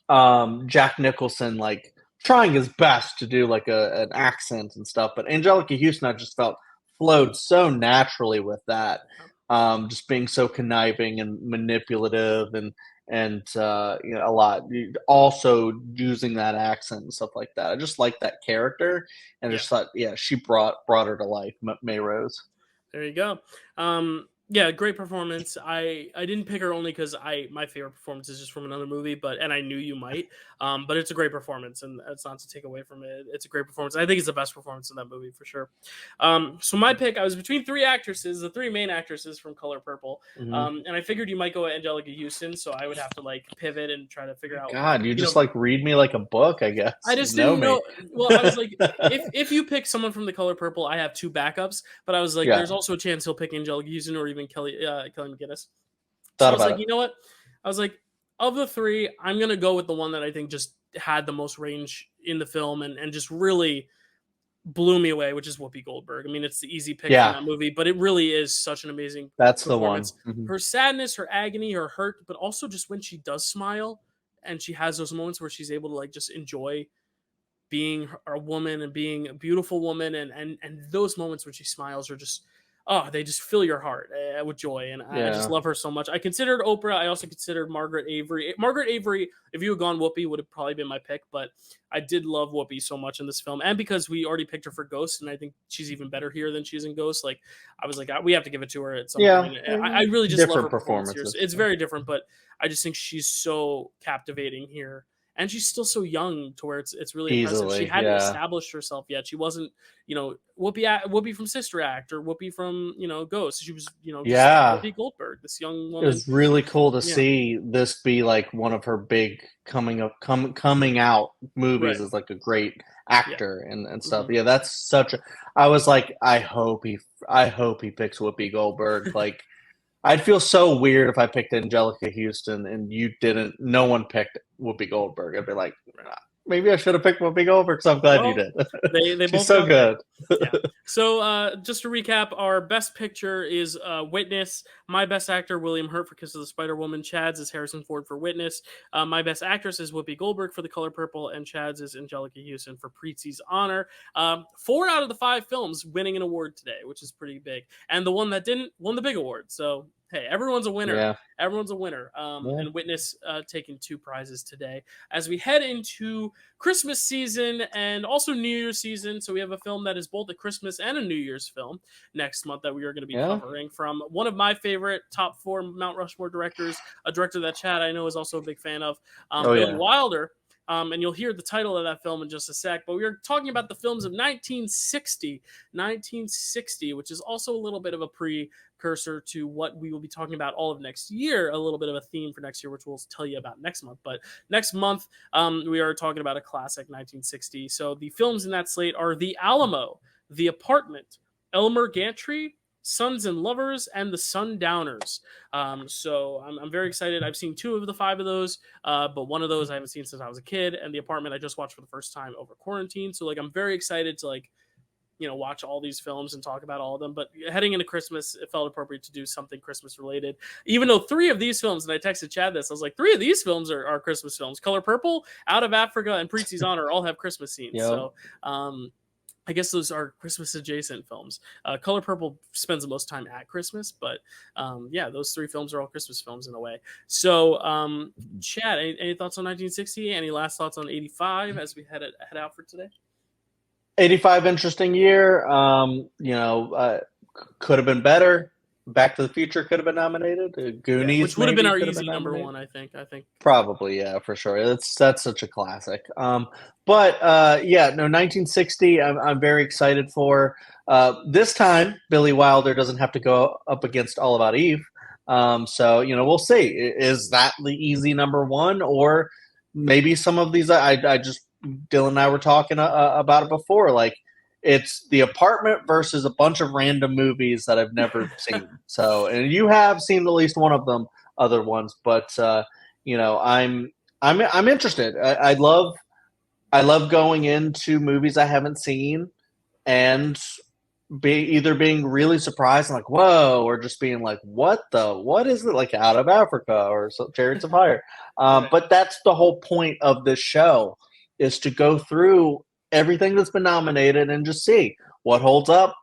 Jack Nicholson like trying his best to do like an accent and stuff. But Angelica Houston, I just felt flowed so naturally with that, just being so conniving and manipulative and a lot. Also using that accent and stuff like that. I just like that character, and I just thought, she brought her to life, Mayrose. There you go. Yeah, great performance. I didn't pick her only because my favorite performance is just from another movie, and I knew you might. But it's a great performance, and that's not to take away from it. It's a great performance. I think it's the best performance in that movie for sure. So my pick, I was between three actresses, the three main actresses from Color Purple, and I figured you might go with Angelica Houston, so I would have to like pivot and try to figure out. God, you just like read me like a book, I guess. I just didn't know. Well, I was like, if you pick someone from the Color Purple, I have two backups, but I was like, there's also a chance he'll pick Angelica Houston or even Kelly McGinnis. So I was like, you know what? I was like, of the three, I'm gonna go with the one that I think just had the most range in the film and just really blew me away, which is Whoopi Goldberg. I mean, it's the easy pick from that movie, but it really is such an amazing performance. The one. Her sadness, her agony, her hurt, but also just when she does smile and she has those moments where she's able to like just enjoy being a woman and being a beautiful woman, and those moments when she smiles are just they just fill your heart with joy, and I just love her so much. I considered Oprah. I also considered Margaret Avery. Margaret Avery, if you had gone Whoopi, would have probably been my pick, but I did love Whoopi so much in this film, and because we already picked her for Ghost, and I think she's even better here than she's in Ghost. Like I was like, we have to give it to her at some point. I really just love her performance here. It's very different, but I just think she's so captivating here. And she's still so young to where it's really impressive. She hadn't established herself yet. She wasn't, Whoopi from Sister Act or Whoopi from, Ghost. She was, just Whoopi Goldberg, this young woman. It was really cool to see this be like one of her big coming out movies as like a great actor and stuff. Mm-hmm. Yeah, that's such a. I was like, I hope he picks Whoopi Goldberg. Like, I'd feel so weird if I picked Angelica Houston and you didn't. No one picked Whoopi Goldberg. I'd be like, maybe I should have picked Whoopi Goldberg. So I'm glad you did. They She's both so good. So just to recap, our best picture is Witness. My best actor, William Hurt for Kiss of the Spider Woman. Chad's is Harrison Ford for Witness. My best actress is Whoopi Goldberg for The Color Purple, and Chad's is Angelica Houston for Prizzi's Honor. 4 out of the 5 films winning an award today, which is pretty big. And the one that didn't won the big award. So hey, everyone's a winner. Yeah. Everyone's a winner. And Witness taking 2 prizes today. As we head into Christmas season and also New Year's season, so we have a film that is both a Christmas and a New Year's film next month that we are going to be covering from one of my favorite top 4 Mount Rushmore directors, a director that Chad I know is also a big fan of, Billy Wilder. And you'll hear the title of that film in just a sec. But we are talking about the films of 1960, which is also a little bit of a precursor to what we will be talking about all of next year, a little bit of a theme for next year, which we'll tell you about next month. But next month, we are talking about a classic 1960. So the films in that slate are The Alamo, The Apartment, Elmer Gantry, Sons and Lovers, and The Sundowners. So I'm very excited. I've seen 2 of the 5 of those, but one of those I haven't seen since I was a kid, and The Apartment I just watched for the first time over quarantine. So like I'm very excited to watch all these films and talk about all of them. But heading into Christmas, it felt appropriate to do something Christmas related. Even though 3 of these films, and I texted Chad this, I was like, 3 of these films are Christmas films. Color Purple, Out of Africa, and Prizzi's Honor all have Christmas scenes. Yep. So I guess those are Christmas adjacent films. Color Purple spends the most time at Christmas, but those 3 films are all Christmas films in a way. So, Chad, any thoughts on 1960? Any last thoughts on 85 as we head out for today? 85, interesting year. Could have been better. Back to the Future could have been nominated. Goonies, which would have been our easy number 1, I think. Probably, yeah, for sure. That's such a classic. 1960. I'm very excited for. This time, Billy Wilder doesn't have to go up against All About Eve. So we'll see. Is that the easy number 1, or maybe some of these? I just Dylan and I were talking about it before, like. It's The Apartment versus a bunch of random movies that I've never seen. So, and you have seen at least one of them, other ones, but I'm interested. I love going into movies I haven't seen and either being really surprised and like, whoa, or just being like, what is it, like Out of Africa or Chariots of Fire? But that's the whole point of this show. is to go through everything that's been nominated and just see what holds up,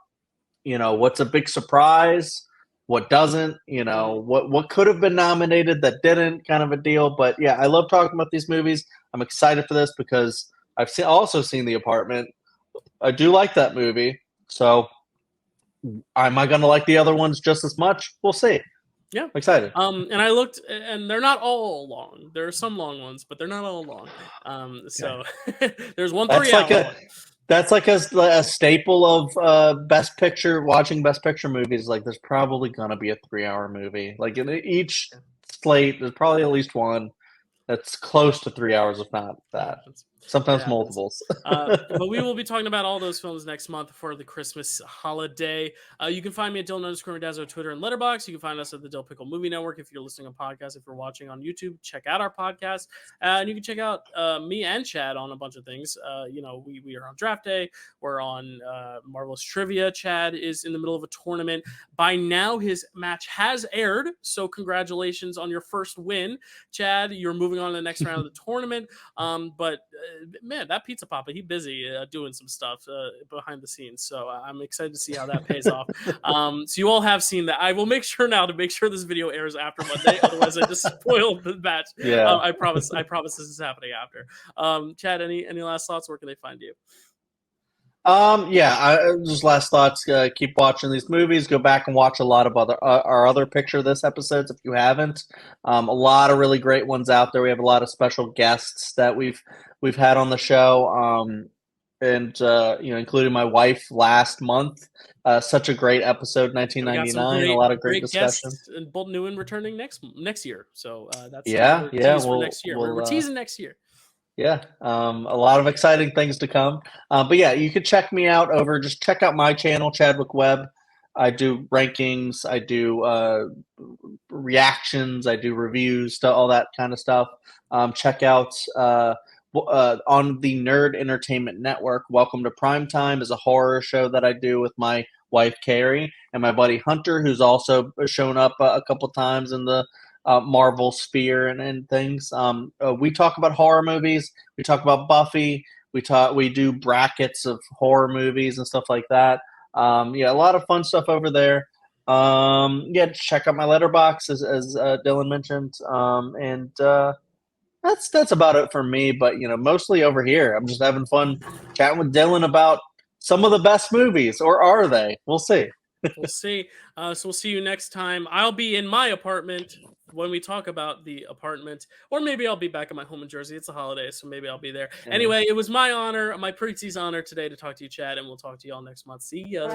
what's a big surprise, what doesn't, what could have been nominated that didn't, kind of a deal. But yeah, I love talking about these movies. I'm excited for this because I've also seen The Apartment. I do like that movie. So am I going to like the other ones just as much? We'll see. Yeah, I'm excited. And I looked, and they're not all long. There are some long ones, but they're not all long. So there's one 3-hour one. That's like a staple of Best Picture, watching Best Picture movies. Like, there's probably going to be a 3-hour movie. Like, in each slate, there's probably at least one that's close to 3 hours, if not that. Sometimes multiples. But we will be talking about all those films next month for the Christmas holiday. You can find me at Dylan_Randazzo, Twitter and Letterboxd. You can find us at the Dill Pickle Movie Network. If you're listening on podcast, if you're watching on YouTube, check out our podcast. And you can check out me and Chad on a bunch of things. We are on Draft Day. We're on Marvelous Trivia. Chad is in the middle of a tournament. By now, his match has aired. So congratulations on your first win. Chad, you're moving on to the next round of the tournament. But man, that Pizza Papa, he's busy doing some stuff behind the scenes. So I'm excited to see how that pays off. So you all have seen that. I will make sure now to make sure this video airs after Monday. Otherwise, I just spoiled the match. Yeah. I promise this is happening after. Chad, any last thoughts? Where can they find you? Just last thoughts. Keep watching these movies. Go back and watch a lot of our other Picture This episodes if you haven't. A lot of really great ones out there. We have a lot of special guests that we've had on the show, including my wife last month. Such a great episode, 1999. A lot of great discussion. And Bolt Newman returning next year. So that's for next year. We're teasing next year. Yeah, a lot of exciting things to come. But yeah, you can check me out just check out my channel, Chadwick Webb. I do rankings, I do reactions, I do reviews, all that kind of stuff. Check out on the Nerd Entertainment Network, Welcome to Primetime is a horror show that I do with my wife, Carrie, and my buddy Hunter, who's also shown up a couple times in the Marvel sphere and things. We talk about horror movies. We talk about Buffy. We do brackets of horror movies and stuff like that. A lot of fun stuff over there. Check out my letterbox as Dylan mentioned. That's about it for me. But mostly over here, I'm just having fun chatting with Dylan about some of the best movies, or are they? We'll see. We'll see. So we'll see you next time. I'll be in my apartment when we talk about The Apartment, or maybe I'll be back at my home in Jersey. It's a holiday, so maybe I'll be there. Yeah. Anyway, it was my honor, my Prizzi's honor today to talk to you, Chad, and we'll talk to you all next month. See ya.